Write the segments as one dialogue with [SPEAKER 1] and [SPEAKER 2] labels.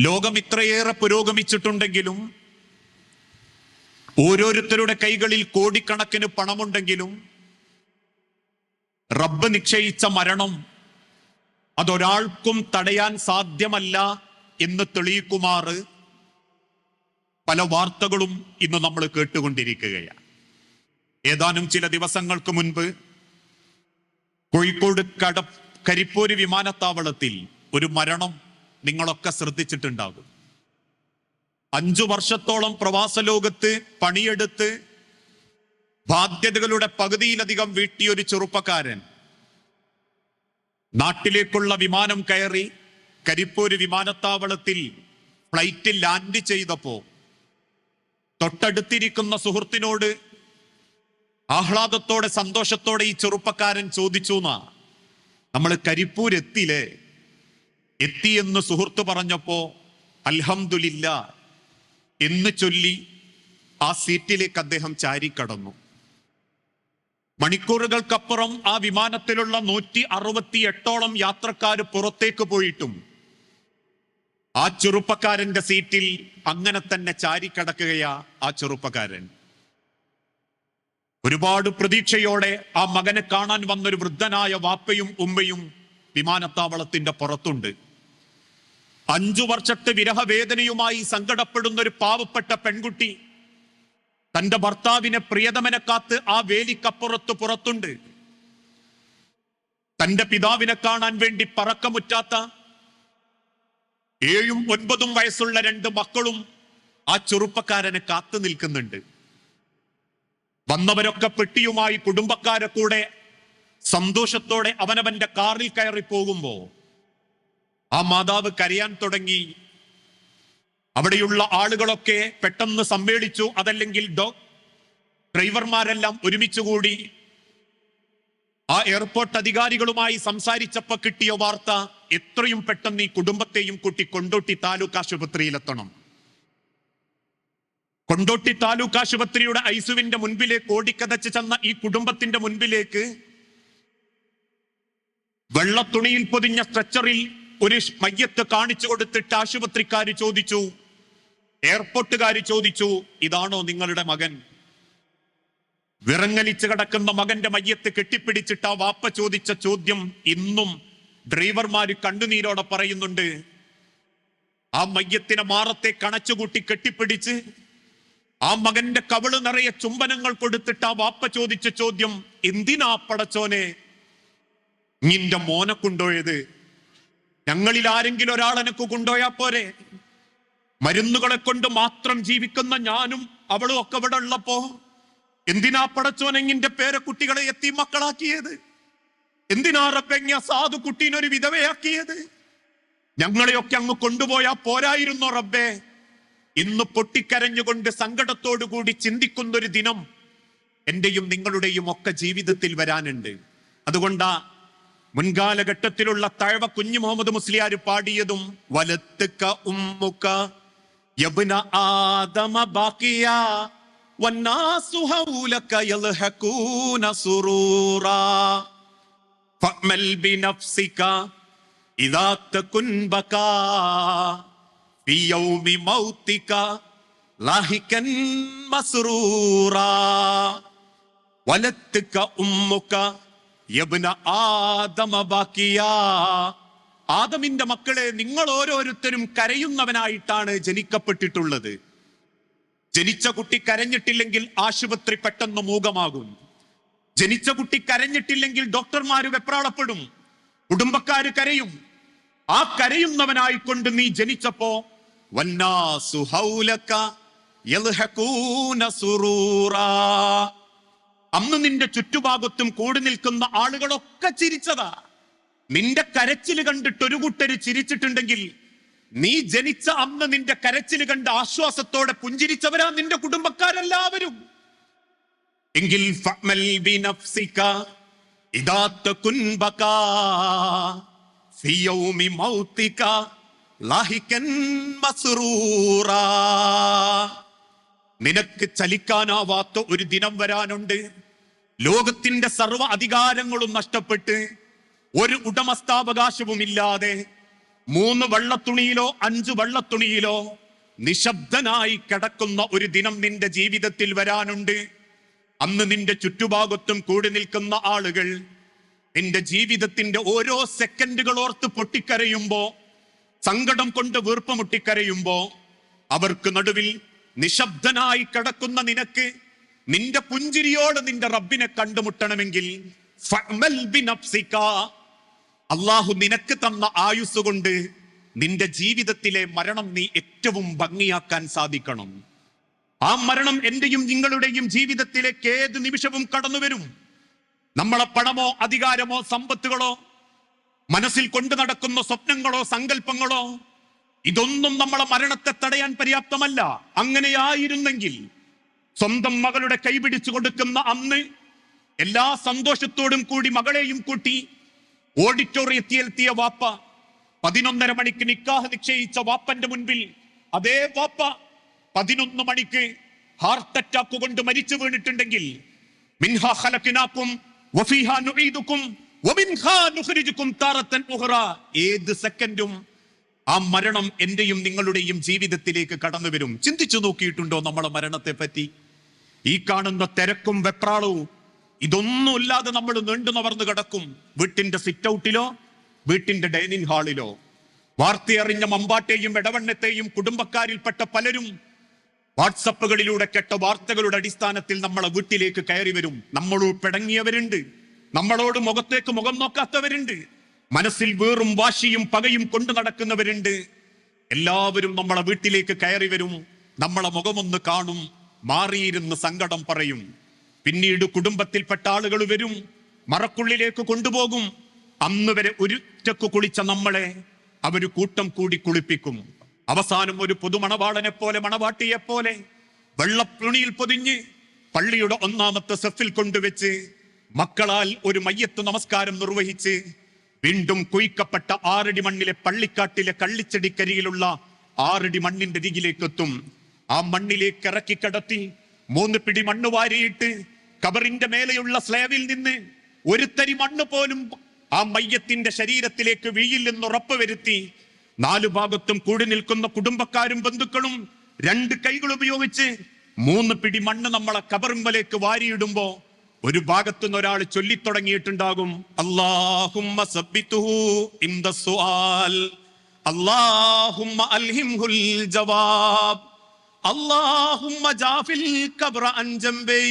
[SPEAKER 1] ലോകം ഇത്രയേറെ പുരോഗമിച്ചിട്ടുണ്ടെങ്കിലും, ഓരോരുത്തരുടെ കൈകളിൽ കോടിക്കണക്കിന് പണമുണ്ടെങ്കിലും, റബ്ബ് നിശ്ചയിച്ച മരണം അതൊരാൾക്കും തടയാൻ സാധ്യമല്ല എന്ന് തെളിയിക്കുമാറ് പല വാർത്തകളും ഇന്ന് നമ്മൾ കേട്ടുകൊണ്ടിരിക്കുകയാണ്. ഏതാനും ചില ദിവസങ്ങൾക്ക് മുൻപ് കോഴിക്കോട് കരിപ്പൂര് വിമാനത്താവളത്തിൽ ഒരു മരണം നിങ്ങളൊക്കെ ശ്രദ്ധിച്ചിട്ടുണ്ടാകും. 5 വർഷത്തോളം പ്രവാസ ലോകത്ത് പണിയെടുത്ത് ബാധ്യതകളുടെ പകുതിയിലധികം വീട്ടിയൊരു ചെറുപ്പക്കാരൻ നാട്ടിലേക്കുള്ള വിമാനം കയറി കരിപ്പൂര് വിമാനത്താവളത്തിൽ ഫ്ലൈറ്റിൽ ലാൻഡ് ചെയ്തപ്പോ തൊട്ടടുത്തിരിക്കുന്ന സുഹൃത്തിനോട് ആഹ്ലാദത്തോടെ സന്തോഷത്തോടെ ഈ ചെറുപ്പക്കാരൻ ചോദിച്ചു, നമ്മൾ കരിപ്പൂരെത്തിയില്ലേ? എത്തിയെന്ന് സുഹൃത്ത് പറഞ്ഞപ്പോ അൽഹംദുലില്ലാ എന്ന് ചൊല്ലി ആ സീറ്റിലേക്ക് അദ്ദേഹം ചാരിക്കടന്നു. മണിക്കൂറുകൾക്കപ്പുറം ആ വിമാനത്തിലുള്ള 168ഓളം യാത്രക്കാർ പുറത്തേക്ക് പോയിട്ടും ആ ചെറുപ്പക്കാരന്റെ സീറ്റിൽ അങ്ങനെ തന്നെ ചാരിക്കടക്കുകയാ ആ ചെറുപ്പക്കാരൻ. ഒരുപാട് പ്രതീക്ഷയോടെ ആ മകനെ കാണാൻ വന്നൊരു വൃദ്ധനായ വാപ്പയും ഉമ്മയും വിമാനത്താവളത്തിന്റെ പുറത്തുണ്ട്. 5 വർഷത്തെ വിരഹവേദനയുമായി സങ്കടപ്പെടുന്ന ഒരു പാവപ്പെട്ട പെൺകുട്ടി തന്റെ ഭർത്താവിനെ പ്രിയതമനെ കാത്ത് ആ വേലിക്കപ്പുറത്ത് പുറത്തുണ്ട്. തന്റെ പിതാവിനെ കാണാൻ വേണ്ടി പറക്കമുറ്റാത്ത 7ഉം 9ഉം വയസ്സുള്ള 2 മക്കളും ആ ചെറുപ്പക്കാരനെ കാത്തു നിൽക്കുന്നുണ്ട്. വന്നവരൊക്കെ പെട്ടിയുമായി കുടുംബക്കാരെ കൂടെ സന്തോഷത്തോടെ അവനവന്റെ കാറിൽ കയറി പോകുമ്പോ ആ മാതാവ് കരയാൻ തുടങ്ങി. അവിടെയുള്ള ആളുകളൊക്കെ പെട്ടെന്ന് സമ്മേളിച്ചു. അതല്ലെങ്കിൽ ഡ്രൈവർമാരെല്ലാം ഒരുമിച്ചുകൂടി ആ എയർപോർട്ട് അധികാരികളുമായി സംസാരിച്ചപ്പോ കിട്ടിയ വാർത്ത, എത്രയും പെട്ടെന്ന് ഈ കുടുംബത്തെയും കൂട്ടി കൊണ്ടോട്ടി താലൂക്ക് ആശുപത്രിയിലെത്തണം. കൊണ്ടോട്ടി താലൂക്ക് ആശുപത്രിയുടെ ഐസുവിന്റെ മുൻപിലേക്ക് ഓടിക്കതച്ച് ചെന്ന ഈ കുടുംബത്തിന്റെ മുൻപിലേക്ക് വെള്ളത്തുണിയിൽ പൊതിഞ്ഞ സ്ട്രെച്ചറിൽ ഒരു മയ്യത്ത് കാണിച്ചു കൊടുത്തിട്ട് ആശുപത്രിക്കാർ ചോദിച്ചു, എയർപോർട്ടുകാർ ചോദിച്ചു, ഇതാണോ നിങ്ങളുടെ മകൻ? വിറങ്ങലിച്ച് കിടക്കുന്ന മകന്റെ മയ്യത്ത് കെട്ടിപ്പിടിച്ചിട്ട് ആ വാപ്പ ചോദിച്ച ചോദ്യം ഇന്നും ഡ്രൈവർമാര് കണ്ണുനീരോടെ പറയുന്നുണ്ട്. ആ മയ്യത്തിനെ മാറത്തെ കണച്ചുകൂട്ടി കെട്ടിപ്പിടിച്ച് ആ മകന്റെ കവിള് നിറയെ ചുംബനങ്ങൾ കൊടുത്തിട്ട് ആ വാപ്പ ചോദിച്ച ചോദ്യം, എന്തിനാ പടച്ചോനെ നിന്റെ മോനെ കൊണ്ടുപോയത്? ഞങ്ങളിൽ ആരെങ്കിലും ഒരാൾ എനക്ക് കൊണ്ടുപോയാ പോരെ? മരുന്നുകളെ കൊണ്ട് മാത്രം ജീവിക്കുന്ന ഞാനും അവളും ഒക്കെ ഇവിടെ ഉള്ളപ്പോ എന്തിനാ പടച്ചോനെങ്ങിന്റെ പേരക്കുട്ടികളെ എത്തി മക്കളാക്കിയത്? എന്തിനാ റബ്ബെങ്ങ സാധു കുട്ടീനൊരു വിധവയാക്കിയത്? ഞങ്ങളെയൊക്കെ അങ്ങ് കൊണ്ടുപോയാ പോരായിരുന്നോ റബ്ബേ? ഇന്ന് പൊട്ടിക്കരഞ്ഞുകൊണ്ട് സങ്കടത്തോടുകൂടി ചിന്തിക്കുന്നൊരു ദിനം എന്റെയും നിങ്ങളുടെയും ഒക്കെ ജീവിതത്തിൽ വരാനുണ്ട്. അതുകൊണ്ടാ മുൻകാലഘട്ടത്തിലുള്ള തഴവ കുഞ്ഞു മുഹമ്മദ് മുസ്ലിയാർ പാടിയതും വലത്തുക ഉമ്മുക യബ്ന ആദമ ബാക്കിയ വന്നാസു ഹൗലക യൽഹഖൂന സുറൂറാ ഫഅമൽ ബിനഫ്സിക ഇദാ തകുൻ ബകാ ഫി യൗമി മൗതിക ലാഹികൻ മസ്റൂറാ വലത്തുക ഉമ്മുക യബ്ന ആദമ ബാക്കിയാ. ആദമിന്റെ മക്കളെ, നിങ്ങൾ ഓരോരുത്തരും കരയുന്നവനായിട്ടാണ് ജനിക്കപ്പെട്ടിട്ടുള്ളത്. ജനിച്ച കുട്ടി കരഞ്ഞിട്ടില്ലെങ്കിൽ ആശുപത്രി പെട്ടെന്ന് മൂകമാകും. ജനിച്ച കുട്ടി കരഞ്ഞിട്ടില്ലെങ്കിൽ ഡോക്ടർമാര് വെപ്രാളപ്പെടും, കുടുംബക്കാര് കരയും. ആ കരയുന്നവനായിക്കൊണ്ട് നീ ജനിച്ചപ്പോ വന്നാസു ഹൗലക യൽഹഖൂന സുറൂറാ, അന്ന് നിന്റെ ചുറ്റുഭാഗത്തും കൂടി നിൽക്കുന്ന ആളുകളൊക്കെ ചിരിച്ചതാ. നിന്റെ കരച്ചില് കണ്ടിട്ട് ഒരു കൂട്ടര് ചിരിച്ചിട്ടുണ്ടെങ്കിൽ നീ ജനിച്ച അന്ന് നിന്റെ കരച്ചില് കണ്ട് ആശ്വാസത്തോടെ പുഞ്ചിരിച്ചവരാ നിന്റെ കുടുംബക്കാരെല്ലാവരും. എങ്കിൽ ഫഅമൽ ബിനഫ്സിക ഇദാ തകുൻ ബകാ ഫി യൗമി മൗതിക ലാഹികൻ മസ്റൂറാ. നിനക്ക് ചലിക്കാനാവാത്ത ഒരു ദിനം വരാനുണ്ട്. ലോകത്തിന്റെ സർവ്വ അധികാരങ്ങളും നഷ്ടപ്പെട്ട് ഒരു ഉടമസ്ഥാവകാശവും ഇല്ലാതെ 3 വെള്ളത്തുണിയിലോ 5 വെള്ളത്തുണിയിലോ നിശബ്ദനായി കിടക്കുന്ന ഒരു ദിനം നിന്റെ ജീവിതത്തിൽ വരാനുണ്ട്. അന്ന് നിന്റെ ചുറ്റുഭാഗത്തും കൂടി നിൽക്കുന്ന ആളുകൾ നിന്റെ ജീവിതത്തിന്റെ ഓരോ സെക്കൻഡുകൾ ഓർത്ത് പൊട്ടിക്കരയുമ്പോ, സങ്കടം കൊണ്ട് വീർപ്പുമുട്ടിക്കരയുമ്പോ, അവർക്ക് നടുവിൽ നിശബ്ദനായി കിടക്കുന്ന നിനക്ക് നിന്റെ പുഞ്ചിരിയോട് നിന്റെ റബ്ബിനെ കണ്ടുമുട്ടണമെങ്കിൽ അള്ളാഹു നിനക്ക് തന്ന ആയുസ് കൊണ്ട് നിന്റെ ജീവിതത്തിലെ മരണം നീ ഏറ്റവും ഭംഗിയാക്കാൻ സാധിക്കണം. ആ മരണം എന്റെയും നിങ്ങളുടെയും ജീവിതത്തിലേക്ക് ഏത് നിമിഷവും കടന്നു വരും. നമ്മളെ പണമോ അധികാരമോ സമ്പത്തുകളോ മനസ്സിൽ കൊണ്ടു നടക്കുന്ന സ്വപ്നങ്ങളോ സങ്കല്പങ്ങളോ ഇതൊന്നും നമ്മളെ മരണത്തെ തടയാൻ പര്യാപ്തമല്ല. അങ്ങനെയായിരുന്നെങ്കിൽ സ്വന്തം മകളുടെ കൈപിടിച്ചു കൊടുക്കുന്ന അന്ന് എല്ലാ സന്തോഷത്തോടും കൂടി മകളെയും കൂട്ടി ഓഡിറ്റോറിയത്തിലെത്തിയ വാപ്പ, 11:30 മണിക്ക് നിക്കാഹ് നിശ്ചയിച്ച വാപ്പന്റെ മുൻപിൽ അതേ വാപ്പ 11 മണിക്ക് ഹാർട്ട് അറ്റാക്ക് കൊണ്ട് മരിച്ചു വീണിട്ടുണ്ടെങ്കിൽ, മിൻഹാ ഖലഖനാകും വഫീഹാ നുഈദുകും വമിൻഹാ നുഖ്രിജുകും താറത്തൻ ഉഖറ, ഏത് സെക്കൻഡും ആ മരണം എന്റെയും നിങ്ങളുടെയും ജീവിതത്തിലേക്ക് കടന്നു വരും. ചിന്തിച്ചു നോക്കിയിട്ടുണ്ടോ നമ്മളെ മരണത്തെ പറ്റി? ഈ കാണുന്ന തിരക്കും വെപ്രാളവും ഇതൊന്നുമില്ലാതെ നമ്മൾ നീണ്ടു നവർന്ന് കിടക്കും. വീട്ടിന്റെ സിറ്റ് ഔട്ടിലോ വീട്ടിന്റെ ഡൈനിങ് ഹാളിലോ. വാർത്തയറിഞ്ഞ മമ്പാട്ടെയും ഇടവണ്ണത്തെയും കുടുംബക്കാരിൽപ്പെട്ട പലരും വാട്സപ്പുകളിലൂടെ കേട്ട വാർത്തകളുടെ അടിസ്ഥാനത്തിൽ നമ്മളെ വീട്ടിലേക്ക് കയറി വരും. നമ്മളോട് പിണങ്ങിയവരുണ്ട്, നമ്മളോട് മുഖത്തേക്ക് മുഖം നോക്കാത്തവരുണ്ട്, മനസ്സിൽ വീറും വാശിയും പകയും കൊണ്ടു നടക്കുന്നവരുണ്ട്. എല്ലാവരും നമ്മളെ വീട്ടിലേക്ക് കയറി വരും, നമ്മളെ മുഖമൊന്ന് കാണും, മാറിയിരുന്ന് സങ്കടം പറയും. പിന്നീട് കുടുംബത്തിൽപ്പെട്ട ആളുകൾ വരും, മറക്കുള്ളിലേക്ക് കൊണ്ടുപോകും. അന്ന് വരെ ഒരുറ്റക്ക് കുളിച്ച നമ്മളെ അവര് കൂട്ടം കൂടി കുളിപ്പിക്കും. അവസാനം ഒരു പുതുമണവാളനെ പോലെ മണവാട്ടിയെ പോലെ വെള്ളത്തുണിയിൽ പൊതിഞ്ഞ് പള്ളിയുടെ 1ാമത്തെ സെഫിൽ കൊണ്ടുവച്ച് മക്കളാൽ ഒരു മയ്യത്ത് നമസ്കാരം നിർവഹിച്ച് വീണ്ടും കുയിക്കപ്പെട്ട 6 അടി മണ്ണിലെ പള്ളിക്കാട്ടിലെ കള്ളിച്ചെടിക്കരിയിലുള്ള 6 അടി മണ്ണിന്റെ അരികിലേക്ക് എത്തും. ആ മണ്ണിലേക്ക് ഇറക്കി കിടത്തി 3 പിടി മണ്ണ് വാരിയിട്ട് കബറിന്റെ മേലെയുള്ള സ്ലേവിൽ നിന്ന് ഒരു തരി മണ്ണ് പോലും ആ മയ്യത്തിന്റെ ശരീരത്തിലേക്ക് വീഴില്ലെന്ന് ഉറപ്പ് വരുത്തി 4 ഭാഗത്തും കൂടി നിൽക്കുന്ന കുടുംബക്കാരും ബന്ധുക്കളും 2 കൈകൾ ഉപയോഗിച്ച് 3 പിടി മണ്ണ് നമ്മളെ കബറിമ്പലേക്ക് വാരിയിടുമ്പോ ഒരു ഭാഗത്തുനിന്ന് ഒരാൾ ചൊല്ലിത്തുടങ്ങിയിട്ടുണ്ടാകും, അല്ലാഹുമ്മ സബ്ബിതുഹു ഇൻദ സുആൽ, അല്ലാഹുമ്മ അൽഹിംഹുൽ ജവാബ്, അല്ലാഹുമ്മ ജാഫിൽ ഖബ്റ അൻ ജംബി,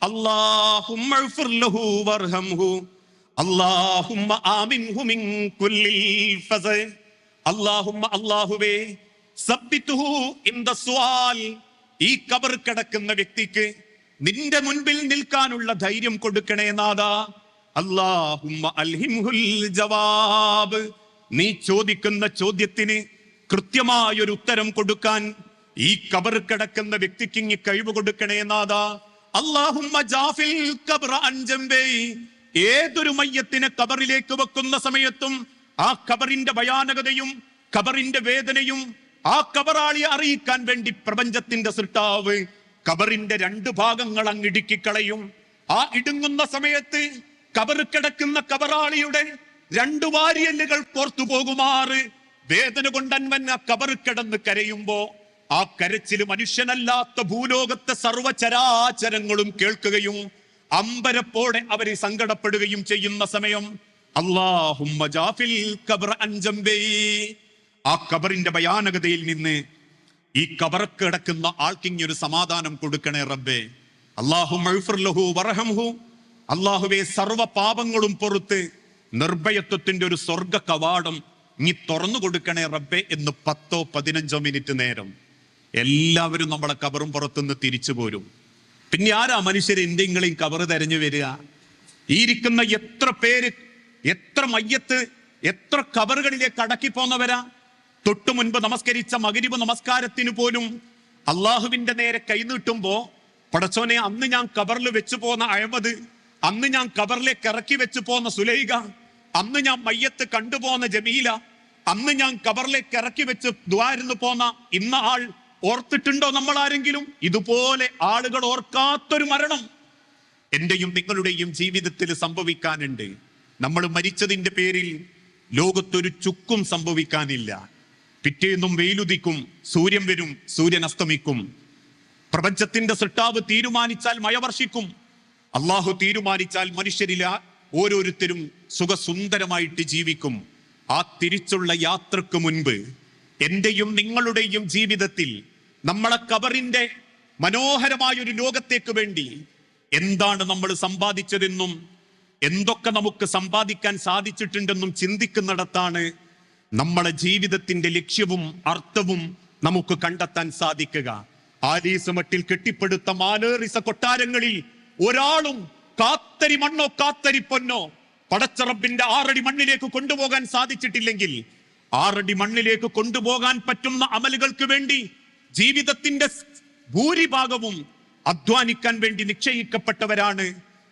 [SPEAKER 1] അല്ലാഹുമ്മ ഇഗ്ഫിർ ലഹു വർഹംഹു, അല്ലാഹുമ്മ ആമിൻഹു മിൻ കുല്ലിൽ ഫസ. അല്ലാഹുമ്മ അല്ലാഹുവേ സബ്ബിതുഹു ഇൻദ സുആൽ, ഈ ഖബർ കിടക്കുന്ന വ്യക്തിക്ക് നിന്റെ മുൻപിൽ നിൽക്കാനുള്ള ധൈര്യം കൊടുക്കണേ നാഥാ. അല്ലാഹുമ്മ അൽഹിംഹുൽ ജവാബ്, നീ ചോദിക്കുന്ന ചോദ്യത്തിന് കൃത്യമായൊരു ഉത്തരം കൊടുക്കാൻ ഈ ഖബർ കിടക്കുന്ന വ്യക്തിക്ക് ഇങ്ങ് കഴിവ് കൊടുക്കണേ നാഥാ. അല്ലാഹുമ്മ ജാഫിൽ ഖബ്റ അൻ ജംബി, ഏതൊരു മയ്യത്തിനെ ഖബറിലേക്ക് വെക്കുന്ന സമയത്തും ആ ഖബറിന്റെ ഭയാനകതയും ഖബറിന്റെ വേദനയും ആ ഖബറാളിയെ അറിയിക്കാൻ വേണ്ടി പ്രപഞ്ചത്തിന്റെ സൃഷ്ടാവ് ഖബറിന്റെ 2 ഭാഗങ്ങൾ അങ്ങ് ഇടുക്കിക്കളയും. ആ ഇടുങ്ങുന്ന സമയത്ത് ഖബർ കിടക്കുന്ന ഖബറാളിയുടെ 2 വാരിയല്ലുകൾ പുറത്തു പോകുമാറ് വേദന കൊണ്ട് അൻവൻ ആ ഖബർ കിടന്ന് കരയുമ്പോ ആ കരച്ചില് മനുഷ്യനല്ലാത്ത ഭൂലോകത്തെ സർവചരാചരങ്ങളും കേൾക്കുകയും അമ്പരപ്പോടെ അവരെ സങ്കടപ്പെടുകയും ചെയ്യുന്ന സമയം അല്ലാഹുമ്മ ജാഫിൽ ഖബ്റ അൻ ജംബി, ആ ഖബറിന്റെ ഭയാനകതയിൽ നിന്ന് ഈ ഖബറക്ക് കിടക്കുന്ന ആൾക്കിങ്ങി ഒരു സമാധാനം കൊടുക്കണേ റബ്ബേ. അല്ലാഹുമ്മ ഇഗ്ഫിർ ലഹു വർഹംഹു, അല്ലാഹുവേ സർവ്വ പാപങ്ങളും പൊറുത്ത് നിർഭയത്വത്തിന്റെ ഒരു സ്വർഗ കവാടം നീ തുറന്നു കൊടുക്കണേ റബ്ബേ എന്ന് 10-15 മിനിറ്റ് നേരം എല്ലാവരും നമ്മളെ ഖബറും പുറത്തുനിന്ന് തിരിച്ചു പോരും. പിന്നെ ആരാ മനുഷ്യരെ എന്തെങ്കിലും ഖബറ് തെരഞ്ഞു വരിക? ഈ ഇരിക്കുന്ന എത്ര പേര്, എത്ര മയ്യത്ത്, എത്ര ഖബറുകളിലേക്ക് അടക്കി പോന്നവരാ? തൊട്ടു മുൻപ് നമസ്കരിച്ച മഗ്‌രിബ് നമസ്കാരത്തിന് പോലും അള്ളാഹുവിന്റെ നേരെ കൈനീട്ടുമ്പോ, പടച്ചോനെ അന്ന് ഞാൻ ഖബറിൽ വെച്ചു പോന്ന അഹമ്മദ്, അന്ന് ഞാൻ ഖബറിലേക്ക് ഇറക്കി വെച്ചു പോന്ന സുലൈഖ, അന്ന് ഞാൻ മയ്യത്ത് കണ്ടുപോന്ന ജമീല, അന്ന് ഞാൻ ഖബറിലേക്ക് ഇറക്കി വെച്ച് ദ്വാരുന്നു പോന്ന ഇന്ന ആൾ ഓർത്തിട്ടുണ്ടോ നമ്മൾ ആരെങ്കിലും? ഇതുപോലെ ആളുകൾ ഓർക്കാത്തൊരു മരണം എന്റെയും നിങ്ങളുടെയും ജീവിതത്തിൽ സംഭവിക്കാനുണ്ട്. നമ്മൾ മരിച്ചതിന്റെ പേരിൽ ലോകത്തൊരു ചുക്കും സംഭവിക്കാനില്ല. പിറ്റേന്നും വെയിലുദിക്കും, സൂര്യൻ വരും, സൂര്യൻ അസ്തമിക്കും. പ്രപഞ്ചത്തിന്റെ സൃഷ്ടാവ് തീരുമാനിച്ചാൽ മഴ വർഷിക്കും. അള്ളാഹു തീരുമാനിച്ചാൽ മനുഷ്യരില ഓരോരുത്തരും സുഖസുന്ദരമായിട്ട് ജീവിക്കും. ആ തിരിച്ചുള്ള യാത്രക്ക് മുൻപ് എന്റെയും നിങ്ങളുടെയും ജീവിതത്തിൽ നമ്മളെ ഖബറിന്റെ മനോഹരമായൊരു ലോകത്തേക്ക് വേണ്ടി എന്താണ് നമ്മൾ സമ്പാദിച്ചതെന്നും എന്തൊക്കെ നമുക്ക് സമ്പാദിക്കാൻ സാധിച്ചിട്ടുണ്ടെന്നും ചിന്തിക്കുന്നിടത്താണ് നമ്മളെ ജീവിതത്തിന്റെ ലക്ഷ്യവും അർത്ഥവും നമുക്ക് കണ്ടെത്താൻ സാധിക്കുക. ആലീസ് മട്ടിൽ കെട്ടിപ്പടുത്ത മാലേറിസ കൊട്ടാരങ്ങളിൽ ഒരാളും കാത്തരി മണ്ണോ കാത്തരി പൊന്നോ പടച്ചറബിന്റെ 6 അടി മണ്ണിലേക്ക് കൊണ്ടുപോകാൻ സാധിച്ചിട്ടില്ലെങ്കിൽ 6 അടി മണ്ണിലേക്ക് കൊണ്ടുപോകാൻ പറ്റുന്ന അമലുകൾക്ക് വേണ്ടി ജീവിതത്തിന്റെ ഭൂരിഭാഗവും അധ്വാനിക്കാൻ വേണ്ടി നിശ്ചയിക്കപ്പെട്ടവരാണ്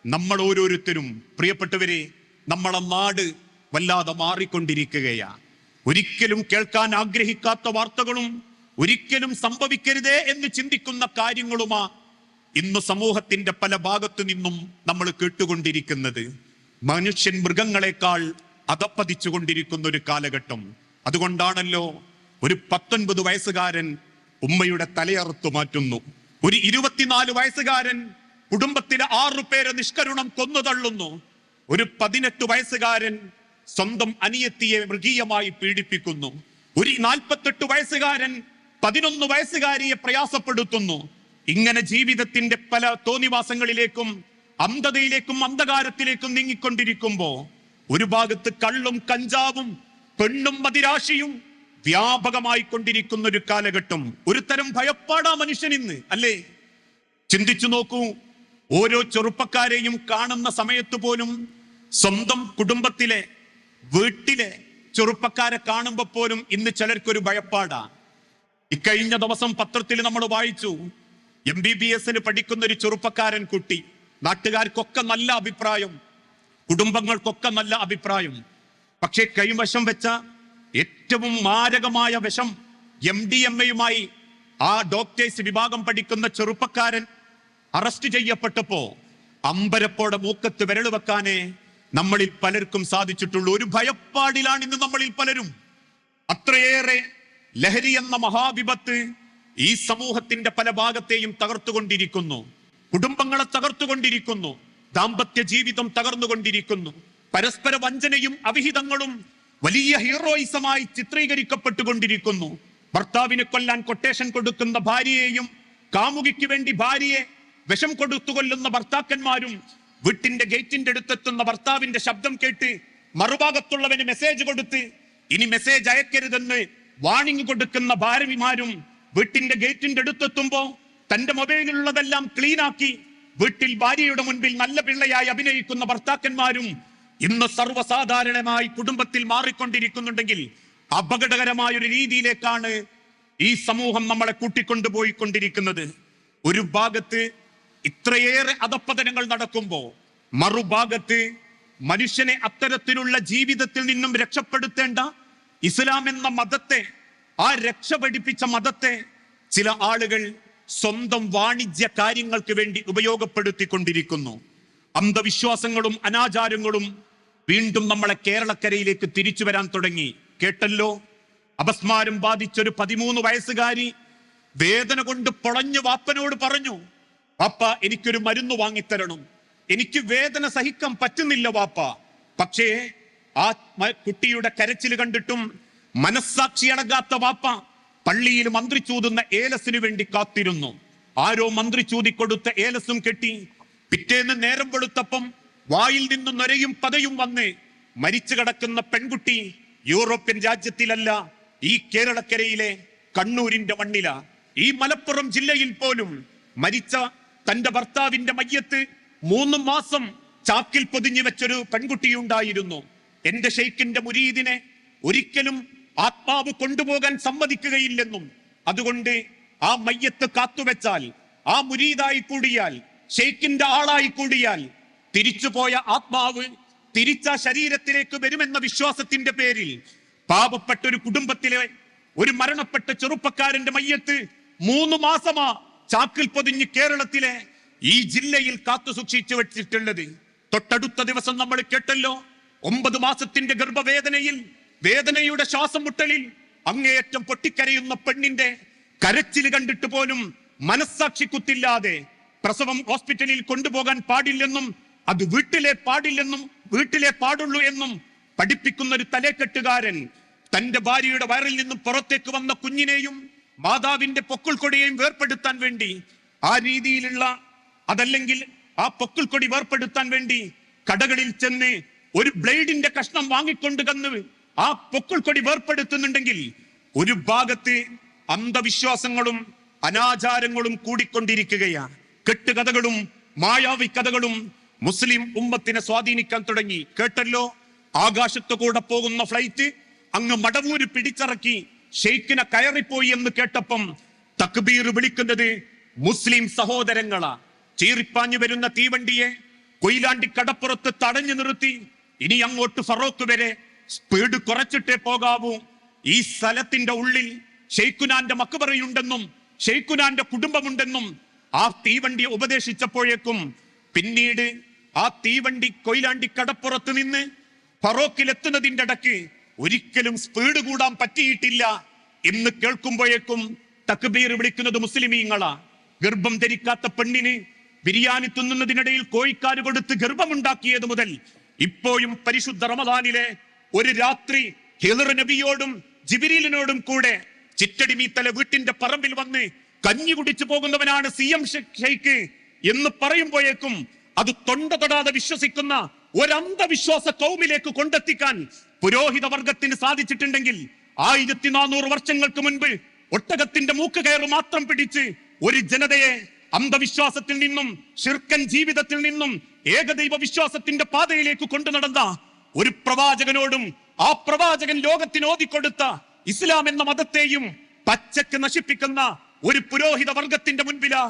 [SPEAKER 1] നമ്മൾ ഓരോരുത്തരും. പ്രിയപ്പെട്ടവരെ, നമ്മളെ നാട് വല്ലാതെ മാറിക്കൊണ്ടിരിക്കുകയാ. ഒരിക്കലും കേൾക്കാൻ ആഗ്രഹിക്കാത്ത വാർത്തകളും ഒരിക്കലും സംഭവിക്കരുതേ എന്ന് ചിന്തിക്കുന്ന കാര്യങ്ങളുമാ ഇന്ന് സമൂഹത്തിന്റെ പല ഭാഗത്തു നിന്നും നമ്മൾ കേട്ടുകൊണ്ടിരിക്കുന്നത്. മനുഷ്യൻ മൃഗങ്ങളെക്കാൾ അധപ്പതിച്ചു കൊണ്ടിരിക്കുന്ന ഒരു കാലഘട്ടം. അതുകൊണ്ടാണല്ലോ ഒരു 19 വയസ്സുകാരൻ ഉമ്മയുടെ തലയറുത്തു മാറ്റുന്നു. ഒരു 24 വയസ്സുകാരൻ കുടുംബത്തിലെ 6 പേരെ നിഷ്കരുണം കൊന്നു തള്ളുന്നു. ഒരു 18 വയസ്സുകാരൻ സ്വന്തം അനിയത്തിയെ മൃഗീയമായി പീഡിപ്പിക്കുന്നു. ഒരു 48 വയസ്സുകാരൻ 11 വയസ്സുകാരിയെ പ്രയാസപ്പെടുത്തുന്നു. ഇങ്ങനെ ജീവിതത്തിന്റെ പല തോന്നിവാസങ്ങളിലേക്കും അന്ധതയിലേക്കും അന്ധകാരത്തിലേക്കും നീങ്ങിക്കൊണ്ടിരിക്കുമ്പോ ഒരു ഭാഗത്ത് കള്ളും കഞ്ചാവും പെണ്ണും മദിരാശിയും വ്യാപകമായി കൊണ്ടിരിക്കുന്ന ഒരു കാലഘട്ടം. ഒരു തരം ഭയപ്പാടാ മനുഷ്യൻ ഇന്ന്, അല്ലേ? ചിന്തിച്ചു നോക്കൂ. ഓരോ ചെറുപ്പക്കാരെയും കാണുന്ന സമയത്ത് പോലും സ്വന്തം കുടുംബത്തിലെ വീട്ടിലെ ചെറുപ്പക്കാരെ കാണുമ്പോ പോലും ഇന്ന് ചിലർക്കൊരു ഭയപ്പാടാ. ഇക്കഴിഞ്ഞ ദിവസം പത്രത്തിൽ നമ്മൾ വായിച്ചു, MBBS പഠിക്കുന്ന ഒരു ചെറുപ്പക്കാരൻ കുട്ടി. നാട്ടുകാർക്കൊക്കെ നല്ല അഭിപ്രായം, കുടുംബങ്ങൾക്കൊക്കെ നല്ല അഭിപ്രായം. പക്ഷെ കൈവശം വെച്ച ഏറ്റവും മാരകമായ വിഷം MDMA ആ ഡോക്ടേഴ്സ് വിഭാഗം പഠിക്കുന്ന ചെറുപ്പക്കാരൻ അറസ്റ്റ് ചെയ്യപ്പെട്ടപ്പോ അമ്പരപ്പോടെ മൂക്കത്ത് വിരൽ വെക്കാനേ നമ്മളിൽ പലർക്കും സാധിച്ചിട്ടുള്ളൂ. ഒരു ഭയപ്പാടിലാണ് ഇന്ന് നമ്മളിൽ പലരും. അത്രയേറെ ലഹരി എന്ന മഹാവിപത്ത് ഈ സമൂഹത്തിന്റെ പല ഭാഗത്തെയും തകർത്തുകൊണ്ടിരിക്കുന്നു. കുടുംബങ്ങളെ തകർത്തുകൊണ്ടിരിക്കുന്നു. ദാമ്പത്യ ജീവിതം തകർന്നുകൊണ്ടിരിക്കുന്നു. പരസ്പര വഞ്ചനയും അവിഹിതങ്ങളും വലിയ ഹീറോയിസമായി ചിത്രീകരിക്കപ്പെട്ടുകൊണ്ടിരിക്കുന്നു. ഭർത്താവിനെ കൊല്ലാൻ കൊട്ടേഷൻ കൊടുക്കുന്ന ഭാര്യയെയും കാമുകിക്ക് വേണ്ടി ഭാര്യയെ വിഷം കൊടുത്തു കൊല്ലുന്ന ഭർത്താക്കന്മാരും വീട്ടിന്റെ ഗേറ്റിന്റെ അടുത്തെത്തുന്ന ഭർത്താവിന്റെ ശബ്ദം കേട്ട് മറുഭാഗത്തുള്ളവന് മെസ്സേജ് കൊടുത്ത് ഇനി മെസ്സേജ് അയക്കരുതെന്ന് വാണിംഗ് കൊടുക്കുന്ന ഭാര്യമാരും വീട്ടിന്റെ ഗേറ്റിന്റെ അടുത്തെത്തുമ്പോ തന്റെ മൊബൈലിലുള്ളതെല്ലാം ക്ലീനാക്കി വീട്ടിൽ ഭാര്യയുടെ മുൻപിൽ നല്ല പിള്ളയായി അഭിനയിക്കുന്ന ഭർത്താക്കന്മാരും ഇന്ന് സർവ്വസാധാരണമായി കുടുംബത്തിൽ മാറിക്കൊണ്ടിരിക്കുന്നുണ്ടെങ്കിൽ അപകടകരമായ ഒരു രീതിയിലേക്കാണ് ഈ സമൂഹം നമ്മളെ കൂട്ടിക്കൊണ്ടുപോയിക്കൊണ്ടിരിക്കുന്നത്. ഒരു ഭാഗത്ത് ഇത്രയേറെ അധപ്പതനങ്ങൾ നടക്കുമ്പോ മറുഭാഗത്ത് മനുഷ്യനെ അത്തരത്തിലുള്ള ജീവിതത്തിൽ നിന്നും രക്ഷപ്പെടുത്തേണ്ട ഇസ്ലാം എന്ന മതത്തെ, ആ രക്ഷ പഠിപ്പിച്ച മതത്തെ ചില ആളുകൾ സ്വന്തം വാണിജ്യ കാര്യങ്ങൾക്ക് വേണ്ടി ഉപയോഗപ്പെടുത്തിക്കൊണ്ടിരിക്കുന്നു. അന്ധവിശ്വാസങ്ങളും അനാചാരങ്ങളും വീണ്ടും നമ്മളെ കേരളക്കരയിലേക്ക് തിരിച്ചു വരാൻ തുടങ്ങി. കേട്ടല്ലോ, അപസ്മാരം ബാധിച്ചൊരു 13 വയസ്സുകാരി വേദന കൊണ്ട് പൊളഞ്ഞു വാപ്പനോട് പറഞ്ഞു, വാപ്പ എനിക്കൊരു മരുന്ന് വാങ്ങിത്തരണം, എനിക്ക് വേദന സഹിക്കാൻ പറ്റുന്നില്ല വാപ്പ. പക്ഷേ ആ കുട്ടിയുടെ കരച്ചിൽ കണ്ടിട്ടും മനസ്സാക്ഷി അടങ്ങാത്ത വാപ്പ പള്ളിയിൽ മന്ത്രി ചൂതുന്ന ഏലസിനു വേണ്ടി കാത്തിരുന്നു. ആരോ മന്ത്രി ചൂതിക്കൊടുത്ത ഏലസും കെട്ടി. പിറ്റേന്ന് നേരം വെളുത്തപ്പം വായിൽ നിന്നും നൊരയും പതയും വന്ന് മരിച്ചു കിടക്കുന്ന പെൺകുട്ടി യൂറോപ്യൻ രാജ്യത്തിലല്ല, ഈ കേരളക്കരയിലെ കണ്ണൂരിന്റെ മണ്ണില, ഈ മലപ്പുറം ജില്ലയിൽ പോലും മരിച്ച തന്റെ ഭർത്താവിന്റെ മയ്യത്ത് 3 മാസം ചാക്കിൽ പൊതിഞ്ഞു വെച്ചൊരു പെൺകുട്ടിയുണ്ടായിരുന്നു. എന്റെ ഷെയ്ഖിന്റെ മുരീദിനെ ഒരിക്കലും ആത്മാവ് കൊണ്ടുപോകാൻ സമ്മതിക്കുകയില്ലെന്നും അതുകൊണ്ട് ആ മയ്യത്ത് കാത്തുവെച്ചാൽ, ആ മുരീദായി കൂടിയാൽ, ഷെയ്ഖിന്റെ ആളായി കൂടിയാൽ തിരിച്ചുപോയ ആത്മാവ് തിരിച്ച ശരീരത്തിലേക്ക് വരുമെന്ന വിശ്വാസത്തിന്റെ പേരിൽ പാപപ്പെട്ട ഒരു കുടുംബത്തിലെ ഒരു മരണപ്പെട്ട ചെറുപ്പക്കാരന്റെ മയ്യത്ത് 3 മാസമാ ചാക്കിൽ പൊതിഞ്ഞ് കേരളത്തിലെ ഈ ജില്ലയിൽ കാത്തു സൂക്ഷിച്ചു വെച്ചിട്ടുള്ളത്. തൊട്ടടുത്ത ദിവസം നമ്മൾ കേട്ടല്ലോ, 9 മാസത്തിന്റെ ഗർഭവേദനയിൽ, വേദനയുടെ ശ്വാസം മുട്ടലിൽ അങ്ങേയറ്റം പൊട്ടിക്കരയുന്ന പെണ്ണിന്റെ കരച്ചിൽ കണ്ടിട്ട് പോലും മനസ്സാക്ഷി കുത്തില്ലാതെ പ്രസവം ഹോസ്പിറ്റലിൽ കൊണ്ടുപോകാൻ പാടില്ലെന്നും അത് വീട്ടിലെ പാടുള്ളൂ എന്നും പഠിപ്പിക്കുന്ന ഒരു തലേക്കെട്ടുകാരൻ തന്റെ ഭാര്യയുടെ വയറിൽ നിന്നും പുറത്തേക്ക് വന്ന കുഞ്ഞിനെയും മാതാവിന്റെ പൊക്കിൾക്കൊടിയെയും വേർപ്പെടുത്താൻ വേണ്ടി ആ രീതിയിലുള്ള അതല്ലെങ്കിൽ ആ പൊക്കിൾക്കൊടി വേർപ്പെടുത്താൻ വേണ്ടി കടകളിൽ ചെന്ന് ഒരു ബ്ലേഡിന്റെ കഷ്ണം വാങ്ങിക്കൊണ്ട് കന്ന് ആ പൊക്കിൾക്കൊടി വേർപ്പെടുത്തുന്നുണ്ടെങ്കിൽ ഒരു ഭാഗത്ത് അന്ധവിശ്വാസങ്ങളും അനാചാരങ്ങളും കൂടിക്കൊണ്ടിരിക്കുകയാണ്. കെട്ടുകഥകളും മായാവി കഥകളും മുസ്ലിം ഉമ്മത്തിനെ സ്വാധീനിക്കാൻ തുടങ്ങി. കേട്ടല്ലോ, ആകാശത്തു കൂടെ പോകുന്ന ഫ്ലൈറ്റ് അങ്ങ് മടവൂര് പിടിച്ചിറക്കി ഷെയ്ഖിനെ കയറിപ്പോയി എന്ന് കേട്ടപ്പം തക്ബീർ വിളിക്കുന്നത് മുസ്ലിം സഹോദരങ്ങളാ. ചീറിപ്പാഞ്ഞു വരുന്ന തീവണ്ടിയെ കൊയിലാണ്ടി കടപ്പുറത്ത് തടഞ്ഞു നിർത്തി ഇനി അങ്ങോട്ട് ഫറോക്ക് വരെ സ്പീഡ് കുറച്ചിട്ടേ പോകാവൂ. ഈ സ്ഥലത്തിന്റെ ഉള്ളിൽ ഷെയ്ഖുനാന്റെ മക്ബറയുണ്ടെന്നും ഷെയ്ഖുനാന്റെ കുടുംബമുണ്ടെന്നും ആ തീവണ്ടിയെ ഉപദേശിച്ചപ്പോഴേക്കും പിന്നീട് ആ തീവണ്ടി കൊയിലാണ്ടി കടപ്പുറത്ത് നിന്ന് ഫറോക്കിലെത്തുന്നതിന്റെ ഇടയ്ക്ക് ഒരിക്കലും സ്പീഡ് കൂടാൻ പറ്റിയിട്ടില്ല എന്ന് കേൾക്കുമ്പോഴേക്കും തക്ബീർ വിളിക്കുന്നത് മുസ്ലിമീങ്ങളാ. ഗർഭം ധരിക്കാത്ത പെണ്ണിന് ബിരിയാണി തിന്നുന്നതിനിടയിൽ കോഴിക്കാര് കൊടുത്ത് ഗർഭമുണ്ടാക്കിയത് മുതൽ ഇപ്പോഴും പരിശുദ്ധ റമദാനിലെ ഒരു രാത്രി ഹിളർ നബിയോടും ജിബ്രീലിനോടും കൂടെ ചിറ്റടിമീത്തല വീട്ടിന്റെ പറമ്പിൽ വന്ന് കഞ്ഞി കുടിച്ചു പോകുന്നവനാണ് CM ഷെയ്ഖ് എന്ന് പറയുമ്പോഴേക്കും അത് തൊണ്ട തൊടാതെ വിശ്വസിക്കുന്ന ഒരന്ധവിശ്വാസ കൗമിലേക്ക് കൊണ്ടെത്തിക്കാൻ പുരോഹിത വർഗത്തിന് സാധിച്ചിട്ടുണ്ടെങ്കിൽ 1400 വർഷങ്ങൾക്ക് മുൻപ് ഒട്ടകത്തിന്റെ മൂക്ക് കയറ് മാത്രം പിടിച്ച് ഒരു ജനതയെ അന്ധവിശ്വാസത്തിൽ നിന്നും ശിർക്കൻ ജീവിതത്തിൽ നിന്നും ഏകദൈവ വിശ്വാസത്തിന്റെ പാതയിലേക്ക് കൊണ്ടു നടന്ന ഒരു പ്രവാചകനോടും ആ പ്രവാചകൻ ലോകത്തിന് ഓതിക്കൊടുത്ത ഇസ്ലാം എന്ന മതത്തെയും പച്ചക്ക് നശിപ്പിക്കുന്ന ഒരു പുരോഹിത വർഗത്തിന്റെ മുൻപിലാ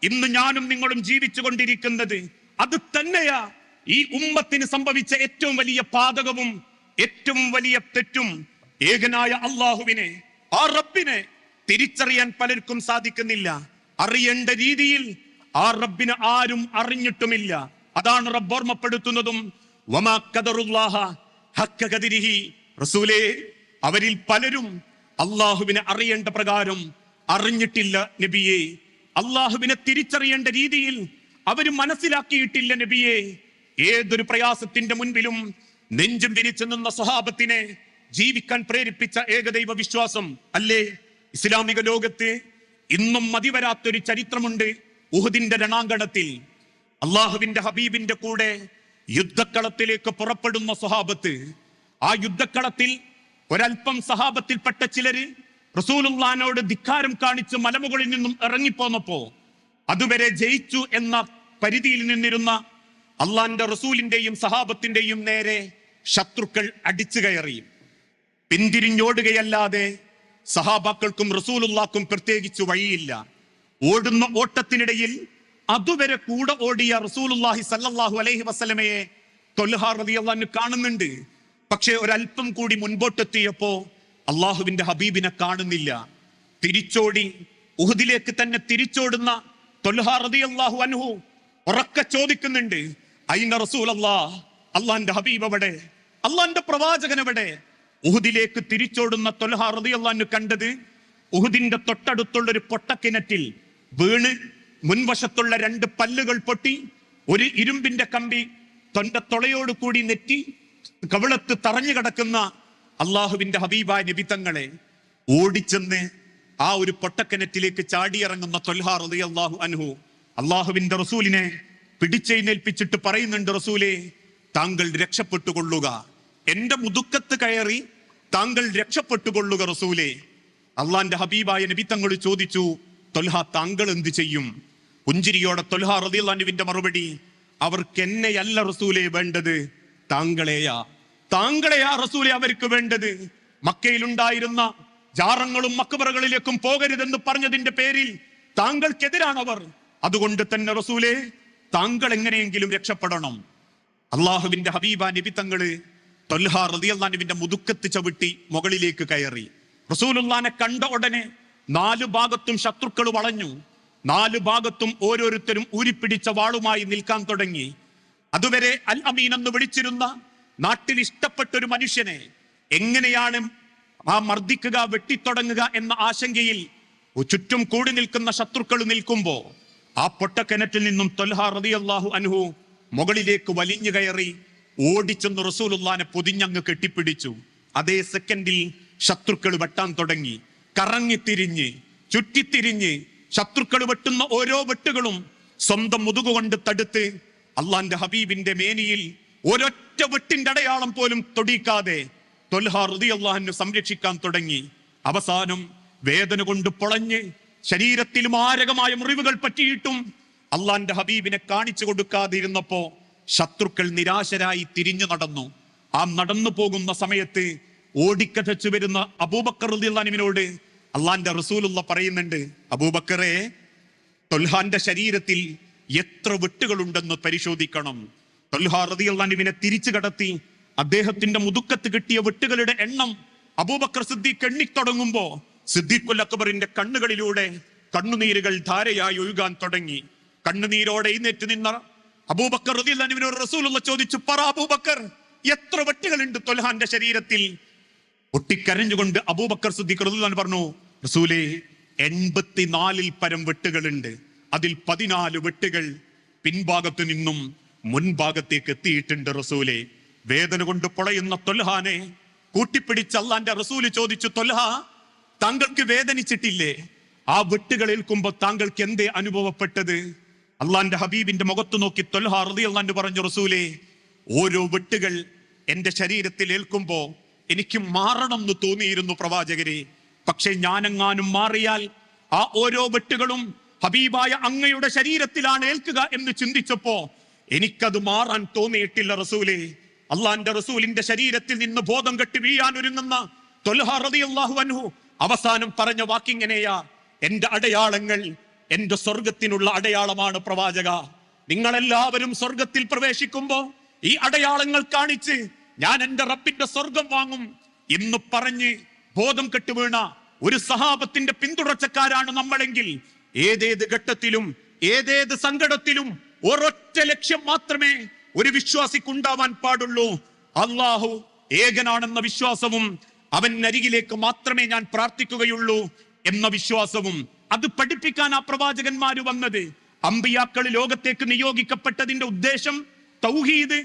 [SPEAKER 1] ഇന്ന് ഞാനും നിങ്ങളും ജീവിച്ചു കൊണ്ടിരിക്കുന്നത്. അത് തന്നെയാ ഈ ഉമ്മത്തിന് സംഭവിച്ച ഏറ്റവും വലിയ പാതകവും ഏറ്റവും വലിയ തെറ്റും. ഏകനായ അള്ളാഹുവിനെ, ആ റബ്ബിനെ തിരിച്ചറിയാൻ പലർക്കും സാധിക്കുന്നില്ല. അറിയേണ്ട രീതിയിൽ ആ റബ്ബിനെ ആരും അറിഞ്ഞിട്ടുമില്ല. അതാണ് റബ്ബ് ഓർമ്മപ്പെടുത്തുന്നതും വമാ ഖദറുല്ലാഹ ഹഖ്ക ഖദരിഹി. റസൂലേ, അവരിൽ പലരും അള്ളാഹുവിനെ അറിയേണ്ട പ്രകാരം അറിഞ്ഞിട്ടില്ല നബിയെ. അള്ളാഹുവിനെ തിരിച്ചറിയേണ്ട രീതിയിൽ അവർ മനസ്സിലാക്കിയിട്ടില്ല നബിയെ. ഏതൊരു പ്രയാസത്തിന്റെ മുൻപിലും നെഞ്ചും വിരിച്ചു നിന്ന സ്വഹാബത്തിനെ ജീവിക്കാൻ പ്രേരിപ്പിച്ച ഏകദൈവ വിശ്വാസം അല്ലേ ഇസ്ലാമിക ലോകത്ത് ഇന്നും മതിവരാത്തൊരു ചരിത്രമുണ്ട്. ഉഹദിന്റെ രണാങ്കണത്തിൽ അള്ളാഹുവിന്റെ ഹബീബിന്റെ കൂടെ യുദ്ധക്കളത്തിലേക്ക് പുറപ്പെടുന്ന സ്വഹാബത്ത്, ആ യുദ്ധക്കളത്തിൽ ഒരൽപ്പം സഹാബത്തിൽപ്പെട്ട ചിലര് റസൂലുള്ളാഹിനോട് ധിക്കാരം കാണിച്ച് മലമുകളിൽ നിന്നും ഇറങ്ങിപ്പോന്നപ്പോ അതുവരെ ജയിച്ചു എന്ന പരിധിയിൽ നിന്നിരുന്ന അള്ളാന്റെ റസൂലിന്റെയും സഹാബത്തിന്റെയും നേരെ ശത്രുക്കൾ അടിച്ചു കയറി. പിന്തിരിഞ്ഞോടുകയല്ലാതെ സഹാബാക്കൾക്കും റസൂലുള്ളാഹിക്കും പ്രത്യേകിച്ച് വഴിയില്ല. ഓടുന്ന ഓട്ടത്തിനിടയിൽ അതുവരെ കൂടെ ഓടിയ റസൂലുള്ളാഹി സല്ലല്ലാഹു അലൈഹി വസല്ലമയെ ത്വൽഹ റളിയല്ലാഹു അൻഹു കാണുന്നുണ്ട്. പക്ഷെ ഒരല്പം കൂടി മുൻപോട്ടെത്തിയപ്പോ അള്ളാഹുവിന്റെ ഹബീബിനെ കാണുന്നില്ല. തിരിച്ചോടി ഉഹദിലേക്ക് തന്നെ തിരിച്ചോടുന്ന ത്വൽഹ റളിയല്ലാഹു അൻഹു ഉറക്കെ ചോദിക്കുന്നുണ്ട്, ഐന റസൂലല്ലാഹ്, അള്ളാന്റെ ഹബീബ് എവിടെ, അള്ളാന്റെ പ്രവാചകൻ എവിടെ? ഉഹദിലേക്ക് തിരിച്ചോടുന്ന ത്വൽഹ റളിയല്ലാഹു അൻഹു കണ്ടത് ഉഹദിന്റെ തൊട്ടടുത്തുള്ള ഒരു പൊട്ടക്കിണറ്റിൽ വീണ് മുൻവശത്തുള്ള 2 പല്ലുകൾ പൊട്ടി ഒരു ഇരുമ്പിന്റെ കമ്പി തൊണ്ട തൊളയോട് കൂടി നെറ്റി കവിളത്ത് തറഞ്ഞു കിടക്കുന്ന അള്ളാഹുവിന്റെ ഹബീബായ നബി തങ്ങളെ ഓടിച്ചെന്ന് ആ ഒരു പൊട്ടക്കിണറ്റിലേക്ക് ചാടിയിറങ്ങുന്ന ത്വൽഹ റളിയല്ലാഹു അൻഹു അള്ളാഹുവിന്റെ റസൂലിനെ പിടിച്ചെഴുന്നേൽപ്പിച്ചിട്ട് പറയുന്നുണ്ട്, റസൂലേ, താങ്കൾ രക്ഷപ്പെട്ടുകൊള്ളുക, എന്റെ മുതുക്കത്ത് കയറി താങ്കൾ രക്ഷപ്പെട്ടുകൊള്ളുക റസൂലേ. അള്ളാന്റെ ഹബീബായ നബി തങ്ങൾ ചോദിച്ചു, ത്വൽഹ, താങ്കൾ എന്ത് ചെയ്യും? പുഞ്ചിരിയോടെ ത്വൽഹ റളിയല്ലാഹു അൻഹുവിന്റെ മറുപടി, അവർക്ക് എന്നെയല്ല റസൂലേ വേണ്ടത്, താങ്കളെയാ റസൂലേ അവർക്ക് വേണ്ടത്. മക്കയിലുണ്ടായിരുന്ന ജാറങ്ങളും മക്ബറകളിലേക്കും പോകരുതെന്ന് പറഞ്ഞതിന്റെ പേരിൽ താങ്കൾക്കെതിരാണവർ. അതുകൊണ്ട് തന്നെ റസൂലേ, താങ്കൾ എങ്ങനെയെങ്കിലും രക്ഷപ്പെടണം. അള്ളാഹുവിന്റെ ഹബീബ നബി തങ്ങള് ത്വൽഹ റളിയല്ലാഹു അൻഹുവിന്റെ മുതുക്കത്ത് ചവിട്ടി മുകളിലേക്ക് കയറി. റസൂലുള്ളാഹിനെ കണ്ട ഉടനെ 4 ഭാഗത്തും ശത്രുക്കൾ വളഞ്ഞു. 4 ഭാഗത്തും ഓരോരുത്തരും ഊരിപ്പിടിച്ച വാളുമായി നിൽക്കാൻ തുടങ്ങി. അതുവരെ അൽ അമീൻ എന്ന് വിളിച്ചിരുന്ന നാട്ടിൽ ഇഷ്ടപ്പെട്ട ഒരു മനുഷ്യനെ എങ്ങനെയാണ് ആ മർദ്ദിക്കുക, വെട്ടിത്തുടങ്ങുക എന്ന ആശങ്കയിൽ ചുറ്റും കൂടി നിൽക്കുന്ന ശത്രുക്കൾ നിൽക്കുമ്പോ ആ പൊട്ടക്കിണറ്റിൽ നിന്നും ത്വൽഹ റളിയല്ലാഹു അൻഹു മുകളിലേക്ക് വലിഞ്ഞു കയറി ഓടിച്ചെന്ന് റസൂലുള്ളാഹിനെ പൊതിഞ്ഞങ്ങ് കെട്ടിപ്പിടിച്ചു. അതേ സെക്കൻഡിൽ ശത്രുക്കൾ വെട്ടാൻ തുടങ്ങി. കറങ്ങിത്തിരിഞ്ഞ് ചുറ്റിത്തിരിഞ്ഞ് ശത്രുക്കൾ വെട്ടുന്ന ഓരോ വെട്ടുകളും സ്വന്തം മുതുകുകൊണ്ട് തടുത്ത് അള്ളാന്റെ ഹബീബിന്റെ മേനിയിൽ ഒരൊറ്റ വെട്ടിന്റെ അടയാളം പോലും തൊടിക്കാതെ ത്വൽഹ റളിയല്ലാഹു അൻഹു സംരക്ഷിക്കാൻ തുടങ്ങി. അവസാനം വേദന കൊണ്ട് പൊളഞ്ഞ് ശരീരത്തിൽ മാരകമായ മുറിവുകൾ പറ്റിയിട്ടും അള്ളാന്റെ ഹബീബിനെ കാണിച്ചു കൊടുക്കാതിരുന്നപ്പോ ശത്രുക്കൾ നിരാശരായി തിരിഞ്ഞു നടന്നു. ആ നടന്നു പോകുന്ന സമയത്ത് ഓടിക്കതച്ചു വരുന്ന അബൂബക്കർ റളിയല്ലാഹു അൻഹുവിനോട് അള്ളാന്റെ റസൂലുള്ള പറയുന്നുണ്ട്, അബൂബക്കറെ, ത്വൽഹാന്റെ ശരീരത്തിൽ എത്ര വെട്ടുകളുണ്ടെന്ന് പരിശോധിക്കണം. ത്വൽഹ റളിയല്ലാഹു അൻഹുവിനെ തിരിച്ചു കടത്തി അദ്ദേഹത്തിന്റെ മുതുക്കത്ത് കിട്ടിയ വെട്ടുകളുടെ എണ്ണം അബൂബക്കർ സിദ്ദീഖ് എണ്ണിത്തുടങ്ങുമ്പോ സിദ്ദീഖുൽ അക്ബറിന്റെ കണ്ണുകളിലൂടെ കണ്ണുനീരുകൾ ധാരയായി ഒഴുകാൻ തുടങ്ങി. കണ്ണുനീരോടെ എഴുന്നേറ്റ് നിന്ന അബൂബക്കർ റളിയല്ലാഹു അൻഹുവിനോട് റസൂലുള്ള ചോദിച്ചു, പറ അബൂബക്കർ, എത്ര വെട്ടുകളുണ്ട് ത്വൽഹാന്റെ ശരീരത്തിൽ? ഒട്ടിക്കരഞ്ഞുകൊണ്ട് അബൂബക്കർ സിദ്ദീഖ് റളിയല്ലാഹു അൻഹു പറഞ്ഞു, റസൂലേ, 84 പരം വെട്ടുകളുണ്ട്. അതിൽ 14 വെട്ടുകൾ പിൻഭാഗത്തു നിന്നും മുൻഭാഗത്തേക്ക് എത്തിയിട്ടുണ്ട് റസൂലേ. വേദന കൊണ്ട് പൊളയുന്ന ത്വൽഹാനെ കൂട്ടിപ്പിടിച്ച് അള്ളാന്റെ റസൂല് ചോദിച്ചു, ത്വൽഹ, താങ്കൾക്ക് വേദനിച്ചിട്ടില്ലേ? ആ വെട്ടുകൾ ഏൽക്കുമ്പോ താങ്കൾക്ക് എന്തേ അനുഭവപ്പെട്ടത്? അള്ളാന്റെ ഹബീബിന്റെ മുഖത്ത് നോക്കി ത്വൽഹ റളിയല്ലാഹു അൻഹു പറഞ്ഞു, റസൂലേ, ഓരോ വെട്ടുകൾ എന്റെ ശരീരത്തിൽ ഏൽക്കുമ്പോ എനിക്ക് മാറണം എന്ന് തോന്നിയിരുന്നു പ്രവാചകരെ. പക്ഷെ ഞാനെങ്ങാനും മാറിയാൽ ആ ഓരോ വെട്ടുകളും ഹബീബായ അങ്ങയുടെ ശരീരത്തിലാണ് ഏൽക്കുക എന്ന് ചിന്തിച്ചപ്പോ എനിക്കത് മാറാൻ തോന്നിയിട്ടില്ല റസൂലേ. അള്ളാന്റെ റസൂലിന്റെ ശരീരത്തിൽ നിന്ന് ബോധം കെട്ടി വീഴാൻ ഒരുങ്ങുന്ന ത്വൽഹ റളിയല്ലാഹു അൻഹു അവസാനം പറഞ്ഞ വാക്കിങ്ങനെയാ, എന്റെ അടയാളങ്ങൾ എന്റെ സ്വർഗത്തിനുള്ള അടയാളമാണ് പ്രവാചക. നിങ്ങളെല്ലാവരും സ്വർഗത്തിൽ പ്രവേശിക്കുമ്പോ ഈ അടയാളങ്ങൾ കാണിച്ച് ഞാൻ എന്റെ റബ്ബിന്റെ സ്വർഗം വാങ്ങും എന്ന് പറഞ്ഞ് ബോധം കെട്ടുവീണ ഒരു സഹാബത്തിന്റെ പിന്തുടർച്ചക്കാരാണ് നമ്മളെങ്കിൽ ഏതേത് ഘട്ടത്തിലും ഏതേത് സങ്കടത്തിലും ഒരൊറ്റ ലക്ഷ്യം മാത്രമേ ഒരു വിശ്വാസിക്കുണ്ടാവാൻ പാടുള്ളൂ, അല്ലാഹു ഏകനാണെന്ന വിശ്വാസവും അവൻ അരികിലേക്ക് മാത്രമേ ഞാൻ പ്രാർത്ഥിക്കുകയുള്ളൂ എന്ന വിശ്വാസവും. അത് പഠിപ്പിക്കാൻ ആ പ്രവാചകന്മാര് വന്നത്. അമ്പിയാക്കൾ ലോകത്തേക്ക് നിയോഗിക്കപ്പെട്ടതിന്റെ ഉദ്ദേശം തൗഹീദ്,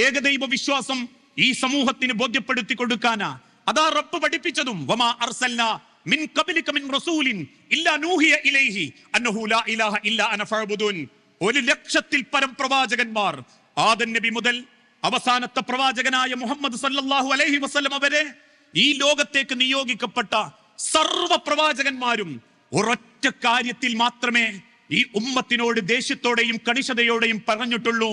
[SPEAKER 1] ഏകദൈവ വിശ്വാസം ഈ സമൂഹത്തിന് ബോധ്യപ്പെടുത്തി കൊടുക്കാനാ. അതാ റബ്ബ് പഠിപ്പിച്ചതും, വമാ അർസൽനാ മിൻ ഖബ്ലിക മിൻ റസൂലിൻ ഇല്ലാ നൂഹിയ ഇലൈഹി അന്നഹു ലാ ഇലാഹ ഇല്ലാ അന ഫഅബ്ദുൻ. 1,00,000 പരം പ്രവാചകന്മാർ, ആദം നബി മുതൽ അവസാനത്തെ പ്രവാചകനായ മുഹമ്മദ് സല്ലല്ലാഹു അലൈഹി വസല്ലം വരെ ഈ ലോകത്തേക്ക് നിയോഗിക്കപ്പെട്ട സർവ്വ പ്രവാചകന്മാരും ഒരൊറ്റ കാര്യത്തിൽ മാത്രമേ ഈ ഉമ്മത്തിനോട് ദേഷ്യത്തോടെയും കണിശതയോടെയും പറഞ്ഞിട്ടുള്ളൂ,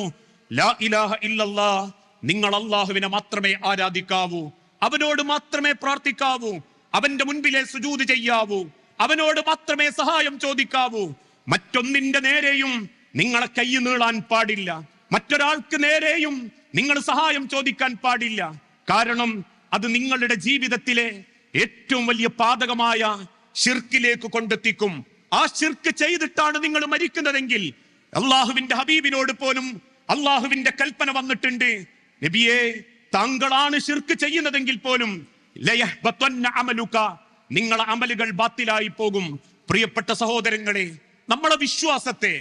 [SPEAKER 1] ലാ ഇലാഹ ഇല്ലല്ലാഹ്. നിങ്ങൾ അല്ലാഹുവിനെ മാത്രമേ ആരാധിക്കാവൂ, അവനോട് മാത്രമേ പ്രാർത്ഥിക്കാവൂ, അവന്റെ മുൻപിലെ സുജൂദ് ചെയ്യാവൂ, അവനോട് മാത്രമേ സഹായം ചോദിക്കാവൂ. മറ്റൊന്നിന്റെ നേരെയും നിങ്ങളെ കൈ നീളാൻ പാടില്ല, മറ്റൊരാൾക്ക് നേരെയും നിങ്ങൾ സഹായം ചോദിക്കാൻ പാടില്ല. കാരണം അത് നിങ്ങളുടെ ജീവിതത്തിലെ ഏറ്റവും വലിയ പാതകമായ ശിർക്കിലേക്ക് കൊണ്ടെത്തിക്കും. ആ ശിർക്ക് ചെയ്തിട്ടാണ് നിങ്ങൾ മരിക്കുന്നതെങ്കിൽ അള്ളാഹുവിന്റെ ഹബീബിനോട് പോലും അള്ളാഹുവിന്റെ കൽപ്പന വന്നിട്ടുണ്ട്, നബിയെ, താങ്കളാണ് ശിർക്ക് ചെയ്യുന്നതെങ്കിൽ പോലും ലയഹ്ബതന്ന അമലുക, നിങ്ങളെ അമലുകൾ ബാത്തിലായി പോകും. പ്രിയപ്പെട്ട സഹോദരങ്ങളെ, നമ്മളെ വിശ്വാസത്തെ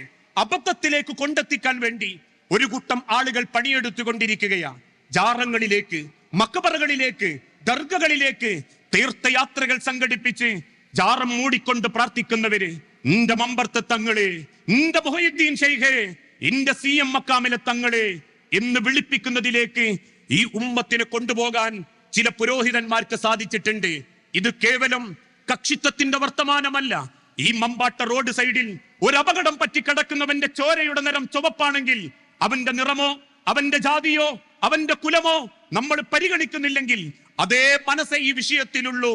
[SPEAKER 1] അബദ്ധത്തിലേക്ക് കൊണ്ടെത്തിക്കാൻ വേണ്ടി ഒരു കൂട്ടം ആളുകൾ പണിയെടുത്തുകൊണ്ടിരിക്കുകയാ. ജാറങ്ങളിലേക്ക്, മക്ബറകളിലേക്ക്, ദർഗകളിലേക്ക് തീർത്ഥയാത്രകൾ സംഘടിപ്പിച്ച് ജാറം മൂടിക്കൊണ്ട് പ്രാർത്ഥിക്കുന്നവര്, ഇന്റെ മമ്പർത്തെ തങ്ങളെ, ഇന്റെ മുഹയ്യിദ്ദീൻ ശൈഖേ, ഇന്റെ CM മക്കാമിലെ തങ്ങളെ എന്ന് വിളിപ്പിക്കുന്നതിലേക്ക് ഈ ഉമ്മത്തിനെ കൊണ്ടുപോകാൻ ചില പുരോഹിതന്മാർക്ക് സാധിച്ചിട്ടുണ്ട്. ഇത് കേവലം കക്ഷിത്വത്തിന്റെ വർത്തമാനമല്ല. ഈ മമ്പാട്ട റോഡ് സൈഡിൽ ഒരു അപകടം പറ്റി കിടക്കുന്നവന്റെ ചോരയുടെ നിറം ചുവപ്പാണെങ്കിൽ അവന്റെ നിറമോ അവന്റെ ജാതിയോ അവന്റെ കുലമോ നമ്മൾ പരിഗണിക്കുന്നില്ലെങ്കിൽ അതേ മനസ്സേ ഈ വിഷയത്തിലുള്ളൂ.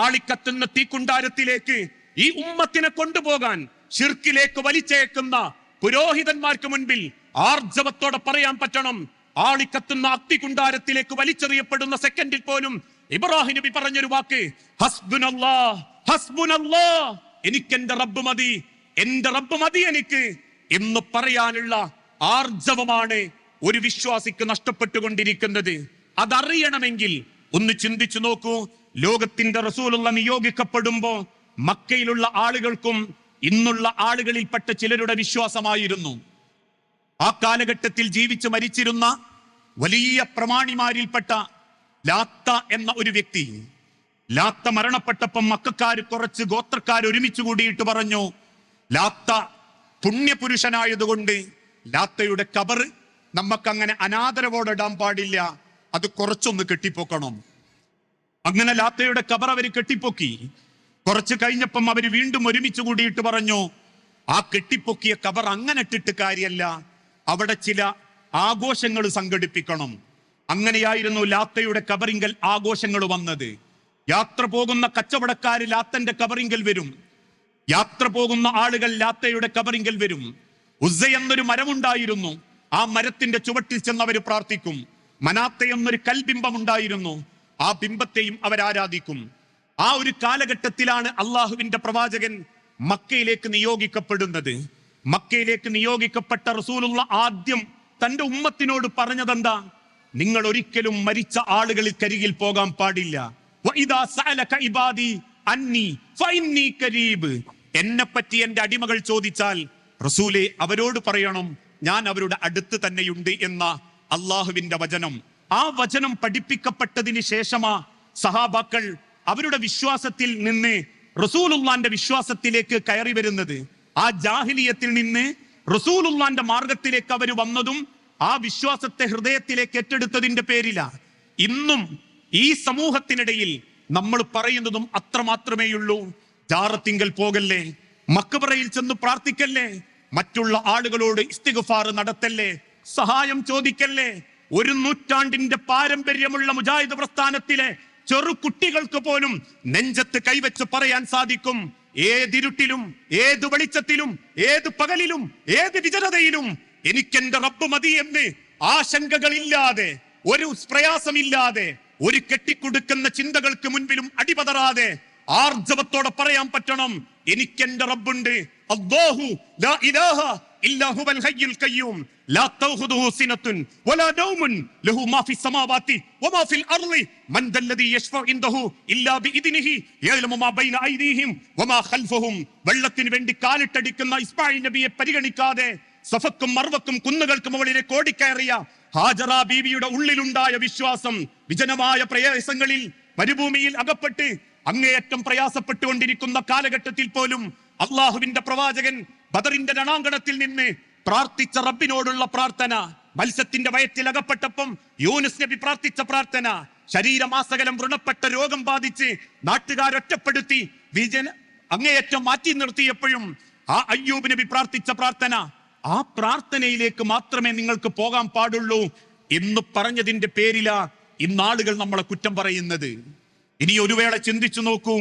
[SPEAKER 1] ആളിക്കത്തുന്ന തീക്കുണ്ടാരത്തിലേക്ക് ഈ ഉമ്മത്തിനെ കൊണ്ടുപോകാൻ ശിർക്കിലേക്ക് വലിച്ചേക്കുന്ന പുരോഹിതന്മാർക്ക് മുൻപിൽ ആർജവത്തോടെ പറയാൻ പറ്റണം, ആളിക്കത്തുന്ന അഗ്നികുണ്ടാരത്തിലേക്ക് വലിച്ചെറിയപ്പെടുന്ന സെക്കൻഡിൽ പോലും ഇബ്രാഹിം നബി പറഞ്ഞൊരു വാക്ക്, ഹസ്ബുനല്ലാഹ് ഹസ്ബുനല്ലാഹ്, എനിക്ക് എന്റെ റബ്ബ് മതി, എന്റെ റബ്ബ് മതി എനിക്ക് എന്ന് പറയാനുള്ള ആർജവമാണ് ഒരു വിശ്വാസിക്ക് നഷ്ടപ്പെട്ടുകൊണ്ടിരിക്കുന്നത്. അതറിയണമെങ്കിൽ ഒന്ന് ചിന്തിച്ചു നോക്കൂ. ലോകത്തിന്റെ റസൂലുള്ള നിയോഗിക്കപ്പെടുമ്പോ മക്കയിലുള്ള ആളുകൾക്കും ഇന്നുള്ള ആളുകളിൽപ്പെട്ട ചിലരുടെ വിശ്വാസമായിരുന്നു, ആ കാലഘട്ടത്തിൽ ജീവിച്ച് മരിച്ചിരുന്ന വലിയ പ്രമാണിമാരിൽപ്പെട്ട ലാത്ത എന്ന ഒരു വ്യക്തി. ലാത്ത മരണപ്പെട്ടപ്പം മക്കക്കാർ കുറച്ച് ഗോത്രക്കാർ ഒരുമിച്ച് കൂടിയിട്ട് പറഞ്ഞു, ലാത്ത പുണ്യപുരുഷനായതുകൊണ്ട് ലാത്തയുടെ കബർ നമുക്കങ്ങനെ അനാദരവോടെ ഇടാൻ പാടില്ല, അത് കുറച്ചൊന്ന് കെട്ടിപ്പൊക്കണം. അങ്ങനെ ലാത്തയുടെ കബർ അവർ കെട്ടിപ്പൊക്കി. കുറച്ച് കഴിഞ്ഞപ്പം അവർ വീണ്ടും ഒരുമിച്ച് കൂടിയിട്ട് പറഞ്ഞു, ആ കെട്ടിപ്പൊക്കിയ കബർ അങ്ങനെ ഇട്ടിട്ട് കാര്യമല്ല, അവിടെ ചില ആഘോഷങ്ങൾ സംഘടിപ്പിക്കണം. അങ്ങനെയായിരുന്നു ലാത്തയുടെ കബറിങ്കൽ ആഘോഷങ്ങൾ വന്നത്. യാത്ര പോകുന്ന കച്ചവടക്കാര് ലാത്തന്റെ കബറിങ്കൽ വരും, യാത്ര പോകുന്ന ആളുകൾ ലാത്തയുടെ കബറിങ്കൽ വരും. ഉസ്സ എന്നൊരു മരമുണ്ടായിരുന്നു, ആ മരത്തിന്റെ ചുവട്ടിൽ ചെന്നവർ പ്രാർത്ഥിക്കും. മനാത്ത എന്നൊരു കൽബിംബം ഉണ്ടായിരുന്നു, ആ ബിംബത്തെയും അവർ ആരാധിക്കും. ആ ഒരു കാലഘട്ടത്തിലാണ് അള്ളാഹുവിന്റെ പ്രവാചകൻ മക്കയിലേക്ക് നിയോഗിക്കപ്പെടുന്നത്. മക്കയിലേക്ക് നിയോഗിക്കപ്പെട്ട റസൂലുള്ള ആദ്യം തന്റെ ഉമ്മത്തിനോട് പറഞ്ഞതെന്താ? നിങ്ങൾ ഒരിക്കലും മരിച്ച ആളുകളിൽ കരികിൽ പോകാൻ പാടില്ല. എന്നെ പറ്റി എന്റെ അടിമകൾ ചോദിച്ചാൽ റസൂലെ അവരോട് പറയണം, ഞാൻ അവരുടെ അടുത്ത് തന്നെയുണ്ട് എന്ന അള്ളാഹുവിന്റെ വചനം. ആ വചനം പഠിപ്പിക്കപ്പെട്ടതിന് ശേഷമാ സഹാബാക്കൾ അവരുടെ വിശ്വാസത്തിൽ നിന്ന് റസൂലുള്ളാന്റെ വിശ്വാസത്തിലേക്ക് കയറി വരുന്നത്. ആ ജാഹിലിയത്തിൽ നിന്ന് റസൂലുള്ളാന്റെ മാർഗത്തിലേക്ക് അവർ വന്നതും ആ വിശ്വാസത്തെ ഹൃദയത്തിലേക്ക് ഏറ്റെടുത്തതിന്റെ പേരില. ഇന്നും ഈ സമൂഹത്തിനിടയിൽ നമ്മൾ പറയുന്നതും അത്രമാത്രമേയുള്ളൂ. ജാറത്തിങ്കൽ പോകല്ലേ, മക്ബറയിൽ ചെന്ന് പ്രാർത്ഥിക്കല്ലേ, മറ്റുള്ള ആളുകളോട് ഇസ്തിഗ്ഫാർ നടത്തല്ലേ, സഹായം ചോദിക്കല്ലേ. 1 നൂറ്റാണ്ടിന്റെ പാരമ്പര്യമുള്ള മുജാഹിദ് പ്രസ്ഥാനത്തിലെ ചെറു കുട്ടികൾക്ക് പോലും നെഞ്ചത്ത് കൈവച്ച് പറയാൻ സാധിക്കും, ഏതിരുട്ടിലും ഏത് വെളിച്ചത്തിലും ഏത് പകലിലും ഏത് വിജനതയിലും എനിക്കെന്റെ റബ്ബ് മതി എന്ന് ആശങ്കകളില്ലാതെ, ഒരു പ്രയാസമില്ലാതെ, ഒരു കെട്ടിക്കൊടുക്കുന്ന ചിന്തകൾക്ക് മുൻപിലും അടിപതറാതെ ആർജവത്തോടെ പറയാൻ പറ്റണം, എനിക്കെന്റെ റബ്ബുണ്ട്. അല്ലാഹു ലാ ഇലാഹ ഇല്ലാ ഹുവൽ ഹയ്യുൽ ഖയ്യൂം ലാ തഖുദുഹു സിനത്തുൻ വലാ നൗമുൻ ലഹു മാ ഫിസ് സമാവാതി വമാ ഫിൽ അർളി മൻ ദല്ലദി യശ്ഫഉ ഇൻദഹു ഇല്ലാ ബിഇദ്നിഹി യഅലമു മാ ബൈന ഐദീഹിം വമാ ഖൽഫഹും. വെള്ളത്തിന് വേണ്ടി കാലിട്ടടിക്കുന്ന ഇസ്മായിൽ നബിയെ പരിഗണിക്കാതെ സഫക്കും മർവക്കും കുന്നുകൾക്ക് മുകളിലെ കോടിക്കയറിയ ഹാജറ ബീവിയുടെ ഉള്ളിലുണ്ടായ വിശ്വാസം വിജനമായ പ്രയാസങ്ങളിൽ മരുഭൂമിയിൽ അകപ്പെട്ട് അങ്ങേയറ്റം പ്രയാസപ്പെട്ടുകൊണ്ടിരിക്കുന്ന കാലഘട്ടത്തിൽ പോലും അള്ളാഹുവിന്റെ പ്രവാചകൻ ബദറിന്റെ രണാങ്കണത്തിൽ നിന്ന് പ്രാർത്ഥിച്ച റബ്ബിനോടുള്ള പ്രാർത്ഥന, മത്സ്യത്തിന്റെ വയറ്റിൽ അകപ്പെട്ടപ്പം യൂനുസ് നബി പ്രാർത്ഥിച്ച പ്രാർത്ഥന, ശരീരമാസകലം വ്രണപ്പെട്ട രോഗം ബാധിച്ച് നാട്ടുകാരൊറ്റപ്പെടുത്തി അങ്ങേയറ്റം മാറ്റി നിർത്തിയപ്പോഴും ആ അയ്യൂബ് നബി പ്രാർത്ഥിച്ച പ്രാർത്ഥന, ആ പ്രാർത്ഥനയിലേക്ക് മാത്രമേ നിങ്ങൾക്ക് പോകാൻ പാടുള്ളൂ എന്ന് പറഞ്ഞതിന്റെ പേരിലാ ഇന്നാളുകൾ നമ്മളെ കുറ്റം പറയുന്നത്. ഇനി ഒരു വേള ചിന്തിച്ചു നോക്കൂ,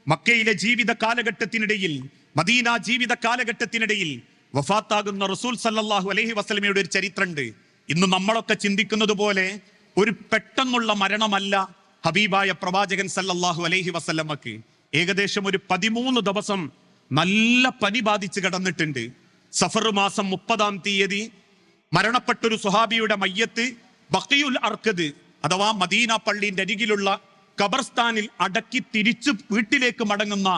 [SPEAKER 1] മക്കയിലെ ജീവിത കാലഘട്ടത്തിനിടയിൽ, മദീന ജീവിത കാലഘട്ടത്തിനിടയിൽ വഫാത്താകുന്ന റസൂൽ സല്ലല്ലാഹു അലൈഹി വസല്ലമയുടെ ഒരു ചരിത്രമുണ്ട്. ഇന്ന് നമ്മളൊക്കെ ചിന്തിക്കുന്നത് പോലെ ഒരു പെട്ടെന്നുള്ള മരണമല്ല ഹബീബായ പ്രവാചകൻ സല്ലല്ലാഹു അലൈഹി വസല്ലമക്ക്. ഏകദേശം ഒരു 13 ദിവസം നല്ല പനി ബാധിച്ച് കിടന്നിട്ടുണ്ട്. സഫർ മാസം 30-ാം തീയതി മരണപ്പെട്ടൊരു സുഹാബിയുടെ മയ്യത്ത് ബഖീഉൽ അർഖദ് അഥവാ മദീന പള്ളിന്റെ അരികിലുള്ള ഖബർസ്ഥാനിൽ അടക്കി തിരിച്ചു വീട്ടിലേക്ക് മടങ്ങുന്ന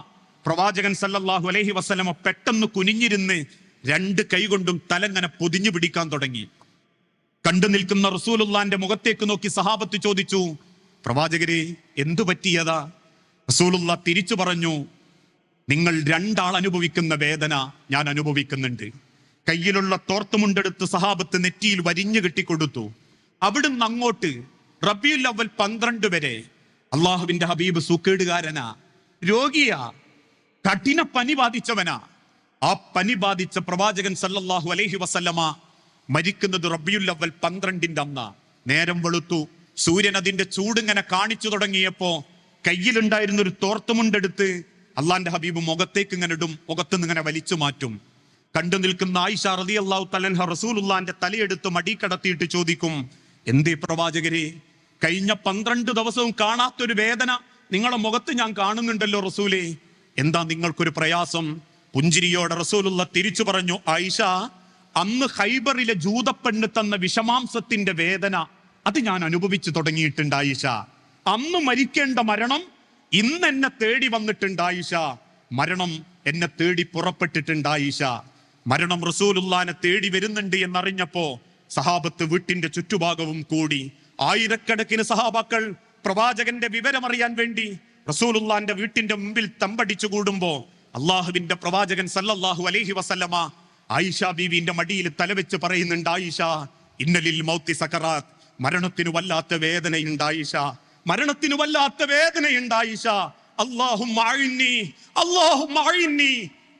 [SPEAKER 1] പ്രവാചകൻ സല്ലല്ലാഹു അലൈഹി വസല്ലമ പെട്ടെന്ന് കുനിഞ്ഞിരുന്ന് 2 കൈകൊണ്ടും തലങ്ങനെ പൊതിഞ്ഞു പിടിക്കാൻ തുടങ്ങി. കണ്ടു നിൽക്കുന്ന റസൂലുള്ളാന്റെ മുഖത്തേക്ക് നോക്കി സഹാബത്ത് ചോദിച്ചു, പ്രവാചകരെ എന്തു പറ്റിയതാ? റസൂലുള്ള തിരിച്ചു പറഞ്ഞു, നിങ്ങൾ 2 ആൾ അനുഭവിക്കുന്ന വേദന ഞാൻ അനുഭവിക്കുന്നുണ്ട്. കയ്യിലുള്ള തോർത്തുമുണ്ടെടുത്ത് സഹാബത്ത് നെറ്റിയിൽ വരിഞ്ഞു കെട്ടിക്കൊടുത്തു. അവിടുന്ന് അങ്ങോട്ട് റബീഉൽ അവ്വൽ 12 വരെ അള്ളാഹുവിന്റെ ഹബീബ് സൂക്കേടുകാരനാ, രോഗിയാ, കഠിന പനി ബാധിച്ചവനാ. ആ പനി ബാധിച്ച പ്രവാചകൻ സല്ലല്ലാഹു അലൈഹി വസല്ലമ മരിക്കുന്നത് റബീഉൽ അവ്വൽ 12-ന്റെ അന്നാ. നേരം വെളുത്തു, സൂര്യൻ അതിന്റെ ചൂടിങ്ങനെ കാണിച്ചു തുടങ്ങിയപ്പോ കയ്യിലുണ്ടായിരുന്ന ഒരു തോർത്തുമുണ്ടെടുത്ത് അള്ളാന്റെ ഹബീബ് മുഖത്തേക്ക് ഇങ്ങനെ ഇടും, മുഖത്തുനിന്ന് ഇങ്ങനെ വലിച്ചു മാറ്റും. കണ്ടു നിൽക്കുന്ന ആയിഷ റളിയല്ലാഹു തആല അൻഹ റസൂലുള്ളാന്റെ തലയെടുത്ത് മടി കടത്തിയിട്ട് ചോദിക്കും, എന്തേ പ്രവാചകരെ, കഴിഞ്ഞ 12 ദിവസവും കാണാത്തൊരു വേദന നിങ്ങളുടെ മുഖത്ത് ഞാൻ കാണുന്നുണ്ടല്ലോ റസൂലേ, എന്താ നിങ്ങൾക്കൊരു പ്രയാസം? പുഞ്ചിരിയോടെ റസൂലുള്ള തിരിച്ചു പറഞ്ഞു, ആയിഷ, അന്ന് ഖൈബറിലെ ജൂതപ്പെണ്ണ് തന്ന വിഷമാംസത്തിന്റെ വേദന അത് ഞാൻ അനുഭവിച്ചു തുടങ്ങിയിട്ടുണ്ട് ആയിഷ. അന്ന് മരിക്കേണ്ട മരണം ഇന്ന് എന്നെ തേടി വന്നിട്ടുണ്ട് ആയിഷ. മരണം എന്നെ തേടി പുറപ്പെട്ടിട്ടുണ്ട് ആയിഷ. മരണം റസൂലുള്ളാനെ തേടി വരുന്നുണ്ട് എന്നറിഞ്ഞപ്പോ സഹാബത്ത് വീട്ടിന്റെ ചുറ്റുഭാഗവും കൂടി. ആയിരക്കണക്കിന് സഹാബാക്കൾ പ്രവാചകന്റെ വിവരമറിയാൻ വേണ്ടി റസൂലുള്ളാന്റെ വീട്ടിന്റെ മുമ്പിൽ തമ്പടിച്ചു കൂടുമ്പോ അള്ളാഹുവിന്റെ പ്രവാചകൻ സല്ലല്ലാഹു അലൈഹി വസല്ലമ ആയിഷ ബീവിന്റെ മടിയിൽ തലവെച്ച് പറയുന്നുണ്ട്, ആയിഷ ഇന്നലിൽ മൗത്തി സക്കറാത്ത്, മരണത്തിന് വല്ലാത്ത വേദനയുണ്ട് ആയിഷ, മരണത്തിന് വല്ലാത്ത വേദനയുണ്ട് ആയിഷ. അല്ലാഹുമ്മ അഇന്നി, അല്ലാഹുമ്മ അഇന്നി,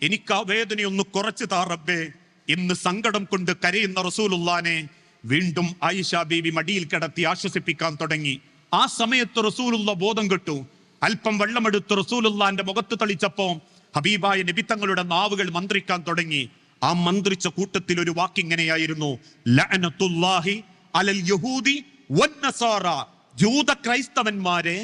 [SPEAKER 1] എനിക്ക് ആ വേദനയൊന്ന് കുറച്ചു താ റബ്ബേ. ഇന്ന് സങ്കടം കൊണ്ട് കരയുന്ന റസൂലുള്ളാനെ വീണ്ടും ആയിഷ ബീവി മടിയിൽ കിടത്തി ആശ്വസിപ്പിക്കാൻ തുടങ്ങി. ആ സമയത്ത് റസൂലുള്ള ബോധം കെട്ടു. അല്പം വെള്ളമെടുത്ത് റസൂലുള്ളാന്റെ മുഖത്ത് തളിച്ചപ്പോ ഹബീബായ നബി തങ്ങളുടെ നാവുകൾ മന്ത്രിക്കാൻ തുടങ്ങി. ആ മന്ത്രിച്ച കൂട്ടത്തിൽ ഒരു വാക്കിങ്ങനെയായിരുന്നു, ലഅനത്തുല്ലാഹി അലൽ യഹൂദി വന്നസാറ, ജൂത ക്രൈസ്തവന്മാരെ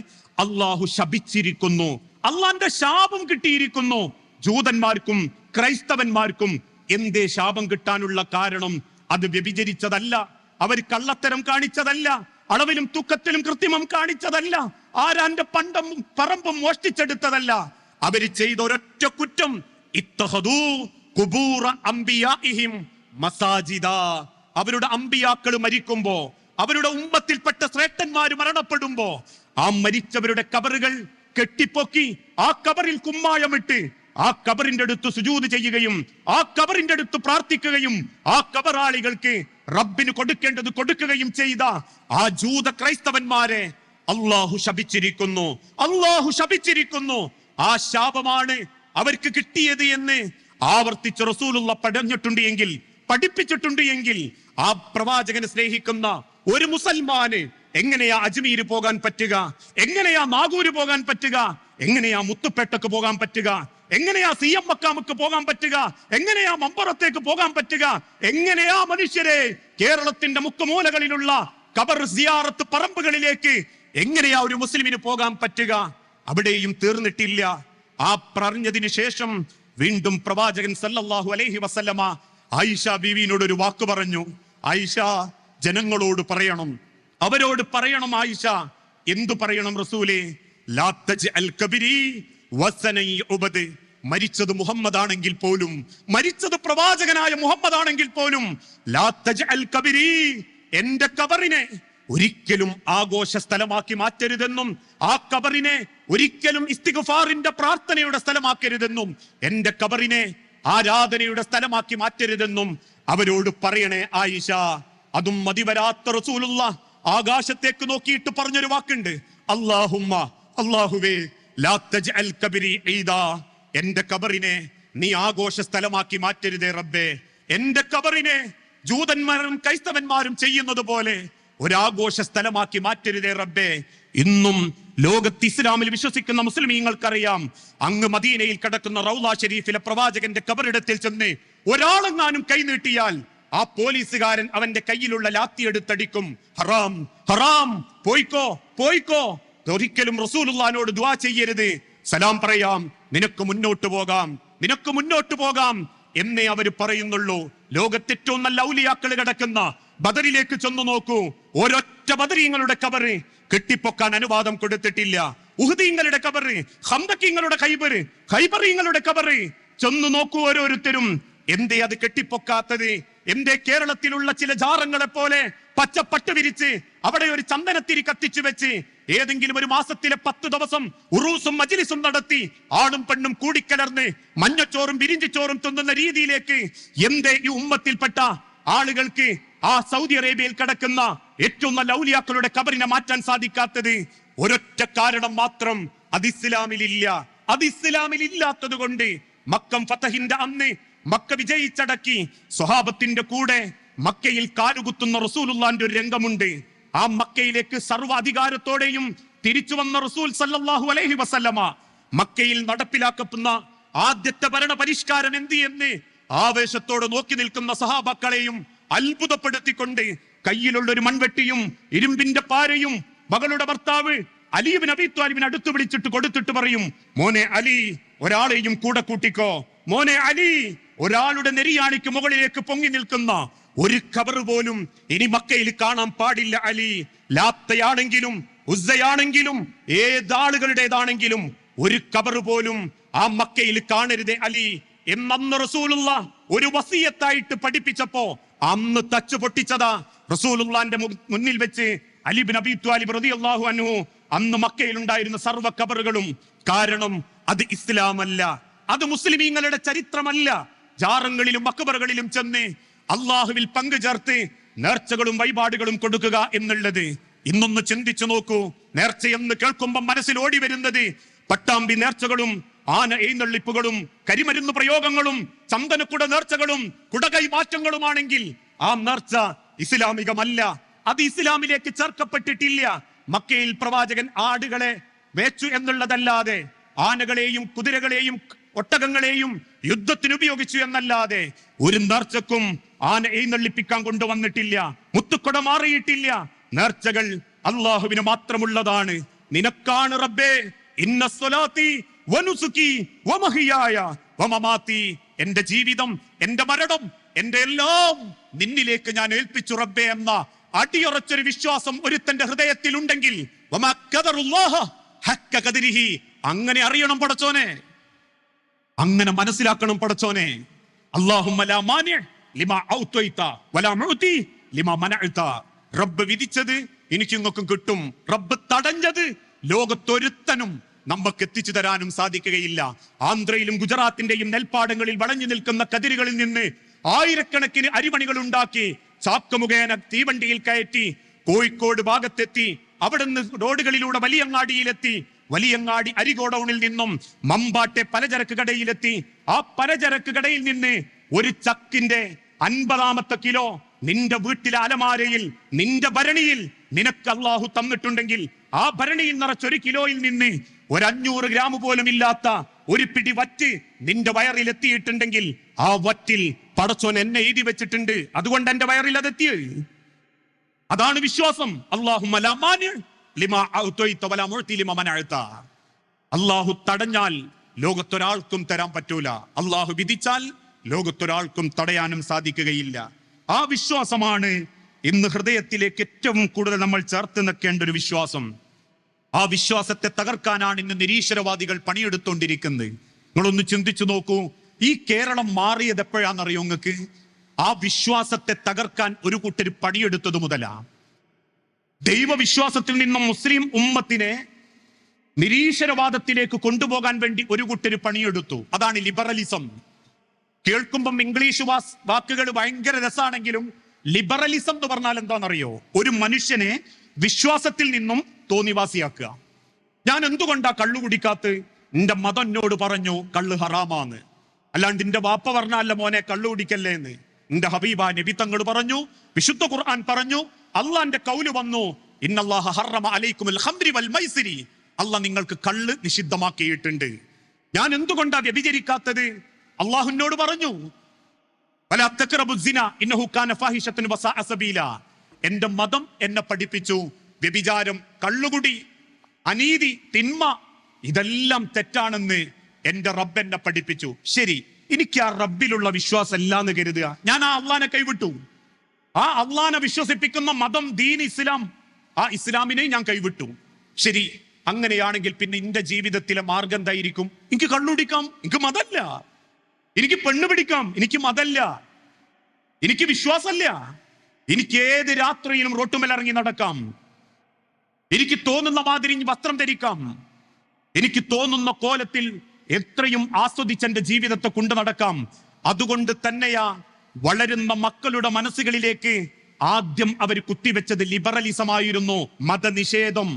[SPEAKER 1] അള്ളാഹു ശപിച്ചിരിക്കുന്നു, അള്ളാന്റെ ശാപം കിട്ടിയിരിക്കുന്നു. ജൂതന്മാർക്കും ക്രൈസ്തവന്മാർക്കും എന്തേ ശാപം കിട്ടാനുള്ള കാരണം? അത് വ്യഭിചരിച്ചതല്ല, അവർ കള്ളത്തരം കാണിച്ചതല്ല, അളവിലും തൂക്കത്തിലും കൃത്രിമം കാണിച്ചതല്ല, ആരാന്റെ പണ്ടം പറമ്പും മോഷ്ടിച്ചെടുത്തതല്ല. അവര് ചെയ്ത ഒരൊറ്റ കുറ്റം, ഇത്തഖദൂ ഖുബൂറ അംബിയാഇഹിം മസാജിദാ, അവരുടെ അമ്പിയാക്കൾ മരിക്കുമ്പോ, അവരുടെ ഉമ്മത്തിൽപ്പെട്ട ശ്രേഷ്ഠന്മാര് മരണപ്പെടുമ്പോ ആ മരിച്ചവരുടെ കബറുകൾ കെട്ടിപ്പൊക്കി ആ കബറിൽ കുമ്മായമിട്ട് ആ കബറിന്റെ അടുത്ത് സുജൂദ് ചെയ്യുകയും ആ കബറിന്റെ അടുത്ത് പ്രാർത്ഥിക്കുകയും ആ കബറാളികൾക്ക് റബ്ബിന് കൊടുക്കേണ്ടത് കൊടുക്കുകയും ചെയ്ത ആ ജൂത ക്രൈസ്തവന്മാരെ അള്ളാഹു ശപിച്ചിരിക്കുന്നു, അള്ളാഹു ശപിച്ചിരിക്കുന്നു. ആ ശാപമാണ് അവർക്ക് കിട്ടിയത് എന്ന് ആവർത്തിച്ച് റസൂലുള്ള പഠിച്ചിട്ടുണ്ട് എങ്കിൽ, പഠിപ്പിച്ചിട്ടുണ്ട് എങ്കിൽ, ആ പ്രവാചകനെ സ്നേഹിക്കുന്ന ഒരു മുസൽമാന് എങ്ങനെയാ അജ്മീർ പോകാൻ പറ്റുക? എങ്ങനെയാ നാഗൂര് പോകാൻ പറ്റുക? എങ്ങനെയാ മുത്തുപേട്ടക്ക് പോകാൻ പറ്റുക? എങ്ങനെയാ സിയം മക്കാമുക്ക് പോകാൻ പറ്റുക? എങ്ങനെയാ മമ്പറത്തേക്ക് പോകാൻ പറ്റുക? എങ്ങനെയാ മനുഷ്യരെ കേരളത്തിന്റെ മുക്കുമൂലകളിലുള്ള ഖബർ സിയാറത്ത് പറമ്പുകളിലേക്ക് എങ്ങനെയാ ഒരു മുസ്ലിമിന് പോകാൻ പറ്റുക? അവിടെയും തീർന്നിട്ടില്ല. ആ പറഞ്ഞതിന് ശേഷം വീണ്ടും പ്രവാചകൻ സല്ലല്ലാഹു അലൈഹി വസല്ലമ ആയിഷ ബീവിനോട് ഒരു വാക്ക് പറഞ്ഞു. ആയിഷ, ജനങ്ങളോട് പറയണം, അവരോട് പറയണം. ആയിഷ, എന്തു പറയണം റസൂലേ? ലാ തജ്അൽ കബരി വസനൈ ഉബദ്, മരിച്ചത് മുഹമ്മദ് ആണെങ്കിൽ പോലും, മരിച്ചത് പ്രവാചകനായ മുഹമ്മദ് ആണെങ്കിൽ പോലും, ലാ തജ്അൽ കബരി, എന്റെ കബറിനെ ഒരിക്കലും ആഘോഷ സ്ഥലമാക്കി മാറ്റരുതെന്നും ആ കബറിനെ ഒരിക്കലും ഇസ്തിഗ്ഫാറിന്റെ പ്രാർത്ഥനയുടെ സ്ഥലമാക്കരുതെന്നും എന്റെ കബറിനെ ആരാധനയുടെ സ്ഥലമാക്കി മാറ്റരുതെന്നും അവരോട് പറയണേ ആയിഷ. അതും മതിവരാത്ത റസൂലുള്ള ആകാശത്തേക്ക് നോക്കിയിട്ട് പറഞ്ഞൊരു വാക്കുണ്ട്, അല്ലാഹുമ്മ, അല്ലാഹുവേ, ലാ തജ്അൽ കബരി ഈദാ, എന്റെ കബറിനെ നീ ആഘോഷ സ്ഥലമാക്കി മാറ്റരുതേ റബ്ബേ. എന്റെ കബറിനെ ജൂതന്മാരും ക്രൈസ്തവന്മാരും ചെയ്യുന്നത് പോലെ ഒരാഘോഷ സ്ഥലമാക്കി മാറ്റരുതേ റബ്ബേ. ഇന്നും ലോകത്ത് ഇസ്ലാമിൽ വിശ്വസിക്കുന്ന മുസ്ലിമീങ്ങൾക്കറിയാം, അങ്ങ് മദീനയിൽ കിടക്കുന്ന റൗള ഷരീഫിലെ പ്രവാചകന്റെ കബറിടത്തിൽ ചെന്ന് ഒരാളെങ്ങാനും കൈ നീട്ടിയാൽ ആ പോലീസുകാരൻ അവന്റെ കയ്യിലുള്ള ലാത്തി എടുത്തടിക്കും. ഹറാം, ഹറാം, പോയിക്കോ, പോയിക്കോ. ഒരിക്കലും റസൂലുള്ളാഹിനോട് ദുആ ചെയ്യരുത്. സലാം പറയാം, നിനക്ക് മുന്നോട്ട് പോകാം, നിനക്ക് മുന്നോട്ട് പോകാം എന്നേ അവർ പറയുന്നുള്ളൂ. ലോകത്തെ ഏറ്റവും നല്ല ഔലിയാക്കൾ കിടക്കുന്ന ബദറിലേക്ക് ചെന്നു നോക്കൂ. ഒരൊറ്റ ബദരീങ്ങളുടെ കബറ് കെട്ടിപ്പൊക്കാൻ അനുവാദം കൊടുത്തിട്ടില്ല. ഉഹ്ദീങ്ങളുടെ കബറ്, ഖന്ദഖീങ്ങളുടെ ഖൈബറ്, ഖൈബറീങ്ങളുടെ കബറ് ചെന്നു നോക്കൂ ഓരോരുത്തരും. എന്തേ അത് കെട്ടിപ്പൊക്കാത്തത്? എന്തേ കേരളത്തിലുള്ള ചില ജാറങ്ങളെ പോലെ പച്ചപ്പട്ട് വിരിച്ച് അവിടെ ഒരു ചന്ദനത്തിരി കത്തിച്ചു വെച്ച് ഏതെങ്കിലും ഒരു മാസത്തിലെ 10 ദിവസം ഉറൂസും മജ്ലിസും നടത്തി ആണും പെണ്ണും കൂടിക്കലർന്ന് മഞ്ഞച്ചോറും വിരിഞ്ചിച്ചോറും തിന്നുന്ന രീതിയിലേക്ക് എന്തേ ഈ ഉമ്മത്തിൽപ്പെട്ട ആളുകൾക്ക് ആ സൗദി അറേബ്യയിൽ കിടക്കുന്ന ഏറ്റവും നല്ല ഔലിയാക്കളുടെ കബറിനെ മാറ്റാൻ സാധിക്കാത്തത്? ഒരൊറ്റ കാരണം മാത്രം, അത് ഇസ്ലാമിലില്ല. അത് ഇസ്ലാമിൽ ഇല്ലാത്തത് കൊണ്ട് മക്കം ഫതഹിന്റെ അന്ന് മക്ക വിജയിച്ചടക്കി സ്വഹാബത്തിന്റെ കൂടെ മക്കയിൽ കാലുകുത്തുന്ന റസൂലുള്ളാന്റെ ഒരു രംഗമുണ്ട്. ആ മക്കയിലേക്ക് സർവ്വ അധികാരത്തോടെയും തിരിച്ചു വന്ന റസൂൽ സല്ലല്ലാഹു അലൈഹി വസല്ലമ മക്കയിൽ നടപ്പിലാക്കപ്പെടുന്ന ആദ്യത്തെ ഭരണ പരിഷ്കാരം എന്ത് എന്ന് ആവേശത്തോടെ നോക്കി നിൽക്കുന്ന സഹാബാക്കളെയും അത്ഭുതപ്പെടുത്തിക്കൊണ്ട് കയ്യിലുള്ള ഒരു മൺവെട്ടിയും ഇരുമ്പിന്റെ പാരയും മകളുടെ ഭർത്താവ് അലി ഇബ്നു അബീ ത്വാലിബിനെ അടുത്ത് വിളിച്ചിട്ട് കൊടുത്തിട്ട് പറയും, മോനെ അലി, ഒരാളെയും കൂടെ കൂട്ടിക്കോ. മോനെ അലി, ഒരാളുടെ നെരിയാണിക്ക് മുകളിലേക്ക് പൊങ്ങി നിൽക്കുന്ന ഒരു ഖബർ പോലും ഇനി മക്കയിൽ കാണാൻ പാടില്ല അലി. ലാത്തയാണെങ്കിലും ഉസ്സയാണെങ്കിലും ഏതാളുകളുടേതാണെങ്കിലും ഒരു ഖബർ പോലും ആ മക്കയിൽ കാണരുതേ അലി എന്നന്ന് റസൂലുള്ള ഒരു വസിയത്തായിട്ട് പഠിപ്പിച്ചപ്പോ അന്ന് തച്ചു പൊട്ടിച്ചതാ റസൂലുള്ളാന്റെ മുന്നിൽ വെച്ച് അലി ഇബ്നു അബീ ത്വാലിബ് റളിയല്ലാഹു അൻഹു അന്ന് മക്കയിൽ ഉണ്ടായിരുന്ന സർവ്വ ഖബറുകളും. കാരണം അത് ഇസ്ലാമല്ല, അത് മുസ്ലിമീങ്ങളുടെ ചരിത്രമല്ല. ജാറങ്ങളിലും മക്ബറുകളിലും ചെന്ന് അള്ളാഹുവിൽ പങ്കു ചേർത്ത് നേർച്ചകളും വഴിപാടുകളും കൊടുക്കുക എന്നുള്ളത് ഇന്നൊന്ന് ചിന്തിച്ചു നോക്കൂ. നേർച്ചയെന്ന് കേൾക്കുമ്പോൾ മനസ്സിൽ ഓടി വരുന്നത് പട്ടാമ്പി നേർച്ചകളും ആന എഴുന്നള്ളിപ്പുകളും കരിമരുന്ന് പ്രയോഗങ്ങളും ചന്ദനക്കുട നേർച്ചകളും കുടകൈ മാറ്റങ്ങളുമാണെങ്കിൽ ആ നേർച്ച ഇസ്ലാമികമല്ല, അത് ഇസ്ലാമിലേക്ക് ചേർക്കപ്പെട്ടിട്ടില്ല. മക്കയിൽ പ്രവാചകൻ ആടുകളെ വേച്ചു എന്നുള്ളതല്ലാതെ ആനകളെയും കുതിരകളെയും ഒട്ടകങ്ങളെയും യുദ്ധത്തിന് ഉപയോഗിച്ചു എന്നല്ലാതെ ഒരു നേർച്ചക്കും ആന എഴുന്നള്ളിപ്പിക്കാൻ കൊണ്ടുവന്നിട്ടില്ല, മുത്തുക്കൊട മാറിയിട്ടില്ല. നേർച്ചകൾ അള്ളാഹുവിന് മാത്രമുള്ളതാണ്. നിനക്കാണ് റബ്ബേ ഇന്ന സ്വലാത്തി വനുസുകി വമഹിയായ വമമാതി, എന്റെ ജീവിതം, എന്റെ മരണം, എന്റെ എല്ലാം നിന്നിലേക്ക് ഞാൻ ഏൽപ്പിച്ചു റബ്ബേ എന്ന അടിയുറച്ചൊരു വിശ്വാസം ഒരുത്തന്റെ ഹൃദയത്തിൽ ഉണ്ടെങ്കിൽ അങ്ങനെ അറിയണം പടച്ചോനെ, അങ്ങനെ മനസ്സിലാക്കണം പടച്ചോനെ. അല്ലാഹുമ്മ ലാ മാനി ലിമാ ഔതൈത വലാ മുഅതി ലിമാ മനഅത. റബ്ബ് വിധിച്ചത് എനിക്ക് ഇങ്ങോട്ടും കിട്ടും, റബ്ബ് തടഞ്ഞത് ലോകത്തൊരുത്തനും നമുക്ക് എത്തിച്ചു തരാനും സാധിക്കുകയില്ല. ആന്ധ്രയിലും ഗുജറാത്തിന്റെയും നെൽപ്പാടങ്ങളിൽ വളഞ്ഞു നിൽക്കുന്ന കതിരുകളിൽ നിന്ന് ആയിരക്കണക്കിന് അരിമണികൾ ഉണ്ടാക്കി ചാക്ക് മുഖേന തീവണ്ടിയിൽ കയറ്റി കോഴിക്കോട് ഭാഗത്തെത്തി, അവിടുന്ന് റോഡുകളിലൂടെ വലിയങ്ങാടിയിലെത്തി, വലിയങ്ങാടി അരിഗോഡൌണിൽ നിന്നും മമ്പാട്ടെ പലചരക്ക് കടയിലെത്തി. ആ പലചരക്ക് കടയിൽ നിന്ന് ഒരു ചക്കിന്റെ 50ാമത്തെ കിലോ നിന്റെ വീട്ടിലെ അലമാരയിൽ, നിന്റെ ഭരണിയിൽ നിനക്ക് അള്ളാഹു തന്നിട്ടുണ്ടെങ്കിൽ ആ ഭരണിയിൽ നിറച്ചൊരു കിലോയിൽ നിന്ന് 500 ഗ്രാം പോലും ഇല്ലാത്ത ഒരു പിടി വറ്റ് നിന്റെ വയറിൽ എത്തിയിട്ടുണ്ടെങ്കിൽ ആ വറ്റിൽ പടച്ചോൻ എന്നെ എഴുതി വെച്ചിട്ടുണ്ട്, അതുകൊണ്ട് എന്റെ വയറിൽ അതെത്തി. അതാണ് വിശ്വാസം. അല്ലാഹുമ്മ ലാ മാനി ലിമാ ഔതൈത വലാ മുഅതി ലിമാ മനഅത. അല്ലാഹു തടഞ്ഞാൽ ലോകത്തൊരാൾക്കും തരാൻ പറ്റൂല, അല്ലാഹു വിധിച്ചാൽ ലോകത്തൊരാൾക്കും തടയാനും സാധിക്കുകയില്ല. ആ വിശ്വാസമാണ് ഇന്ന് ഹൃദയത്തിലേക്ക് ഏറ്റവും കൂടുതൽ നമ്മൾ ചേർത്ത് നിൽക്കേണ്ട ഒരു വിശ്വാസം. ആ വിശ്വാസത്തെ തകർക്കാനാണ് ഇന്ന് നിരീശ്വരവാദികൾ പണിയെടുത്തോണ്ടിരിക്കുന്നത്. നിങ്ങളൊന്ന് ചിന്തിച്ചു നോക്കൂ, ഈ കേരളം മാറിയത് എപ്പോഴാണെന്നറിയോ നിങ്ങൾക്ക്? ആ വിശ്വാസത്തെ തകർക്കാൻ ഒരു കൂട്ടർ പണിയെടുത്തത് മുതലാ. ദൈവവിശ്വാസത്തിൽ നിന്നും മുസ്ലിം ഉമ്മത്തിനെ നിരീശ്വരവാദത്തിലേക്ക് കൊണ്ടുപോകാൻ വേണ്ടി ഒരു കൂട്ടർ പണിയെടുത്തു. അതാണ് ലിബറലിസം. കേൾക്കുമ്പം ഇംഗ്ലീഷ് വാക്കുകൾ ഭയങ്കര രസാണെങ്കിലും ലിബറലിസം എന്ന് പറഞ്ഞാൽ എന്താണെന്നറിയോ? ഒരു മനുഷ്യനെ വിശ്വാസത്തിൽ നിന്നും തോന്നിവാസിയാക്കുക. ഞാൻ എന്തുകൊണ്ടാ കള്ളു കുടിക്കാത്ത? നിന്റെ മതം എന്നോട് പറഞ്ഞു കള്ള് ഹറാമാന്ന്. അല്ലാണ്ട് നിന്റെ വാപ്പ പറഞ്ഞല്ല മോനെ കള്ളു കുടിക്കല്ലേ എന്ന്. നിന്റെ ഹബീബ നബി തങ്ങൾ പറഞ്ഞു, വിശുദ്ധ ഖുർആൻ പറഞ്ഞു, അള്ളാന്റെ കൗല് വന്നു, ഇന്നല്ലാഹ ഹറമ അലൈക്കുമുൽ ഖംരി വൽ മൈസിരി, അള്ളാഹ് നിങ്ങൾക്ക് കള്ള് നിഷിദ്ധമാക്കിയിട്ടുണ്ട്. ഞാൻ എന്തുകൊണ്ടാ വ്യഭിചരിക്കാത്തത്? അള്ളാഹുവിനോട് പറഞ്ഞു, വലാ തഖറബു സിന ഇന്നഹു കാന ഫാഹിശതൻ വസാഅ സബീല. എന്റെ മതം എന്നെ പഠിപ്പിച്ചു വ്യഭിചാരം, കള്ളുകുടി, അനീതി, തിന്മ ഇതെല്ലാം തെറ്റാണെന്ന് എന്റെ റബ്ബ് എന്നെ പഠിപ്പിച്ചു. ശരി, എനിക്ക് ആ റബ്ബിലുള്ള വിശ്വാസം അല്ലാന്ന് കരുതുക. ഞാൻ ആ അള്ളാനെ കൈവിട്ടു. ആ അള്ളാനെ വിശ്വസിപ്പിക്കുന്ന മതം, ദീൻ, ഇസ്ലാം, ആ ഇസ്ലാമിനെ ഞാൻ കൈവിട്ടു. ശരി, അങ്ങനെയാണെങ്കിൽ പിന്നെ എന്റെ ജീവിതത്തിലെ മാർഗം എന്തായിരിക്കും? എനിക്ക് കള്ളുടിക്കാം, എനിക്ക് മതല്ല. എനിക്ക് പെണ്ണ് പിടിക്കാം, എനിക്ക് മതല്ല. എനിക്ക് വിശ്വാസമല്ല. എനിക്ക് ഏത് രാത്രിയിലും റോട്ടുമേലിറങ്ങി നടക്കാം. എനിക്ക് തോന്നുന്ന മാതിരി വസ്ത്രം ധരിക്കാം. എനിക്ക് തോന്നുന്ന കോലത്തിൽ എത്രയും ആസ്വദിച്ചെന്റെ ജീവിതത്തെ കൊണ്ടു നടക്കാം. അതുകൊണ്ട് തന്നെയാ വളരുന്ന മക്കളുടെ മനസ്സുകളിലേക്ക് ആദ്യം അവർ കുത്തിവെച്ചത് ലിബറലിസമായിരുന്നു, മതനിഷേധം.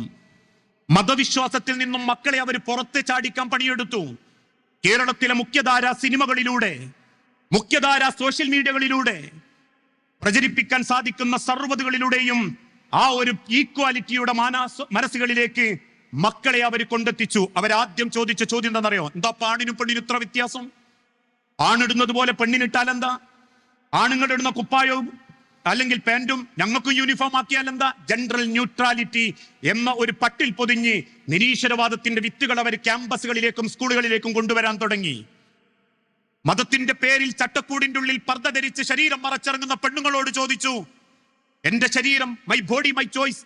[SPEAKER 1] മതവിശ്വാസത്തിൽ നിന്നും മക്കളെ അവർ പുറത്ത് ചാടിക്കാൻ പണിയെടുത്തു. കേരളത്തിലെ മുഖ്യധാര സിനിമകളിലൂടെ, മുഖ്യധാര സോഷ്യൽ മീഡിയകളിലൂടെ പ്രചരിപ്പിക്കാൻ സാധിക്കുന്ന സർവ്വതുകളിലൂടെയും ആ ഒരു ഈക്വാലിറ്റിയുടെ മനസ്സുകളിലേക്ക് മക്കളെ അവർ കൊണ്ടെത്തിച്ചു. അവരാദ്യം ചോദിച്ച ചോദ്യം എന്താണെന്നറിയോ? എന്താ ആണിനും പെണ്ണിനും ഇത്ര വ്യത്യാസം? ആണിടുന്നത് പോലെ പെണ്ണിനിട്ടാൽ എന്താ? ആണുങ്ങൾ ഇടുന്ന കുപ്പായവും അല്ലെങ്കിൽ പാന്റും ഞങ്ങൾക്കും യൂണിഫോം ആക്കിയാൽ എന്താ? ജെൻഡർ ന്യൂട്രാലിറ്റി എന്ന ഒരു പട്ടിൽ പൊതിഞ്ഞ് നിരീശ്വരവാദത്തിന്റെ വിത്തുകൾ അവർ ക്യാമ്പസുകളിലേക്കും സ്കൂളുകളിലേക്കും കൊണ്ടുവരാൻ തുടങ്ങി. മതത്തിന്റെ പേരിൽ ചട്ടക്കൂടിന്റെ ഉള്ളിൽ പർദ്ദ ധരിച്ച് ശരീരം മറച്ചിറങ്ങുന്ന പെണ്ണുങ്ങളോട് ചോദിച്ചു, എന്റെ ശരീരം, മൈ ബോഡി മൈ ചോയ്സ്,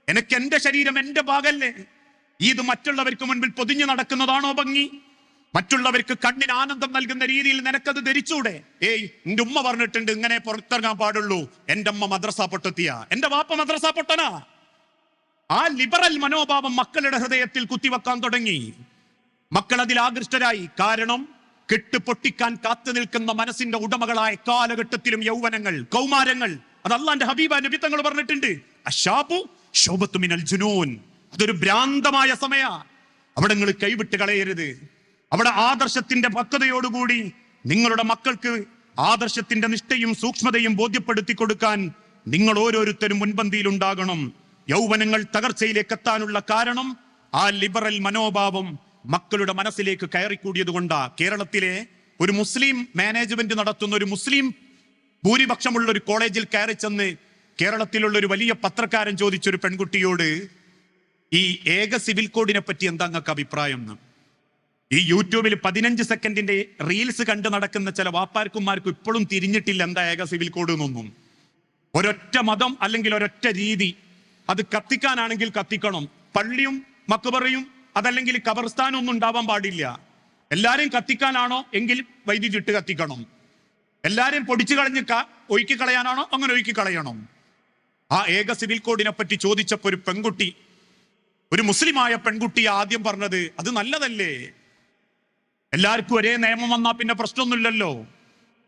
[SPEAKER 1] എനിക്ക് എന്റെ ശരീരം എന്റെ ഭാഗല്ലേ, ഇത് മറ്റുള്ളവർക്ക് മുൻപിൽ പൊതിഞ്ഞു നടക്കുന്നതാണോ ഭംഗി? മറ്റുള്ളവർക്ക് കണ്ണിന് ആനന്ദം നൽകുന്ന രീതിയിൽ നിനക്കത് ധരിച്ചൂടെ? ഏയ്, എന്റെ ഉമ്മ പറഞ്ഞിട്ടുണ്ട് ഇങ്ങനെ പുറത്തിറങ്ങാൻ പാടുള്ളൂ. എന്റെ അമ്മ മദ്രസ പൊട്ടത്തിയ, എന്റെ വാപ്പ മദ്രസ പൊട്ടനാ. ആ ലിബറൽ മനോഭാവം മക്കളുടെ ഹൃദയത്തിൽ കുത്തിവെക്കാൻ തുടങ്ങി. മക്കൾ അതിൽ ആകൃഷ്ടരായി. കാരണം കെട്ടുപൊട്ടിക്കാൻ കാത്തു നിൽക്കുന്ന മനസ്സിന്റെ ഉടമകളായ കാലഘട്ടത്തിലും യൗവനങ്ങൾ, കൗമാരങ്ങൾ, അത് അള്ളാന്റെ ഹബീബ നബി തങ്ങൾ പറഞ്ഞിട്ടുണ്ട്, അശാബു ശോബത്തു മിനൽ ജുനൂൻ, അതൊരു ഭ്രാന്തമായ സമയ. അവിടെ നിങ്ങൾ കൈവിട്ട് കളയരുത്. അവിടെ ആദർശത്തിന്റെ പക്വതയോടുകൂടി നിങ്ങളുടെ മക്കൾക്ക് ആദർശത്തിന്റെ നിഷ്ഠയും സൂക്ഷ്മതയും ബോധ്യപ്പെടുത്തി കൊടുക്കാൻ നിങ്ങൾ ഓരോരുത്തരും മുൻപന്തിയിൽ ഉണ്ടാകണം. യൗവനങ്ങൾ തകർച്ചയിലേക്ക് എത്താനുള്ള കാരണം ആ ലിബറൽ മനോഭാവം മക്കളുടെ മനസ്സിലേക്ക് കയറിക്കൂടിയത് കൊണ്ടാ. കേരളത്തിലെ ഒരു മുസ്ലിം മാനേജ്മെന്റ് നടത്തുന്ന ഒരു മുസ്ലിം ഭൂരിപക്ഷമുള്ള ഒരു കോളേജിൽ കയറി ചെന്ന് കേരളത്തിലുള്ള ഒരു വലിയ പത്രക്കാരൻ ചോദിച്ചൊരു പെൺകുട്ടിയോട്, ഈ ഏക സിവിൽ കോഡിനെ പറ്റി എന്താ നിങ്ങൾക്ക് അഭിപ്രായം എന്ന്. ഈ യൂട്യൂബിൽ 15 സെക്കൻഡിന്റെ റീൽസ് കണ്ടു നടക്കുന്ന ചില വാപ്പാർക്കുമാർക്കും ഇപ്പോഴും തിരിഞ്ഞിട്ടില്ല എന്താ ഏക സിവിൽ കോഡ് എന്നൊന്നും. ഒരൊറ്റ മതം അല്ലെങ്കിൽ ഒരൊറ്റ രീതി, അത് കത്തിക്കാനാണെങ്കിൽ കത്തിക്കണം. പള്ളിയും മക്ബറയും അതല്ലെങ്കിൽ ഖബർസ്ഥാനും ഒന്നും ഉണ്ടാവാൻ പാടില്ല. എല്ലാരെയും കത്തിക്കാനാണോ എങ്കിൽ വൈദ്യുതി ഇട്ട് കത്തിക്കണം. എല്ലാരെയും പൊടിച്ചു കളഞ്ഞ് ഒഴുക്കി കളയാനാണോ അങ്ങനെ ഒഴുക്കി കളയണം. ആ ഏക സിവിൽ കോഡിനെ പറ്റി ചോദിച്ചപ്പോ ഒരു പെൺകുട്ടി, ഒരു മുസ്ലിമായ പെൺകുട്ടി ആദ്യം പറഞ്ഞത്, അത് നല്ലതല്ലേ, എല്ലാവർക്കും ഒരേ നിയമം വന്നാ പിന്നെ പ്രശ്നമൊന്നുമില്ലല്ലോ,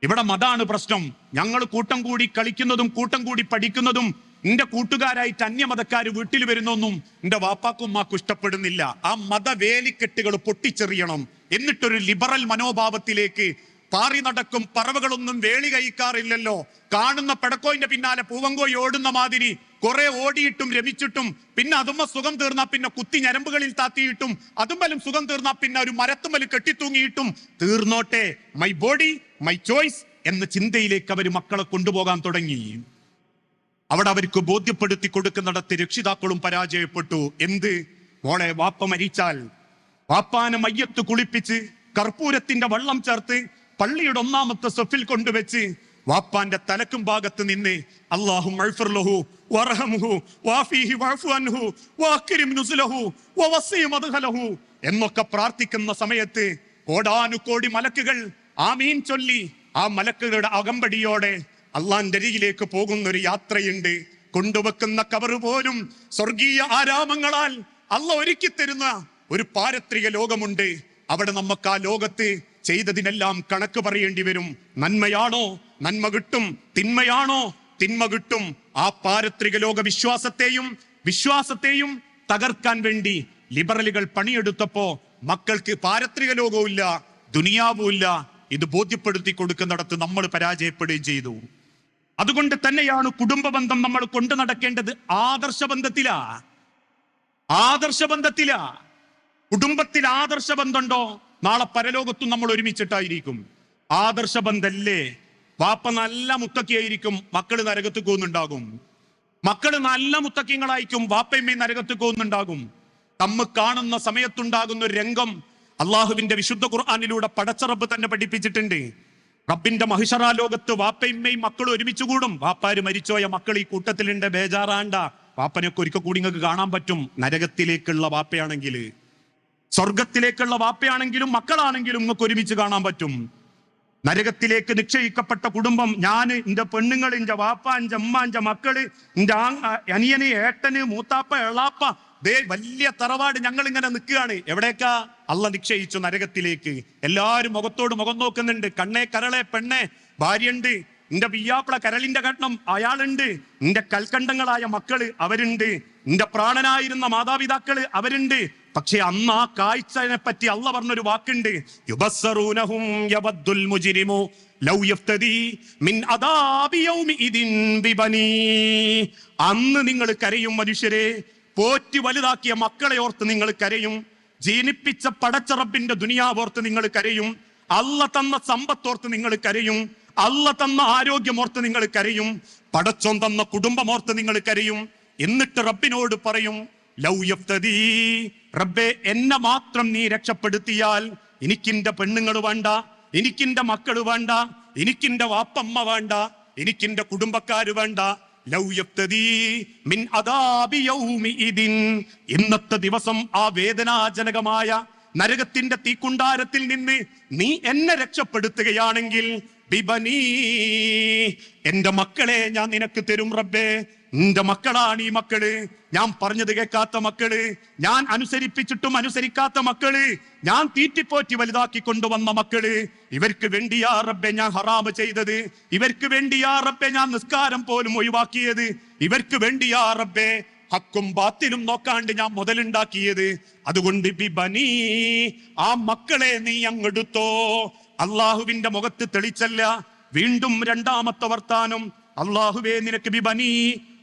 [SPEAKER 1] ഇവിടെ മതാണ് പ്രശ്നം, ഞങ്ങൾ കൂട്ടം കൂടി കളിക്കുന്നതും കൂട്ടം കൂടി പഠിക്കുന്നതും എന്റെ കൂട്ടുകാരായിട്ട് അന്യമതക്കാര് വീട്ടിൽ വരുന്നൊന്നും എന്റെ വാപ്പാക്കും ഉമ്മാക്കും ഇഷ്ടപ്പെടുന്നില്ല. ആ മതവേലിക്കെട്ടുകൾ പൊട്ടിച്ചെറിയണം. എന്നിട്ടൊരു ലിബറൽ മനോഭാവത്തിലേക്ക് പാറി നടക്കും. പറവകളൊന്നും വേളി കഴിക്കാറില്ലല്ലോ. കാണുന്ന പെടക്കോയിന്റെ പിന്നാലെ പൂവങ്കോയി ഓടുന്ന മാതിരി കുറെ ഓടിയിട്ടും രമിച്ചിട്ടും പിന്നെ അതുമ്മ സുഖം തീർന്നാ പിന്നെ കുത്തി ഞരമ്പുകളിൽ താത്തിയിട്ടും അതുമ്പലും സുഖം തീർന്നാ പിന്നെ ഒരു മരത്തുമ്പല് കെട്ടിത്തൂങ്ങിയിട്ടും തീർന്നോട്ടെ, മൈ ബോഡി മൈ ചോയ്സ് എന്ന ചിന്തയിലേക്ക് അവർ മക്കളെ കൊണ്ടുപോകാൻ തുടങ്ങി. അവിടെ അവർക്ക് ബോധ്യപ്പെടുത്തി കൊടുക്കുന്നിടത്ത് രക്ഷിതാക്കളും പരാജയപ്പെട്ടു. എന്ത്? മോളെ, വാപ്പ മരിച്ചാൽ വാപ്പാനെ മയ്യത്ത് കുളിപ്പിച്ച് കർപ്പൂരത്തിന്റെ വെള്ളം ചേർത്ത് പള്ളിയുടെ 1ാമത്തെ സഫിൽ കൊണ്ടുവച്ച് വാപ്പാന്റെ തലക്കും ഭാഗത്ത് നിന്ന് അല്ലാഹു മഗ്ഫിർ ലഹു വർഹംഹു വഅഫീഹി വഅഫു അൻഹു വഅക്രിം നുസുലഹു വവസ്സി മദ്ഖലഹു എന്നൊക്കെ പ്രാർത്ഥിക്കുന്ന സമയത്ത് കോടാനുകോടി മലക്കുകൾ ആമീൻ ചൊല്ലി ആ മലക്കുകളുടെ അകമ്പടിയോടെ അള്ളാന്റെ അരികിലേക്ക് പോകുന്ന ഒരു യാത്രയുണ്ട്. കൊണ്ടുവെക്കുന്ന കബർ പോലും സ്വർഗീയ ആരാമങ്ങളാൽ അള്ള ഒരുക്കി തരുന്ന ഒരു പാരത്രിക ലോകമുണ്ട്. അവിടെ നമുക്ക് ആ ലോകത്ത് ചെയ്തതിനെല്ലാം കണക്ക് പറയേണ്ടി വരും. നന്മയാണോ നന്മ കിട്ടും, തിന്മയാണോ തിന്മ കിട്ടും. ആ പാരത്രിക ലോക വിശ്വാസത്തെയും തകർക്കാൻ വേണ്ടി ലിബറലുകൾ പണിയെടുത്തപ്പോ മക്കൾക്ക് പാരത്രിക ലോകവും ഇല്ല, ദുനിയാവും ഇല്ല. ഇത് ബോധ്യപ്പെടുത്തി കൊടുക്കുന്നിടത്ത് നമ്മൾ പരാജയപ്പെടുകയും ചെയ്തു. അതുകൊണ്ട് തന്നെയാണ് കുടുംബ ബന്ധം നമ്മൾ കൊണ്ടു നടക്കേണ്ടത് ആദർശബന്ധത്തിലാ. കുടുംബത്തിൽ ആദർശബന്ധമുണ്ടോ, നാളെ പരലോകത്തും നമ്മൾ ഒരുമിച്ചിട്ടായിരിക്കും. ആദർശബന്ധല്ലേ? വാപ്പ നല്ല മുത്തക്കിയായിരിക്കും, മക്കള് നരകത്ത് പോകുന്നുണ്ടാകും. മക്കള് നല്ല മുത്തക്കിങ്ങളായിരിക്കും, വാപ്പയമ്മയും നരകത്ത് പോകുന്നുണ്ടാകും. തമ്മ് കാണുന്ന സമയത്തുണ്ടാകുന്ന ഒരു രംഗം അള്ളാഹുവിന്റെ വിശുദ്ധ ഖുർആനിലൂടെ പടച്ചറബ് തന്നെ പഠിപ്പിച്ചിട്ടുണ്ട്. റബ്ബിന്റെ മഹിഷറാ ലോകത്ത് വാപ്പയമ്മയും മക്കളും ഒരുമിച്ച് കൂടും. വാപ്പാര് മരിച്ചോയ മക്കൾ ഈ കൂട്ടത്തിലുണ്ട്, ബേജാറാണ്ട. വാപ്പനൊക്കെ ഒരിക്കൽ കൂടി നിങ്ങൾക്ക് കാണാൻ പറ്റും. നരകത്തിലേക്കുള്ള വാപ്പയാണെങ്കിൽ, സ്വർഗത്തിലേക്കുള്ള വാപ്പയാണെങ്കിലും മക്കളാണെങ്കിലും നിങ്ങൾക്ക് ഒരുമിച്ച് കാണാൻ പറ്റും. നരകത്തിലേക്ക് നിശ്ചയിക്കപ്പെട്ട കുടുംബം, ഞാൻ, എന്റെ പെണ്ണുങ്ങൾ, എന്റെ വാപ്പ, എന്റെ അമ്മ, എന്റെ മക്കള്, എന്റെ അനിയന്, ഏട്ടന്, മൂത്താപ്പ, എളാപ്പ, ദേ വലിയ തറവാട് ഞങ്ങൾ ഇങ്ങനെ നിൽക്കുകയാണ്. എവിടേക്കാ? അള്ള നിശ്ചയിച്ചു നരകത്തിലേക്ക്. എല്ലാരും മുഖത്തോട് മുഖം നോക്കുന്നുണ്ട്. കണ്ണേ കരളെ പെണ്ണെ, ഭാര്യയുണ്ട്, എന്റെ പിയ്യാപ്പിള കരളിന്റെ കണ്ണം അയാളുണ്ട്, എന്റെ കൽക്കണ്ടങ്ങളായ മക്കള് അവരുണ്ട്, എന്റെ പ്രാണനായിരുന്ന മാതാപിതാക്കള് അവരുണ്ട്. പക്ഷെ അന്ന് ആ കാഴ്ചനെ പറ്റി അള്ള പറഞ്ഞൊരു വാക്കുണ്ട്, യുബസ്സറൂനഹും യവദ്ദുൽ മുജ്രിമു ലൗ യഫ്തദി മിൻ അദാബി യൗമിഇദിൻ ബിബനി. അന്ന് നിങ്ങൾ കരയും മനുഷ്യരെ, പോറ്റി വലുതാക്കിയ മക്കളെ ഓർത്ത് നിങ്ങൾ കരയും, ജനിപ്പിച്ച പടച്ച റബ്ബിന്റെ ദുനിയാവോർത്ത് നിങ്ങൾ കരയും, അള്ള തന്ന സമ്പത്തോർത്ത് നിങ്ങൾ കരയും, അള്ള തന്ന ആരോഗ്യമോർത്ത് നിങ്ങൾ കരയും, പടച്ചോൻ തന്ന കുടുംബമോർത്ത് നിങ്ങൾ കരയും. എന്നിട്ട് റബ്ബിനോട് പറയും, ലൗ യഫ്തദി, റബ്ബേ എന്നെ മാത്രം നീ രക്ഷപ്പെടുത്തിയാൽ എനിക്കെന്റെ പെണ്ണുങ്ങൾ വേണ്ട, എനിക്കിന്റെ മക്കള് വേണ്ട, എനിക്കിന്റെ വാപ്പമ്മ വേണ്ട, എനിക്കിന്റെ കുടുംബക്കാര് വേണ്ട. ഇന്നത്തെ ദിവസം ആ വേദനാജനകമായ നരകത്തിന്റെ തീക്കുണ്ടാരത്തിൽ നിന്ന് നീ എന്നെ രക്ഷപ്പെടുത്തുകയാണെങ്കിൽ ബിബനീ, എന്റെ മക്കളെ ഞാൻ നിനക്ക് തരും റബ്ബേ. എന്റെ മക്കളാണ് ഈ മക്കള്, ഞാൻ പറഞ്ഞത് കേൾക്കാത്ത മക്കള്, ഞാൻ അനുസരിപ്പിച്ചിട്ടും അനുസരിക്കാത്ത മക്കള്, ഞാൻ തീറ്റിപ്പോറ്റി വലുതാക്കി കൊണ്ടുവന്ന മക്കള്. ഇവർക്ക് വേണ്ടിയാ റബ്ബെ ഞാൻ ഹറാമ് ചെയ്തത്, ഇവർക്ക് വേണ്ടിയാ റബ്ബെ ഞാൻ നിസ്കാരം പോലും ഒഴിവാക്കിയത്, ഇവർക്ക് വേണ്ടിയാ റബ്ബെ ഹക്കും ബാത്തിലും നോക്കാണ്ട് ഞാൻ മുതലുണ്ടാക്കിയത്. അതുകൊണ്ട് ബിബനീ, ആ മക്കളെ നീ അങ്ങെടുത്തോ. അള്ളാഹുവിന്റെ മുഖത്ത് തെളിച്ചല്ല. വീണ്ടും രണ്ടാമത്തെ വർത്താനം, അള്ളാഹുവേ നിനക്ക് ബിബനീ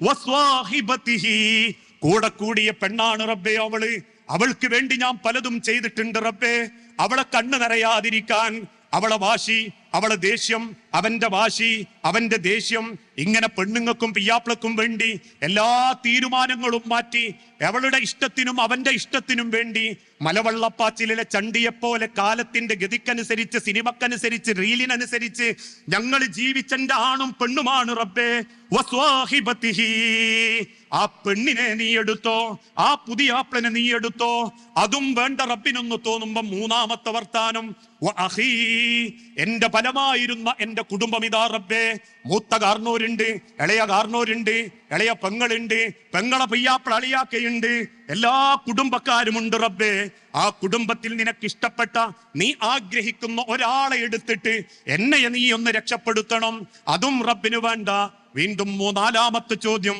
[SPEAKER 1] വസ്വാഹിബതിഹി, കൂടെ കൂടിയ പെണ്ണാണ് റബ്ബേ അവള്, അവൾക്ക് വേണ്ടി ഞാൻ പലതും ചെയ്തിട്ടുണ്ട് റബ്ബേ. അവളെ കണ്ണു നിറയാതിരിക്കാൻ, അവളെ വാശി, അവളെ ദേഷ്യം, അവന്റെ വാശി, അവന്റെ ദേഷ്യം, ഇങ്ങനെ പെണ്ണുങ്ങൾക്കും പിയ്യാപ്പിളക്കും വേണ്ടി എല്ലാ തീരുമാനങ്ങളും മാറ്റി അവളുടെ ഇഷ്ടത്തിനും അവന്റെ ഇഷ്ടത്തിനും വേണ്ടി മലവെള്ളപ്പാച്ചിലെ ചണ്ടിയെപ്പോലെ കാലത്തിന്റെ ഗതിക്കനുസരിച്ച്, സിനിമക്കനുസരിച്ച്, റീലിനനുസരിച്ച് ഞങ്ങൾ ജീവിച്ചെന്റെ ആണും പെണ്ണുമാണ് റബ്ബേ. വസ്വാഹിബതിഹി, ആ പെണ്ണിനെ നീ എടുത്തോ, ആ പുതിയ ആപ്പിളിനെ നീ എടുത്തോ. അതും വേണ്ട റബ്ബിനൊന്ന് തോന്നുമ്പോ മൂന്നാമത്തെ വർത്താനം, വഅഖീ, എന്റെ ഫലമായിരുന്ന എന്റെ കുടുംബം ഇതാ റബ്ബേ. മൂത്ത കാർന്നോരുണ്ട്, ഇളയ കാർന്നോരുണ്ട്, ഇളയ പെങ്ങളുണ്ട്, പെങ്ങളെ പയ്യാപ്പിള അളിയാക്കയുണ്ട്, എല്ലാ കുടുംബക്കാരുമുണ്ട് റബ്ബേ. ആ കുടുംബത്തിൽ നിനക്ക് ഇഷ്ടപ്പെട്ട, നീ ആഗ്രഹിക്കുന്ന ഒരാളെ എടുത്തിട്ട് എന്നെ നീ ഒന്ന് രക്ഷപ്പെടുത്തണം. അതും റബ്ബിന് വേണ്ട. വീണ്ടും നാലാമത്തെ ചോദ്യം,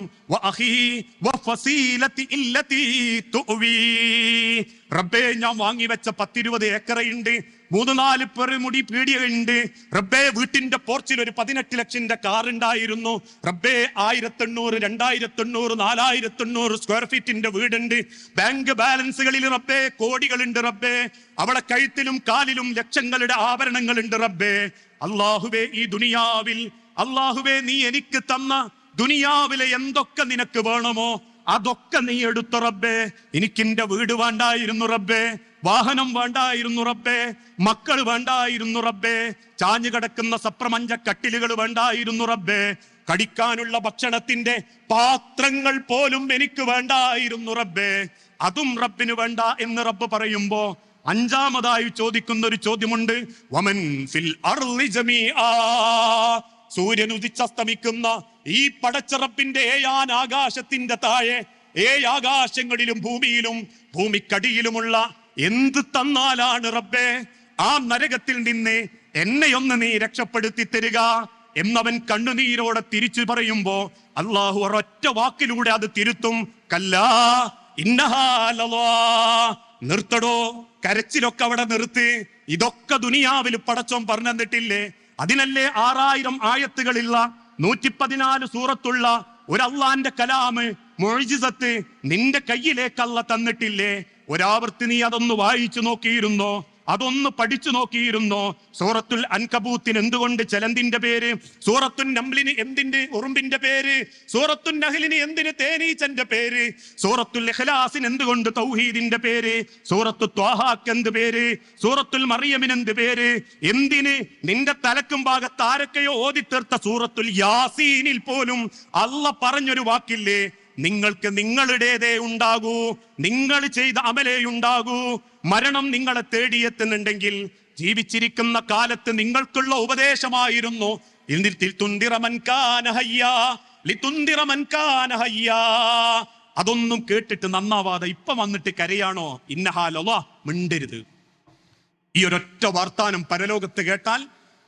[SPEAKER 1] റബ്ബേ ഞാൻ വാങ്ങിവെച്ച 10-20 ഏക്കറയുണ്ട്, 3-4 പെറുമുടി പീടികയുണ്ട് റബ്ബേ. വീട്ടിന്റെ പോർച്ചിൽ ഒരു 18 ലക്ഷത്തിന്റെ കാർ ഉണ്ടായിരുന്നു റബ്ബേ. 1800, 2800, 4800 സ്ക്വയർ ഫീറ്റിന്റെ വീടുണ്ട്. ബാങ്ക് ബാലൻസുകളിൽ റബ്ബേ കോടികളുണ്ട് റബ്ബേ. അവളെ കഴുത്തിലും കാലിലും ലക്ഷങ്ങളുടെ ആഭരണങ്ങളുണ്ട് റബ്ബേ. അള്ളാഹുവേ, ഈ ദുനിയാവിൽ അള്ളാഹുവേ നീ എനിക്ക് തന്ന ദുനിയാവിലെ എന്തൊക്കെ നിനക്ക് വേണമോ അതൊക്കെ നീ എടുത്തു റബ്ബേ. എനിക്കെന്റെ വീട് വേണ്ടായിരുന്നു റബ്ബേ, വാഹനം വേണ്ടായിരുന്നു റബ്ബേ, മക്കൾ വേണ്ടായിരുന്നു റബ്ബേ, ചാഞ്ഞു കിടക്കുന്ന സപ്രമഞ്ച കട്ടിലുകൾ വേണ്ടായിരുന്നു റബ്ബേ, കടിക്കാനുള്ള ഭക്ഷണത്തിന്റെ പാത്രങ്ങൾ പോലും എനിക്ക് വേണ്ടായിരുന്നു റബ്ബേ. അതും റബ്ബിന് വേണ്ട എന്ന് റബ്ബ് പറയുമ്പോ അഞ്ചാമതായി ചോദിക്കുന്ന ഒരു ചോദ്യമുണ്ട്, വമൻ ഫിൽ അർളി ജമീആ, സൂര്യൻ ഉദിച്ചസ്തമിക്കുന്ന ഈ പടച്ചറപ്പിന്റെ 7 ആകാശത്തിന്റെ താഴെ, 7 ആകാശങ്ങളിലും ഭൂമിയിലും ഭൂമിക്കടിയിലുമുള്ള എന്ത് തന്നാലാണ് റബ്ബേ ആ നരകത്തിൽ നിന്ന് എന്നെയൊന്ന് നീ രക്ഷപ്പെടുത്തി തരിക എന്നവൻ കണ്ണുനീരോടെ തിരിച്ചു പറയുമ്പോ അള്ളാഹു ഒരൊറ്റ വാക്കിലൂടെ അത് തിരുത്തും. കല്ലാ ഇന്നഹാ ലളാ, നിർത്തടോ, കരച്ചിലൊക്കെ അവിടെ നിർത്തി. ഇതൊക്കെ ദുനിയാവിൽ പടച്ചോൻ പറഞ്ഞു തന്നിട്ടില്ലേ? അതിനല്ലേ 6000 ആയത്തുകളുള്ള 114 സൂറത്തുള്ള ഒരു അള്ളാന്റെ കലാമ് മുഅ്ജിസത്ത് നിന്റെ കയ്യിലേക്ക് അല്ലാഹ് തന്നിട്ടില്ലേ? ഒരാവർത്തി നീ അതൊന്ന് വായിച്ചു നോക്കിയിരുന്നോ? അതൊന്ന് പഠിച്ചു നോക്കിയിരുന്നോ? സൂറത്തുൽ അൻകബൂത്തിന് എന്തുകൊണ്ട് ചെലന്തിന്റെ പേര്? സൂറത്തുൻ നംലിന് എന്തിന്റെ ഉറുമ്പിന്റെ പേര്? സൂറത്തുൻ നഹ്ലിന് എന്തിന് തേനീച്ചന്റെ പേര്? സൂറത്തുൽ ഇഖ്ലാസിന് എന്തുകൊണ്ട് തൗഹീദിന്റെ പേര്? സൂറത്തു ത്വാഹാക്ക് എന്ത് പേര്? സൂറത്തുൽ മറിയമിന് എന്ത് പേര്? എന്തിന് നിന്റെ തലക്കും ഭാഗത്ത് ആരൊക്കെയോ ഓതിത്തീർത്ത സൂറത്തുൽ യാസീനിൽ പോലും അള്ളാഹ് പറഞ്ഞൊരു വാക്കില്ലേ, നിങ്ങൾക്ക് നിങ്ങളുടേതേ ഉണ്ടാകൂ, നിങ്ങൾ ചെയ്ത അമലേ ഉണ്ടാകൂ. മരണം നിങ്ങളെ തേടിയെത്തുന്നുണ്ടെങ്കിൽ ജീവിച്ചിരിക്കുന്ന കാലത്ത് നിങ്ങൾക്കുള്ള ഉപദേശമായിരുന്നു, അതൊന്നും കേട്ടിട്ട് നന്നാവാതെ ഇപ്പൊ വന്നിട്ട് കരയാണോ? ഇന്നഹാലല്ലാ, മിണ്ടരുത്. ഈ ഒരൊറ്റ വാർത്താനം പരലോകത്ത് കേട്ടാൽ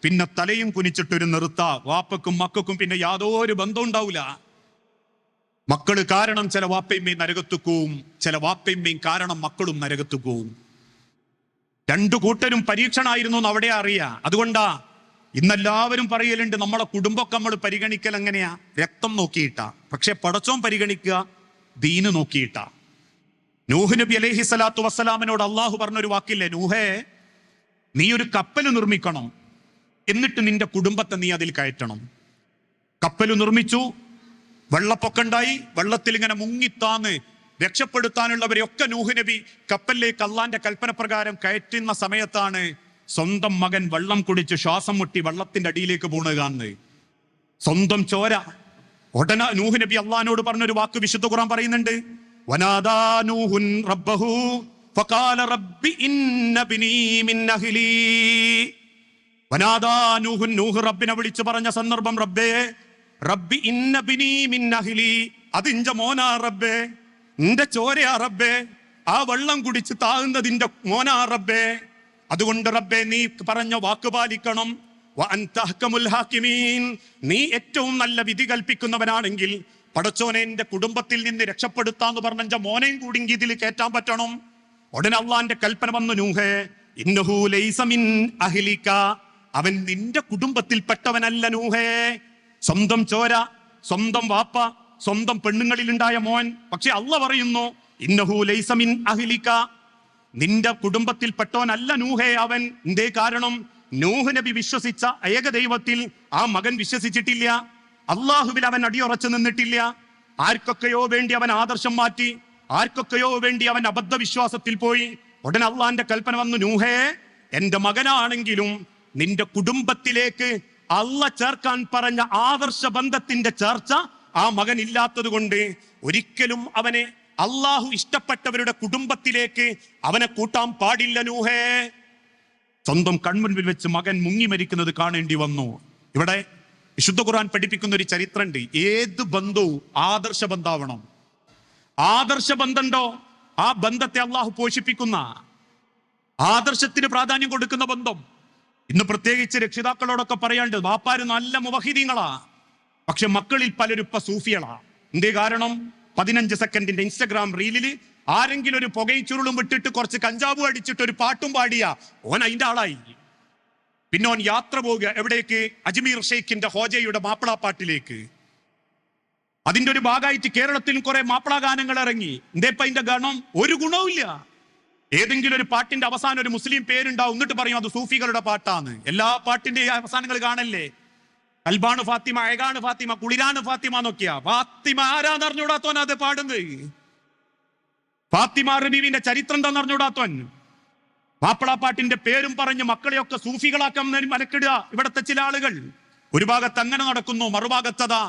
[SPEAKER 1] പിന്നെ തലയും കുനിച്ചിട്ടൊരു നിർത്താ. വാപ്പക്കും മക്കൾക്കും പിന്നെ യാതൊരു ബന്ധം ഉണ്ടാവില്ല. മക്കള് കാരണം ചില വാപ്പയമ്മയും നരകത്തു പോവും, ചില വാപ്പയമ്മയും കാരണം മക്കളും നരകത്തു പോവും. 2 കൂട്ടരും പരീക്ഷണായിരുന്നു എന്ന് അവിടെ അറിയാ. അതുകൊണ്ടാ ഇന്നെല്ലാവരും പറയലുണ്ട്, നമ്മളെ കുടുംബമൊക്കെ നമ്മൾ പരിഗണിക്കൽ എങ്ങനെയാ? രക്തം നോക്കിയിട്ടാ. പക്ഷെ പടച്ചോൻ പരിഗണിക്കുക ദീന് നോക്കിയിട്ടാ. നൂഹ് നബി അലൈഹി സ്വലാത്തു വസ്സലാമിനോട് അള്ളാഹു പറഞ്ഞൊരു വാക്കില്ലേ, നൂഹേ നീ ഒരു കപ്പൽ നിർമ്മിക്കണം, എന്നിട്ട് നിന്റെ കുടുംബത്തെ നീ അതിൽ കയറ്റണം. കപ്പൽ നിർമ്മിച്ചു, വെള്ളപ്പൊക്കണ്ടായി, വെള്ളത്തിൽ ഇങ്ങനെ മുങ്ങിത്താന്ന് രക്ഷപ്പെടുത്താനുള്ളവരെ ഒക്കെ നൂഹ് നബി കപ്പലിലേക്ക് അള്ളാന്റെ കൽപ്പന പ്രകാരം കയറ്റുന്ന സമയത്താണ് സ്വന്തം മകൻ വെള്ളം കുടിച്ച് ശ്വാസം മുട്ടി വെള്ളത്തിന്റെ അടിയിലേക്ക് പോണുകാന്ന്, സ്വന്തം ചോര. ഉടനെ നൂഹ് നബി അള്ളഹാനോട് പറഞ്ഞൊരു വാക്ക് വിശുദ്ധ ഖുർആൻ പറയുന്നുണ്ട്, വനാദാ നൂഹുൻ റബ്ബഹു ഫഖാല റബ്ബി ഇന്ന ബിനീ മിൻ അഹ്ലി. വനാദാ നൂഹുൻ, നൂഹ് റബ്ബിനെ വിളിച്ചു പറഞ്ഞ സന്ദർഭം, റബ്ബേ റബ്ബി ഇന്ന ബിനീ മിൻ അഹ്ലി, അതിന്റെ മോനാ റബ്ബേ, നിന്റെ ചോരയാ റബ്ബേ, ആ വെള്ളം കുടിച്ച് താഴുന്നതിന്റെ മോനാ റബ്ബേ. അതുകൊണ്ട് റബ്ബേ നീ പറഞ്ഞ വാക്ക് പാലിക്കണം. നീ ഏറ്റവും നല്ല വിധി കൽപ്പിക്കുന്നവനാണെങ്കിൽ പടച്ചോനെ എന്റെ കുടുംബത്തിൽ നിന്ന് രക്ഷപ്പെടുത്താന്ന് പറഞ്ഞ മോനെയും കൂടി ഇതിൽ കയറ്റാൻ പറ്റണം. ഉടനെ അള്ളാന്റെ കൽപ്പന വന്നു, നൂഹേ ഇന്നഹു ലൈസ മിൻ അഹ്ലിക, അവൻ നിന്റെ കുടുംബത്തിൽപ്പെട്ടവനല്ല നൂഹേ. സ്വന്തം ചോര, സ്വന്തം വാപ്പ, സ്വന്തം പെണ്ണുങ്ങളിലുണ്ടായ മോൻ. പക്ഷെ അള്ളാഹ് പറയുന്നു, ഇന്നഹു ലൈസ മിൻ അഹ്ലിക, നിന്റെ കുടുംബത്തിൽപ്പെട്ടവനല്ല നൂഹേ അവൻ. എന്തേ കാരണം? നൂഹ് നബി വിശ്വസിച്ച ഏകദൈവത്തിൽ ആ മകൻ വിശ്വസിച്ചിട്ടില്ല. അള്ളാഹുവിൽ അവൻ അടിയുറച്ചു നിന്നിട്ടില്ല. ആർക്കൊക്കെയോ വേണ്ടി അവൻ ആദർശം മാറ്റി, ആർക്കൊക്കെയോ വേണ്ടി അവൻ അബദ്ധ വിശ്വാസത്തിൽ പോയി. ഉടനെ അള്ളാന്റെ കൽപ്പന വന്നു, നൂഹേ എന്റെ മകനാണെങ്കിലും നിന്റെ കുടുംബത്തിലേക്ക് അള്ളാഹ് ചേർക്കാൻ പറഞ്ഞ ആദർശ ബന്ധത്തിന്റെ ചേർച്ച ആ മകൻ ഇല്ലാത്തത് കൊണ്ട് ഒരിക്കലും അവനെ അള്ളാഹു ഇഷ്ടപ്പെട്ടവരുടെ കുടുംബത്തിലേക്ക് അവനെ കൂട്ടാൻ പാടില്ല നൂഹേ. സ്വന്തം കൺമുൻപിൽ വെച്ച് മകൻ മുങ്ങി മരിക്കുന്നത് കാണേണ്ടി വന്നു. ഇവിടെ വിശുദ്ധ ഖുർആൻ പഠിപ്പിക്കുന്ന ഒരു ചരിത്രമുണ്ട്. ഏത് ബന്ധവും ആദർശ ബന്ധാവണം. ആദർശ ബന്ധമുണ്ടോ ആ ബന്ധത്തെ അള്ളാഹു പോഷിപ്പിക്കുന്ന, ആദർശത്തിന് പ്രാധാന്യം കൊടുക്കുന്ന ബന്ധം. ഇന്ന് പ്രത്യേകിച്ച് രക്ഷിതാക്കളോടൊക്കെ പറയാണ്ട്, വാപ്പാര് നല്ല മുവഹിദീങ്ങളാ, പക്ഷെ മക്കളിൽ പലരും ഇപ്പൊ സൂഫികളാ. എന്തേ കാരണം? 15 സെക്കൻഡിന്റെ ഇൻസ്റ്റഗ്രാം റീലില് ആരെങ്കിലും ഒരു പുകയും ചുരുളും വിട്ടിട്ട് കുറച്ച് കഞ്ചാവ് അടിച്ചിട്ട് ഒരു പാട്ടും പാടിയ ഓൻ അതിന്റെ ആളായി. പിന്നെ ഓൻ യാത്ര പോവുക എവിടേക്ക്? അജ്മീർ ഷെയ്ഖിന്റെ ഹോജയുടെ മാപ്പിളാപ്പാട്ടിലേക്ക്. അതിന്റെ ഒരു ഭാഗമായിട്ട് കേരളത്തിലും കുറെ മാപ്പിള ഗാനങ്ങൾ ഇറങ്ങി. എന്തേപ്പ അതിന്റെ ഗണം? ഒരു ഗുണവുമില്ല. ഏതെങ്കിലും ഒരു പാട്ടിന്റെ അവസാനം ഒരു മുസ്ലിം പേരുണ്ടാവും, എന്നിട്ട് പറയും അത് സൂഫികളുടെ പാട്ടാണ്. എല്ലാ പാട്ടിന്റെ അവസാനങ്ങൾ കാണല്ലേ? കൽബാണ് ഫാത്തിമ, അഴകാണ് ഫാത്തിമ, കുളിരാണ് ഫാത്തിമ എന്നൊക്കെയാ. ഫാത്തിമ ആരാന്ന് അറിഞ്ഞൂടാത്തോൻ അത് പാടുന്നത്. ഫാത്തിമ റബീവിന്റെ ചരിത്രം എന്താന്ന് അറിഞ്ഞൂടാത്തോൻ മാപ്പിളാപ്പാട്ടിന്റെ പേരും പറഞ്ഞ് മക്കളെയൊക്കെ സൂഫികളാക്കാൻ മനക്കിടുക ഇവിടത്തെ ചില ആളുകൾ. ഒരു ഭാഗത്ത് അങ്ങനെ നടക്കുന്നു, മറുഭാഗത്തതാ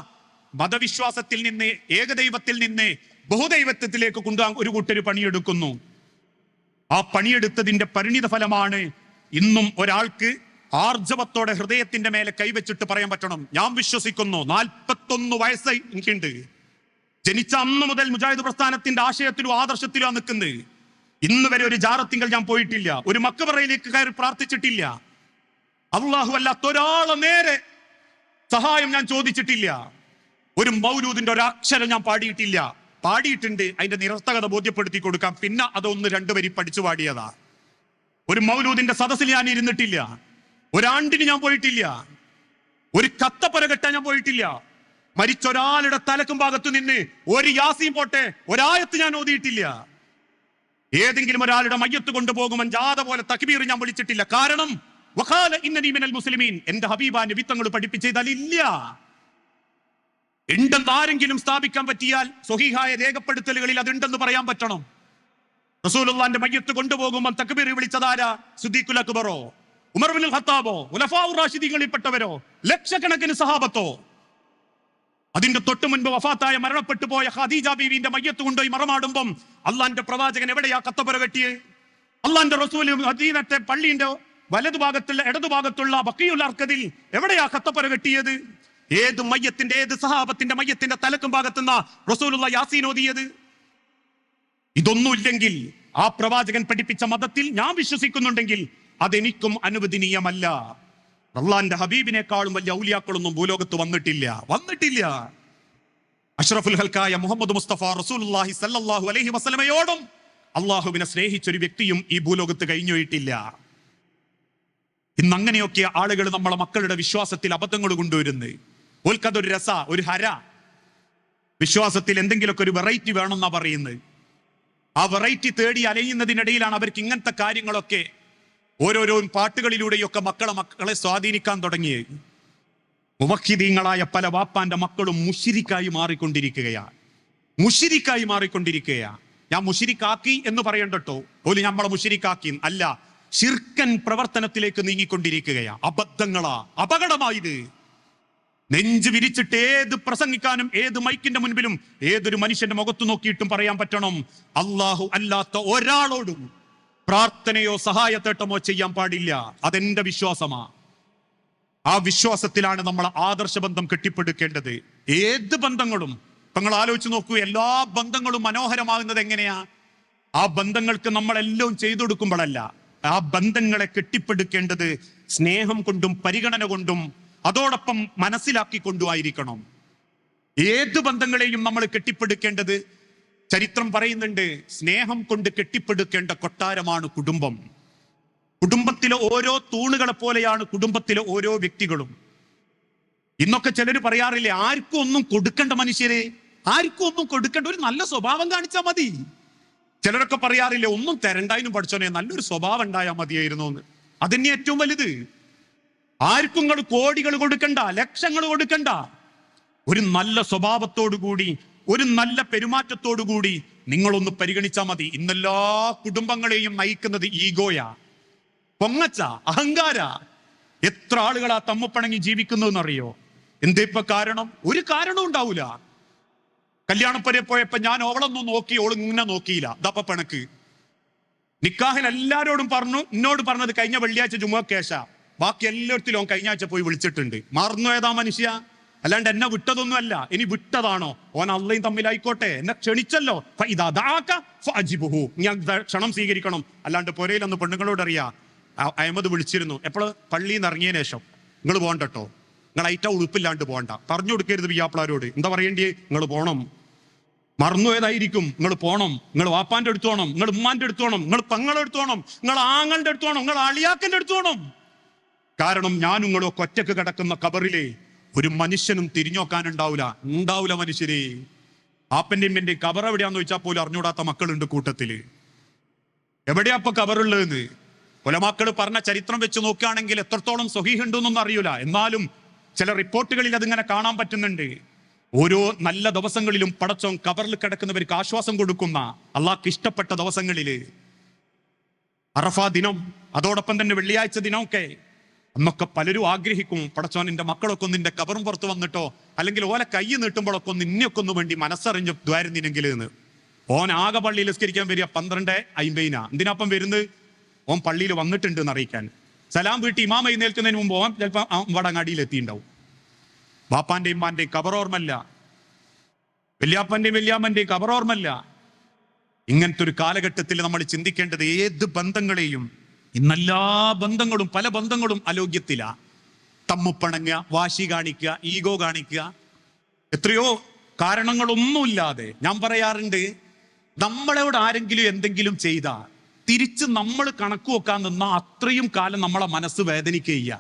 [SPEAKER 1] മതവിശ്വാസത്തിൽ നിന്ന്, ഏകദൈവത്തിൽ നിന്ന് ബഹുദൈവത്വത്തിലേക്ക് കൊണ്ടുപോകാൻ ഒരു കൂട്ടര് പണിയെടുക്കുന്നു. ആ പണിയെടുത്തതിന്റെ പരിണിത ഫലമാണ് ഇന്നും ഒരാൾക്ക് ആർജവത്തോടെ ഹൃദയത്തിന്റെ മേലെ കൈവച്ചിട്ട് പറയാൻ പറ്റണം, ഞാൻ വിശ്വസിക്കുന്നു. 41 വയസ്സ് എനിക്കുണ്ട്. ജനിച്ച അന്ന് മുതൽ മുജാഹിദ് പ്രസ്ഥാനത്തിന്റെ ആശയത്തിലും ആദർശത്തിലും നിൽക്കുന്നത്. ഇന്ന് വരെ ഒരു ജാറത്തിങ്കൽ ഞാൻ പോയിട്ടില്ല, ഒരു മക്ബറയിലേക്ക് കയറി പ്രാർത്ഥിച്ചിട്ടില്ല, അള്ളാഹു അല്ലാത്ത ഒരാളെ നേരെ സഹായം ഞാൻ ചോദിച്ചിട്ടില്ല, ഒരു മൗലൂദിന്റെ ഒരക്ഷരം ഞാൻ പാടിയിട്ടില്ല. പാടിയിട്ടുണ്ട്, അതിന്റെ നിരർത്ഥകത ബോധ്യപ്പെടുത്തി കൊടുക്കാം. പിന്നെ അതൊന്ന് 2 വരി പഠിച്ചു പാടിയതാ. ഒരു മൗലൂദിന്റെ സദസ്സിൽ ഞാൻ ഇരുന്നിട്ടില്ല, ഒരാണ്ടിന് ഞാൻ പോയിട്ടില്ല, ഒരു കത്തപ്പുര കെട്ടാൻ ഞാൻ പോയിട്ടില്ല. മരിച്ചൊരാളുടെ തലക്കും ഭാഗത്തു നിന്ന് ഒരു യാസീൻ പോട്ടെ ഒരായത്ത് ഞാൻ ഓതിയിട്ടില്ല. ഏതെങ്കിലും ഒരാളുടെ മയ്യത്ത് കൊണ്ടുപോകുമ്പോൾ ജാഥ പോലെ തക്ബീർ ഞാൻ വിളിച്ചിട്ടില്ല. കാരണം വഖാല ഇന്നനി മിനൽ മുസ്ലിമീൻ, എന്റെ ഹബീബാ നബി തങ്ങൾ പഠിപ്പിച്ചതില്ല. ഉണ്ടെന്ന് ആരെങ്കിലും സ്ഥാപിക്കാൻ പറ്റിയാൽ സ്വഹീഹായ രേഖപ്പെടുത്തലുകളിൽ അതുണ്ടെന്ന് പറയാൻ പറ്റണം. റസൂലുള്ളാന്റെ മയ്യത്ത് കൊണ്ടുപോകുമ്പോൾ തക്ബീർ വിളിച്ചതാരാ? സിദ്ദീഖുൽ അക്ബറോ, ഉമർ ഇബ്നുൽ ഖത്താബോ, ഖുലഫാഉർ റാഷിദീങ്ങളിൽപ്പെട്ടവരോ, ലക്ഷക്കണക്കിന് സഹാബത്തോ? അതിന്റെ തൊട്ടു മുൻപ് വഫാത്തായ മരണപ്പെട്ടു പോയ ഖദീജ ബീവിന്റെ മയ്യത്ത് കൊണ്ടുപോയി മറമാടുമ്പം അള്ളാന്റെ പ്രവാചകൻ എവിടെയാ കത്തപ്പുര കെട്ടിയത്? അള്ളാന്റെ റസൂൽ മദീനത്തെ പള്ളിന്റെ വലതുഭാഗത്തുള്ള ഇടതുഭാഗത്തുള്ള ബഖീഉൽ അർഖദിൽ എവിടെയാ കത്തപ്പുര കെട്ടിയത്? ഏത് മയ്യത്തിന്റെ, ഏത് സഹാബത്തിന്റെ മയ്യത്തിന്റെ തലക്കും ഭാഗത്തുന്ന റസൂലുള്ള യാസീൻ ഓതിയത്? ഇതൊന്നുമില്ലെങ്കിൽ ആ പ്രവാചകൻ പഠിപ്പിച്ച മതത്തിൽ ഞാൻ വിശ്വസിക്കുന്നുണ്ടെങ്കിൽ അതെനിക്കും അനുവദനീയമല്ല. അള്ളാന്റെ ഹബീബിനെക്കാളും വലിയ ഔലിയാക്കളൊന്നും ഭൂലോകത്ത് വന്നിട്ടില്ല. അഷ്റഫുൽ ഹൽക്കായ മുഹമ്മദ് മുസ്തഫ റസൂലുള്ളാഹി സ്വല്ലല്ലാഹു അലൈഹി വസല്ലമയോടും അള്ളാഹുവിനെ സ്നേഹിച്ചൊരു വ്യക്തിയും ഈ ഭൂലോകത്ത് കഴിഞ്ഞുപോയിട്ടില്ല. ഇന്ന് അങ്ങനെയൊക്കെ ആളുകൾ നമ്മളെ മക്കളുടെ വിശ്വാസത്തിൽ അബദ്ധങ്ങൾ കൊണ്ടുവരുന്നത്. ഓൽക്കതൊരു രസ, ഒരു ഹര. വിശ്വാസത്തിൽ എന്തെങ്കിലുമൊക്കെ ഒരു വെറൈറ്റി വേണമെന്നാ പറയുന്നത്. ആ വെറൈറ്റി തേടി അലയുന്നതിനിടയിലാണ് അവർക്ക് ഇങ്ങനത്തെ കാര്യങ്ങളൊക്കെ ഓരോരോ പാട്ടുകളിലൂടെയൊക്കെ മക്കളെ സ്വാധീനിക്കാൻ തുടങ്ങിയത്. മുവഹിദീങ്ങളായ പല വാപ്പാന്റെ മക്കളും മുശ്രിക്കായി മാറിക്കൊണ്ടിരിക്കുകയാണ്. ഞാൻ മുശ്രിക്കാക്കി എന്ന് പറയണ്ടോ, ഓല് നമ്മളെ മുശ്രിക്കാക്കി അല്ല. ശിർക്കൻ പ്രവർത്തനത്തിലേക്ക് നീങ്ങിക്കൊണ്ടിരിക്കുകയാ. അബദ്ധങ്ങളാ, അപകടമായത്. നെഞ്ച് വിരിച്ചിട്ട് ഏത് പ്രസംഗിക്കാനും ഏത് മൈക്കിന്റെ മുൻപിലും ഏതൊരു മനുഷ്യന്റെ മുഖത്ത് നോക്കിയിട്ടും പറയാൻ പറ്റണം, അള്ളാഹു അല്ലാത്ത ഒരാളോടും പ്രാർത്ഥനയോ സഹായത്തേട്ടമോ ചെയ്യാൻ പാടില്ല. അതെന്റെ വിശ്വാസമാ. ആ വിശ്വാസത്തിലാണ് നമ്മൾ ആദർശബന്ധം കെട്ടിപ്പടുക്കേണ്ടത്. ഏത് ബന്ധങ്ങളും ഇപ്പൊ നിങ്ങൾ ആലോചിച്ച് നോക്കൂ, എല്ലാ ബന്ധങ്ങളും മനോഹരമാകുന്നത് എങ്ങനെയാ? ആ ബന്ധങ്ങൾക്ക് നമ്മളെല്ലാം ചെയ്തു കൊടുക്കുമ്പോഴല്ല, ആ ബന്ധങ്ങളെ കെട്ടിപ്പടുക്കേണ്ടത് സ്നേഹം കൊണ്ടും പരിഗണന കൊണ്ടും അതോടൊപ്പം മനസ്സിലാക്കിക്കൊണ്ടുമായിരിക്കണം. ഏത് ബന്ധങ്ങളെയും നമ്മൾ കെട്ടിപ്പടുക്കേണ്ടത്, ചരിത്രം പറയുന്നുണ്ട്, സ്നേഹം കൊണ്ട് കെട്ടിപ്പടുക്കേണ്ട കൊട്ടാരമാണ് കുടുംബം. കുടുംബത്തിലെ ഓരോ തൂണുകളെ പോലെയാണ് കുടുംബത്തിലെ ഓരോ വ്യക്തികളും. ഇന്നൊക്കെ ചിലർ പറയാറില്ലേ, ആർക്കും ഒന്നും കൊടുക്കണ്ട മനുഷ്യരെ, ആർക്കും ഒന്നും കൊടുക്കണ്ട, ഒരു നല്ല സ്വഭാവം കാണിച്ചാൽ മതി. ചിലരൊക്കെ പറയാറില്ലേ, ഒന്നും തരണ്ടായിരുന്നു പഠിച്ചോനെ, നല്ലൊരു സ്വഭാവം ഉണ്ടായാൽ മതിയായിരുന്നു എന്ന്. അതന്നെ ഏറ്റവും വലുത്. ആർക്കും നിങ്ങൾ കോടികൾ കൊടുക്കണ്ട, ലക്ഷങ്ങൾ കൊടുക്കണ്ട. ഒരു നല്ല സ്വഭാവത്തോടു കൂടി, ഒരു നല്ല പെരുമാറ്റത്തോടു കൂടി നിങ്ങളൊന്ന് പരിഗണിച്ചാൽ മതി. ഇന്നെല്ലാ കുടുംബങ്ങളെയും നയിക്കുന്നത് ഈഗോയാ, പൊങ്ങച്ച, അഹങ്കാര. എത്ര ആളുകളാ തമ്മിപ്പണങ്ങി ജീവിക്കുന്നു എന്നറിയോ? എന്തേ ഇപ്പൊ കാരണം? ഒരു കാരണവും ഉണ്ടാവൂല. കല്യാണപ്പരെ പോയപ്പോ ഞാൻ ഓളൊന്നും നോക്കി, ഓൾ ഇങ്ങനെ നോക്കിയില്ല, ഇതപ്പ പിണക്ക്. നിക്കാഹിന് എല്ലാരോടും പറഞ്ഞു, എന്നോട് പറഞ്ഞത് കഴിഞ്ഞ വെള്ളിയാഴ്ച ജുമുഅക്കേശ, ബാക്കി എല്ലായിടത്തിലും ഓൻ കഴിഞ്ഞ ആഴ്ച പോയി വിളിച്ചിട്ടുണ്ട്. മറന്നു ഏതാ മനുഷ്യ? അല്ലാണ്ട് എന്നെ വിട്ടതൊന്നും അല്ല. ഇനി വിട്ടതാണോ? ഓൻ അള്ളയും തമ്മിലായിക്കോട്ടെ, എന്നെ ക്ഷണിച്ചല്ലോ, ഞാൻ ക്ഷണം സ്വീകരിക്കണം. അല്ലാണ്ട് പുരയിലൊന്ന് പെണ്ണുങ്ങളോട് അറിയാ, അഹമ്മദ് വിളിച്ചിരുന്നു, എപ്പോഴും പള്ളിയിൽ നിന്ന് ഇറങ്ങിയതിനു ശേഷം, നിങ്ങൾ പോകണ്ടട്ടോ, നിങ്ങൾ ഐറ്റ ഉളുപ്പില്ലാണ്ട് പോകണ്ട, പറഞ്ഞു കൊടുക്കരുത് പിയാപ്പിളാരോട്. എന്താ പറയേണ്ടിയേ? നിങ്ങൾ പോണം. മറന്നു ഏതായിരിക്കും? നിങ്ങൾ പോണം. നിങ്ങൾ വാപ്പാന്റെ അടുത്ത് പോണം, നിങ്ങൾ ഉമ്മാന്റെ അടുത്ത് പോണം, നിങ്ങൾ പെങ്ങളുടെ അടുത്ത് പോണം, നിങ്ങൾ ആങ്ങളുടെ അടുത്ത് പോണം, നിങ്ങൾ അളിയാക്കന്റെ അടുത്ത് പോണം. കാരണം ഞാനും നിങ്ങളും ഒക്കെ ഒറ്റക്ക് കിടക്കുന്ന കബറിലെ ഒരു മനുഷ്യനും തിരിഞ്ഞു നോക്കാനുണ്ടാവില്ല മനുഷ്യരെ. ആപ്പന്റെയും എന്റെയും കബർ എവിടെയാന്ന് ചോദിച്ചാൽ പോലും അറിഞ്ഞൂടാത്ത മക്കളുണ്ട് കൂട്ടത്തില്. എവിടെയാ ഇപ്പൊ കബറുള്ളതെന്ന് ഉലമാക്കൾ പറഞ്ഞ ചരിത്രം വെച്ച് നോക്കുകയാണെങ്കിൽ എത്രത്തോളം സ്വഹീഹ് ഉണ്ടെന്നൊന്നും അറിയൂല. എന്നാലും ചില റിപ്പോർട്ടുകളിൽ അതിങ്ങനെ കാണാൻ പറ്റുന്നുണ്ട്. ഓരോ നല്ല ദിവസങ്ങളിലും പടച്ചോൻ കബറിൽ കിടക്കുന്നവർക്ക് ആശ്വാസം കൊടുക്കുന്ന, അള്ളാഹ്ക്ക് ഇഷ്ടപ്പെട്ട ദിവസങ്ങളില് അറഫാ ദിനം, അതോടൊപ്പം തന്നെ വെള്ളിയാഴ്ച ദിനമൊക്കെ, അന്നൊക്കെ പലരും ആഗ്രഹിക്കും, പടച്ചോൻ നിന്റെ മക്കളൊക്കെ ഒന്ന് നിന്റെ കബറും പുറത്ത് വന്നിട്ടോ, അല്ലെങ്കിൽ ഓല കൈ നീട്ടുമ്പോഴൊക്കെ ഒന്ന് ഇന്നൊക്കെ ഒന്ന് വേണ്ടി മനസ്സറിഞ്ഞ് ദ്വാരുന്നിനെങ്കിൽ എന്ന്. ഓൻ ആകെ പള്ളിയിൽ നിസ്കരിക്കാൻ വരിക 12:50. എന്തിനാപ്പം വരുന്നത്? ഓൻ പള്ളിയിൽ വന്നിട്ടുണ്ട് എന്ന് അറിയിക്കാൻ. സലാം വീട്ടി ഇമാം എഴുന്നേൽക്കുന്നതിന് മുമ്പ് ഓൻ ചിലപ്പോൾ വടങ്ങാടിയിൽ എത്തിയിട്ടുണ്ടാവും. ബാപ്പാന്റെയും ഉമ്മാന്റെയും കബറോർമ്മല്ല, വല്യാപ്പന്റെയും വല്യാമ്മന്റെയും കബറോർമ്മല്ല. ഇങ്ങനത്തെ ഒരു കാലഘട്ടത്തിൽ നമ്മൾ ചിന്തിക്കേണ്ടത്, ഏത് ബന്ധങ്ങളെയും, ഇന്നെല്ലാ ബന്ധങ്ങളും, പല ബന്ധങ്ങളും അലോഗ്യത്തിലാ. തമ്മുപ്പണങ്ങുക, വാശി കാണിക്കുക, ഈഗോ കാണിക്കുക, എത്രയോ കാരണങ്ങളൊന്നുമില്ലാതെ. ഞാൻ പറയാറുണ്ട്, നമ്മളോട് ആരെങ്കിലും എന്തെങ്കിലും ചെയ്താൽ തിരിച്ച് നമ്മൾ കണക്ക് വെക്കാൻ നിന്നാൽ അത്രയും കാലം നമ്മളെ മനസ്സ് വേദനിക്കുക.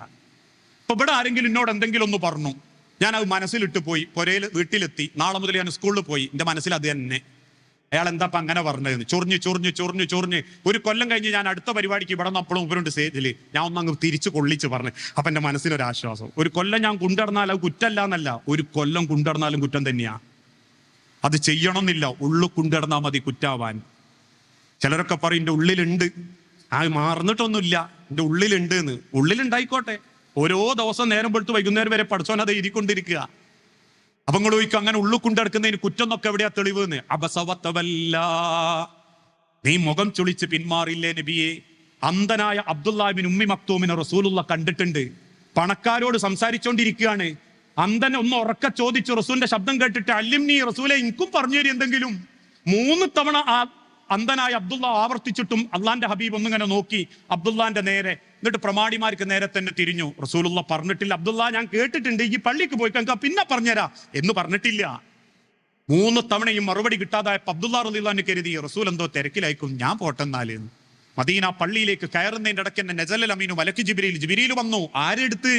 [SPEAKER 1] ഇപ്പൊ ഇവിടെ ആരെങ്കിലും എന്നോട് എന്തെങ്കിലും ഒന്ന് പറഞ്ഞു, ഞാൻ അത് മനസ്സിലിട്ട് പോയി, പുരയിൽ വീട്ടിലെത്തി, നാളെ മുതൽ ഞാൻ സ്കൂളിൽ പോയി, എൻ്റെ മനസ്സിൽ അത് തന്നെ, അയാൾ എന്താ അങ്ങനെ പറഞ്ഞതെന്ന് ചൊറിഞ്ഞ് ഒരു കൊല്ലം കഴിഞ്ഞ് ഞാൻ അടുത്ത പരിപാടിക്ക് ഇവിടെ നിന്ന് അപ്പോഴും ഇവരുണ്ട് സ്റ്റേജിൽ, ഞാൻ ഒന്നങ്ങ് തിരിച്ചു കൊള്ളിച്ച് പറഞ്ഞു. അപ്പൊ എൻ്റെ മനസ്സിനൊരാശ്വാസം. ഒരു കൊല്ലം ഞാൻ കൊണ്ടുനടന്നാൽ അത് കുറ്റമല്ല എന്നല്ല, ഒരു കൊല്ലം കൊണ്ടുനടന്നാലും കുറ്റം തന്നെയാ. അത് ചെയ്യണമെന്നില്ല, ഉള്ളു കൊണ്ടുനടന്നാൽ മതി കുറ്റാവാൻ. ചിലരൊക്കെ പറയും എൻ്റെ ഉള്ളിലുണ്ട്, ആ മാറുന്നിട്ടൊന്നുമില്ല, എൻ്റെ ഉള്ളിലുണ്ട് എന്ന്. ഉള്ളിലുണ്ടായിക്കോട്ടെ, ഓരോ ദിവസം നേരം വെളുത്ത് വൈകുന്നേരം വരെ പഠിച്ചോൻ അത് എഴുതിക്കൊണ്ടിരിക്കുക. അപ്പൊ നിങ്ങൾ ചോദിക്കും, അങ്ങനെ ഉള്ളു കൊണ്ടെടുക്കുന്നതിന് കുറ്റം എന്നൊക്കെ എവിടെയാ തെളിവ് എന്ന്? അബസവത്തവല്ല, നീ മുഖം ചുളിച്ച് പിന്മാറില്ലേ നബിയെ? അന്ധനായ അബ്ദുല്ലാഹിബ്നു ഉമ്മി മക്തൂമിനെ റസൂലുള്ള കണ്ടിട്ടുണ്ട്. പണക്കാരോട് സംസാരിച്ചോണ്ടിരിക്കുകയാണ്. അന്ധൻ ഒന്ന് ഉറക്ക ചോദിച്ചു, റസൂലിന്റെ ശബ്ദം കേട്ടിട്ട്, അല്ലിംനി റസൂലെ, എനിക്കും പറഞ്ഞു തരും എന്തെങ്കിലും. 3 തവണ ആ അന്ധനായ അബ്ദുള്ള ആവർത്തിച്ചിട്ടും അള്ളാന്റെ ഹബീബ് ഒന്നിങ്ങനെ നോക്കി അബ്ദുല്ലാന്റെ നേരെ, എന്നിട്ട് പ്രമാണിമാർക്ക് നേരെ തന്നെ തിരിഞ്ഞു. റസൂലുള്ള പറഞ്ഞിട്ടില്ല, അബ്ദുള്ള ഞാൻ കേട്ടിട്ടുണ്ട്, ഈ പള്ളിക്ക് പോയി കഴിഞ്ഞാൽ പിന്നെ പറഞ്ഞുതരാ എന്ന് പറഞ്ഞിട്ടില്ല. 3 തവണയും മറുപടി കിട്ടാതായപ്പോ അബ്ദുള്ള റളിയല്ലാഹു അൻഹു കരുതി റസൂൽ എന്തോ തിരക്കിലായിരിക്കും, ഞാൻ പോട്ടെന്നാല്. മദീന പള്ളിയിലേക്ക് കയറുന്നതിന്റെ ഇടയ്ക്ക് തന്നെ നസലൽ അമീനു മലക്ക് ജിബ്രീൽ വന്നു. ആരെടുത്ത്?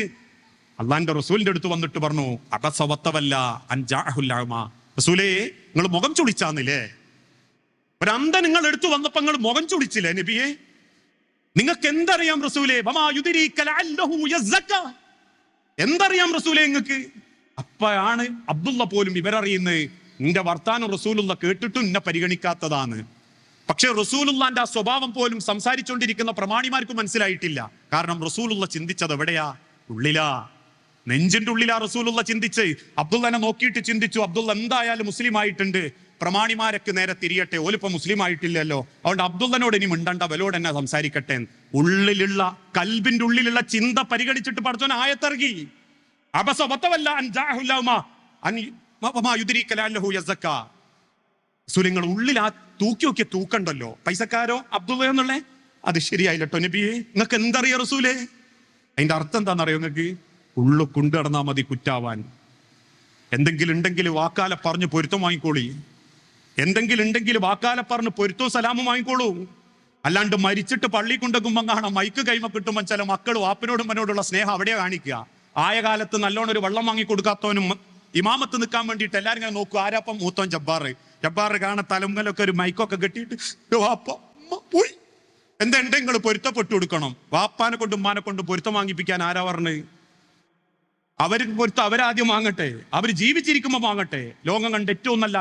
[SPEAKER 1] അള്ളാന്റെ റസൂലിന്റെ അടുത്ത് വന്നിട്ട് പറഞ്ഞു, അബസവത്തവല്ല അൻജാഹുൽ അഅമ, റസൂലേ നിങ്ങൾ മുഖം ചുളിച്ചാന്നില്ലേ? ഒരു അന്ധ നിങ്ങൾ എടുത്തു വന്നപ്പോ നിങ്ങൾ മുഖം ചുളിച്ചില്ലേ നബിയെ? നിങ്ങൾക്ക് എന്തറിയാം റസൂലേ? എന്തറിയാം റസൂലേ നിങ്ങൾക്ക്? അപ്പോഴാണ് അബ്ദുള്ള പോലും ഇവരറിയുന്നത്, നിന്റെ വർത്താനം റസൂലുള്ള കേട്ടിട്ടും എന്നെ പരിഗണിക്കാത്തതാണ്. പക്ഷെ റസൂലുള്ളാന്റെ ആ സ്വഭാവം പോലും സംസാരിച്ചുകൊണ്ടിരിക്കുന്ന പ്രമാണിമാർക്ക് മനസ്സിലായിട്ടില്ല. കാരണം റസൂലുള്ള ചിന്തിച്ചത് എവിടെയാ? ഉള്ളിലാ, നെഞ്ചിന്റെ ഉള്ളിലാ റസൂലുള്ള ചിന്തിച്ച്. അബ്ദുള്ളനെ നോക്കിയിട്ട് ചിന്തിച്ചു, അബ്ദുള്ള എന്തായാലും മുസ്ലിം ആയിട്ടുണ്ട്, പ്രമാണിമാരൊക്കെ നേരെ തിരിയട്ടെ, ഓലിപ്പോ മുസ്ലിം ആയിട്ടില്ലല്ലോ, അതുകൊണ്ട് അബ്ദുള്ളനോട് ഇനി മിണ്ടണ്ട, അവലോട് എന്നെ സംസാരിക്കട്ടെ. ഉള്ളിലുള്ള കൽബിന്റെ ഉള്ളിലുള്ള ചിന്ത പരിഗണിച്ചിട്ട് പടച്ചോൻ ആയത്തിറങ്ങി. നിങ്ങൾ ഉള്ളിൽ ആ തൂക്കി നോക്കിയ തൂക്കണ്ടല്ലോ, പൈസക്കാരോ അബ്ദുള്ള എന്നുള്ളേ, അത് ശരിയായില്ലട്ടോ നബിയെ, നിങ്ങൾക്ക് എന്തറിയോ റസൂലേ? അതിന്റെ അർത്ഥം എന്താണെന്നറിയോ നിങ്ങൾക്ക്? ഉള്ളു കൊണ്ടുനടന്നാ മതി കുറ്റാവാൻ. എന്തെങ്കിലും ഉണ്ടെങ്കിൽ വാക്കാലെ പറഞ്ഞ് പൊരുത്തം വാങ്ങിക്കോളി, എന്തെങ്കിലും ഉണ്ടെങ്കിൽ വാക്കാലെ പറഞ്ഞ് പൊരുത്തവും സലാമും വാങ്ങിക്കോളൂ. അല്ലാണ്ട് മരിച്ചിട്ട് പള്ളി കൊണ്ടെക്കുമ്പം കാണാം മൈക്ക് കൈമ കിട്ടുമ്പോൾ ചില മക്കൾ വാപ്പനോടും മനോടുള്ള സ്നേഹം അവിടെയാ കാണിക്കുക. ആയ കാലത്ത് നല്ലോണം ഒരു വെള്ളം വാങ്ങി കൊടുക്കാത്തവനും ഇമാമത്ത് നിൽക്കാൻ വേണ്ടിയിട്ട് എല്ലാവരും ഇങ്ങനെ നോക്കും, ആരാപ്പം മൂത്തോൻ ജബ്ബാറ് കാണാൻ തലമുങ്ങലൊക്കെ ഒരു മൈക്കൊക്കെ കെട്ടിയിട്ട് വാപ്പ പോയി എന്തെങ്കിൽ പൊരുത്തപ്പെട്ടു കൊടുക്കണം. വാപ്പാനെ കൊണ്ടും ഉമ്മാനെ കൊണ്ടും പൊരുത്തം വാങ്ങിപ്പിക്കാൻ ആരാ പറഞ്ഞ്? അവർക്ക് പൊരുത്തം അവരാദ്യം വാങ്ങട്ടെ, അവർ ജീവിച്ചിരിക്കുമ്പോൾ വാങ്ങട്ടെ. ലോകം കണ്ട ഏറ്റവും നല്ല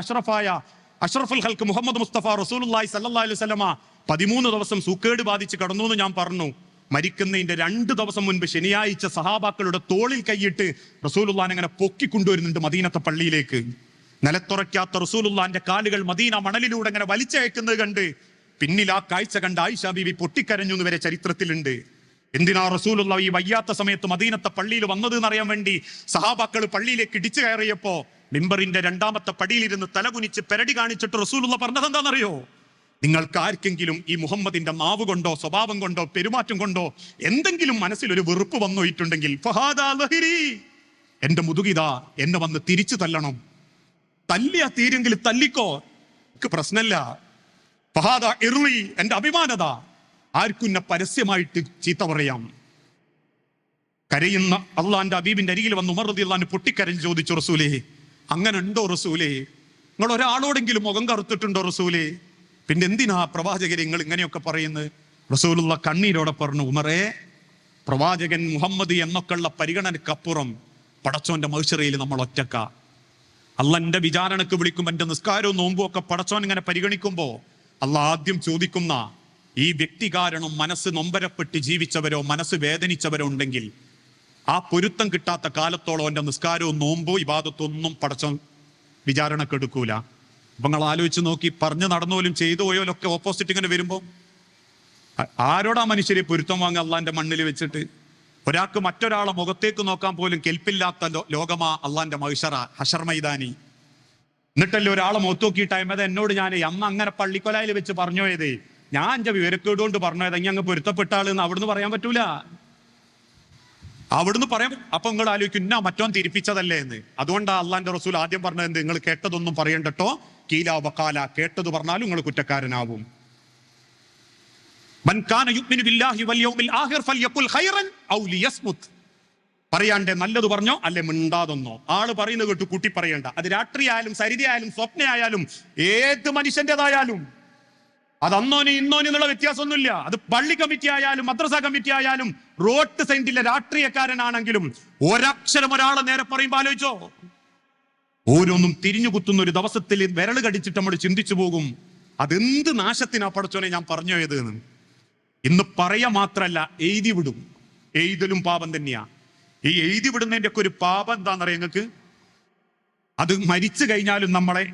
[SPEAKER 1] അഷ്റഫുൽ ഹൽക്ക് മുഹമ്മദ് മുസ്തഫ റസൂലുള്ളാഹി സ്വല്ലല്ലാഹു അലൈഹി വസല്ലമ 13 ദിവസം സൂക്കേട് ബാധിച്ച് കടന്നു എന്ന് ഞാൻ പറഞ്ഞു. മരിക്കുന്നതിന്റെ 2 ദിവസം മുൻപ് ശനിയാഴ്ച സഹാബാക്കളുടെ തോളിൽ കൈയിട്ട് റസൂലുള്ളാഹിനെ അങ്ങനെ പൊക്കിക്കൊണ്ടുവരുന്നുണ്ട് മദീനത്തെ പള്ളിയിലേക്ക്. നിലത്തുറയ്ക്കാത്ത റസൂലുള്ളാഹിന്റെ കാലുകൾ മദീന മണലിലൂടെ അങ്ങനെ വലിച്ചയക്കുന്നത് കണ്ട് പിന്നിൽ ആ കാഴ്ച കണ്ട് ആയിഷ ബീവി പൊട്ടിക്കരഞ്ഞു എന്ന് വരെ ചരിത്രത്തിലുണ്ട്. എന്തിനാ റസൂലുള്ളാഹി ഈ വയ്യാത്ത സമയത്ത് മദീനത്തെ പള്ളിയിൽ വന്നത് എന്നറിയാൻ വേണ്ടി സഹാബാക്കൾ പള്ളിയിലേക്ക് ഇടിച്ചു കയറിയപ്പോ മിമ്പറിന്റെ 2ാമത്തെ പടിയിലിരുന്ന് തലകുനിച്ച് പെരടി കാണിച്ചിട്ട് റസൂലുള്ള പറഞ്ഞത് എന്താണെന്നറിയോ? നിങ്ങൾക്ക് ആർക്കെങ്കിലും ഈ മുഹമ്മദിന്റെ നാവ് കൊണ്ടോ സ്വഭാവം കൊണ്ടോ പെരുമാറ്റം കൊണ്ടോ എന്തെങ്കിലും മനസ്സിലൊരു വെറുപ്പ് വന്നുപോയിട്ടുണ്ടെങ്കിൽ ഫഹാദാ ലഹിരി, എന്റെ മുതുകിതാ, എന്നെ വന്ന് തിരിച്ചു തല്ലണം. തല്ലിയാ തീരെങ്കിൽ തല്ലിക്കോ, എനിക്ക് പ്രശ്നമില്ല. ഫഹാദാ ഇർളി, എന്റെ അഭിമാനത, ആർക്കും പരസ്യമായിട്ട് ചീത്ത പറയാം. കരയുന്ന അള്ളാന്റെ ഹബീബിന്റെ അരികിൽ വന്ന് ഉമർ റളിയല്ലാഹു അൻഹു പൊട്ടിക്കരഞ്ഞ് ചോദിച്ചു, റസൂലേ അങ്ങനെ ഉണ്ടോ റസൂലേ? നിങ്ങൾ ഒരാളോടെങ്കിലും മുഖം കറുത്തിട്ടുണ്ടോ റസൂലേ? പിന്നെ എന്തിനാ പ്രവാചകരെ നിങ്ങൾ ഇങ്ങനെയൊക്കെ പറയുന്നത്? റസൂലുള്ള കണ്ണീരോടെ പറഞ്ഞു, ഉമറേ, പ്രവാചകൻ മുഹമ്മദ് എന്നൊക്കെയുള്ള പരിഗണനക്കപ്പുറം പടച്ചോന്റെ മഹ്ശറയിൽ നമ്മൾ ഒറ്റക്ക. അള്ളാന്റെ വിചാരണക്ക് വിളിക്കുമ്പോൾ എന്റെ നിസ്കാരവും നോമ്പും ഒക്കെ പടച്ചോൻ ഇങ്ങനെ പരിഗണിക്കുമ്പോ അള്ളാഹ് ആദ്യം ചോദിക്കുന്ന ഈ വ്യക്തി കാരണം മനസ്സ് നൊമ്പരപ്പെട്ട് ജീവിച്ചവരോ മനസ്സ് വേദനിച്ചവരോ ഉണ്ടെങ്കിൽ ആ പൊരുത്തം കിട്ടാത്ത കാലത്തോളം എൻ്റെ നിസ്കാരവും നോമ്പോ ഇബാദത്തൊന്നും പടച്ചോൻ വിചാരണക്കെടുക്കൂല. അപ്പൊ നിങ്ങൾ ആലോചിച്ച് നോക്കി, പറഞ്ഞു നടന്നോലും ചെയ്തു പോയോലൊക്കെ ഓപ്പോസിറ്റ് ഇങ്ങനെ വരുമ്പോ ആരോടാ മനുഷ്യരെ പൊരുത്തം വാങ്ങുക? അള്ളാന്റെ മണ്ണിൽ വെച്ചിട്ട് ഒരാൾക്ക് മറ്റൊരാളെ മുഖത്തേക്ക് നോക്കാൻ പോലും കെൽപ്പില്ലാത്ത ലോകമാ അള്ളാന്റെ മഹ്ശറ, ഹശർ മൈതാനി. എന്നിട്ടല്ലേ ഒരാളെ മുഖത്ത് നോക്കിയിട്ടായും അത് എന്നോട് ഞാൻ അന്ന് അങ്ങനെ പള്ളിക്കൊലായിൽ വെച്ച് പറഞ്ഞോയതേ, ഞാൻ എന്റെ വിവരക്കേടുകൊണ്ട് പറഞ്ഞത് ഇനി അങ്ങ് പൊരുത്തപ്പെട്ട ആളെന്ന് അവിടുന്ന് പറയാൻ പറ്റൂല. അവിടുന്ന് പറയാം. അപ്പൊ നിങ്ങൾ ആലോചിക്കും ഇന്ന മറ്റോൻ തിരിപ്പിച്ചതല്ലേ എന്ന്. അതുകൊണ്ടാ അള്ളാന്റെ റസൂൽ ആദ്യം പറഞ്ഞത്, നിങ്ങൾ കേട്ടതൊന്നും പറയണ്ടട്ടോ, കീല വകാല, കേട്ടത് പറഞ്ഞാലും നിങ്ങൾ കുറ്റക്കാരനാവും. മൻ കാന യുഅ്മിനു ബില്ലാഹി വൽ യൗമിൽ ആഖിർ ഫൽയഖുൽ ഖൈറൻ ഔ ലിയസ്മുത്. പറയാണ്ടേ നല്ലത് പറഞ്ഞോ, അല്ലെ മിണ്ടാതൊന്നോ. ആള് പറയുന്നത് കേട്ട് കൂട്ടി പറയണ്ട. അത് രാത്രിയായാലും സരിതയായാലും സ്വപ്നയായാലും ഏത് മനുഷ്യന്റേതായാലും, അത് അന്നോനി ഇന്നോനി എന്നുള്ള വ്യത്യാസമൊന്നുമില്ല. അത് പള്ളി കമ്മിറ്റി ആയാലും മദ്രസ കമ്മിറ്റി ആയാലും റോഡ് സൈഡിലെ രാഷ്ട്രീയക്കാരനാണെങ്കിലും ഒരക്ഷരം ഒരാളെ നേരെ പറയുമ്പോൾ ആലോചിച്ചോ, ഓരോന്നും തിരിഞ്ഞു കുത്തുന്ന ഒരു ദിവസത്തിൽ വിരൽ കടിച്ചിട്ട് നമ്മൾ ചിന്തിച്ചു പോകും, അതെന്ത് നാശത്തിനാ പടച്ചോനെ ഞാൻ പറഞ്ഞോയത് എന്ന്. ഇന്ന് പറയാ മാത്രല്ല എഴുതി വിടും. എഴുതലും പാപം തന്നെയാ. ഈ എഴുതി വിടുന്നതിന്റെ ഒക്കെ ഒരു പാപം എന്താണെന്നറിയാം നിങ്ങൾക്ക്? അത് മരിച്ചു കഴിഞ്ഞാലും നമ്മളെ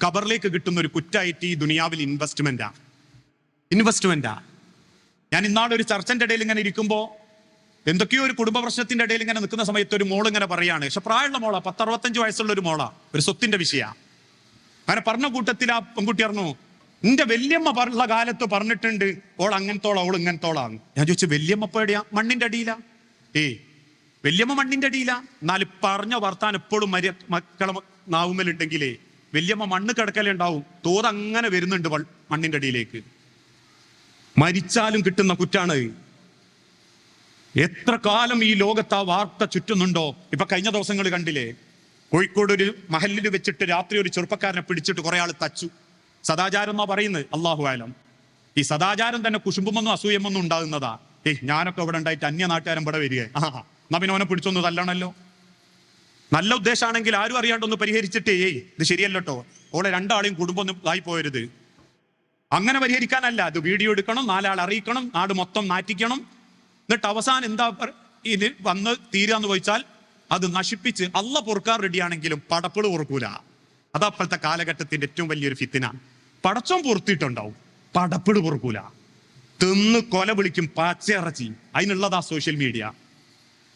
[SPEAKER 1] ഖബറിലേക്ക് കിട്ടുന്ന ഒരു കുറ്റായിട്ട് ഈ ദുനിയാവിൽ ഇൻവെസ്റ്റ്മെന്റാ. ഞാൻ ഇന്നാളൊരു ചർച്ചന്റെ ഇടയിൽ ഇങ്ങനെ ഇരിക്കുമ്പോ എന്തൊക്കെയോ ഒരു കുടുംബ പ്രശ്നത്തിന്റെ ഇടയിൽ ഇങ്ങനെ നിൽക്കുന്ന സമയത്ത് ഒരു മോൾ ഇങ്ങനെ പറയാണ്, പക്ഷെ പ്രായമുള്ള മോളാ, 10-65 വയസ്സുള്ള ഒരു മോളാ, ഒരു സ്വത്തിന്റെ വിഷയ. അങ്ങനെ പറഞ്ഞ കൂട്ടത്തിൽ ആ പെൺകുട്ടി പറഞ്ഞു, എന്റെ വല്യമ്മ പറഞ്ഞ കാലത്ത് പറഞ്ഞിട്ടുണ്ട് ഓൾ അങ്ങനത്തോളാ ഓൾ ഇങ്ങനത്തോളാന്ന്. ഞാൻ ചോദിച്ചു, വല്യമ്മ ഇപ്പൊ എവിടെയാ? മണ്ണിന്റെ അടിയിലാ. വല്യമ്മ മണ്ണിന്റെ അടിയിലാ. എന്നാൽ പറഞ്ഞ വർത്താൻ എപ്പോഴും മക്കളെ നാവുമ്മലുണ്ടെങ്കിലേ വല്യമ്മ മണ്ണ് കിടക്കലുണ്ടാവും, തോതങ്ങനെ വരുന്നുണ്ട് മണ്ണിന്റെ അടിയിലേക്ക്. മരിച്ചാലും കിട്ടുന്ന കുറ്റാണ്. എത്ര കാലം ഈ ലോകത്ത് ആ വാർത്ത ചുറ്റുന്നുണ്ടോ? ഇപ്പൊ കഴിഞ്ഞ ദിവസങ്ങൾ കണ്ടില്ലേ, കോഴിക്കോട് ഒരു മഹലിൽ വെച്ചിട്ട് രാത്രി ഒരു ചെറുപ്പക്കാരനെ പിടിച്ചിട്ട് കുറെ ആൾ തച്ചു. സദാചാരം എന്നാ പറയുന്നത്, അള്ളാഹു ആലം. ഈ സദാചാരം തന്നെ കുശുമ്പൊന്നും അസൂയമൊന്നും ഉണ്ടാകുന്നതാ. ഞാനൊക്കെ ഇവിടെ ഉണ്ടായിട്ട് അന്യ നാട്ടുകാരൻ ഇവിടെ വരിക, എന്നാ പിന്നെ അവനെ പിടിച്ചൊന്നും തല്ലണല്ലോ. നല്ല ഉദ്ദേശമാണെങ്കിൽ ആരും അറിയാണ്ടൊന്ന് പരിഹരിച്ചിട്ടേ ഇത് ശരിയല്ലോ, ഓളെ 2 ആളെയും കുടുംബം ഒന്നും ആയി പോയരുത്. അങ്ങനെ പരിഹരിക്കാനല്ല, അത് വീഡിയോ എടുക്കണം, 4 ആൾ അറിയിക്കണം, നാട് മൊത്തം നാറ്റിക്കണം. എന്നിട്ട് അവസാനം എന്താ ഇത് വന്ന് തീരാന്ന് ചോദിച്ചാൽ അത് നശിപ്പിച്ച് അള്ള പൊറുക്കാൻ റെഡിയാണെങ്കിലും പടപ്പിള് പൊറുക്കൂല. അതപ്പോഴത്തെ കാലഘട്ടത്തിന്റെ ഏറ്റവും വലിയൊരു ഫിത്തിന. പടച്ചോൻ പൊറുത്തിട്ടുണ്ടാവും, പടപ്പിള് പൊറുക്കൂല. തിന്ന് കൊല വിളിക്കും പച്ചയിറച്ചി. അതിനുള്ളതാ സോഷ്യൽ മീഡിയ,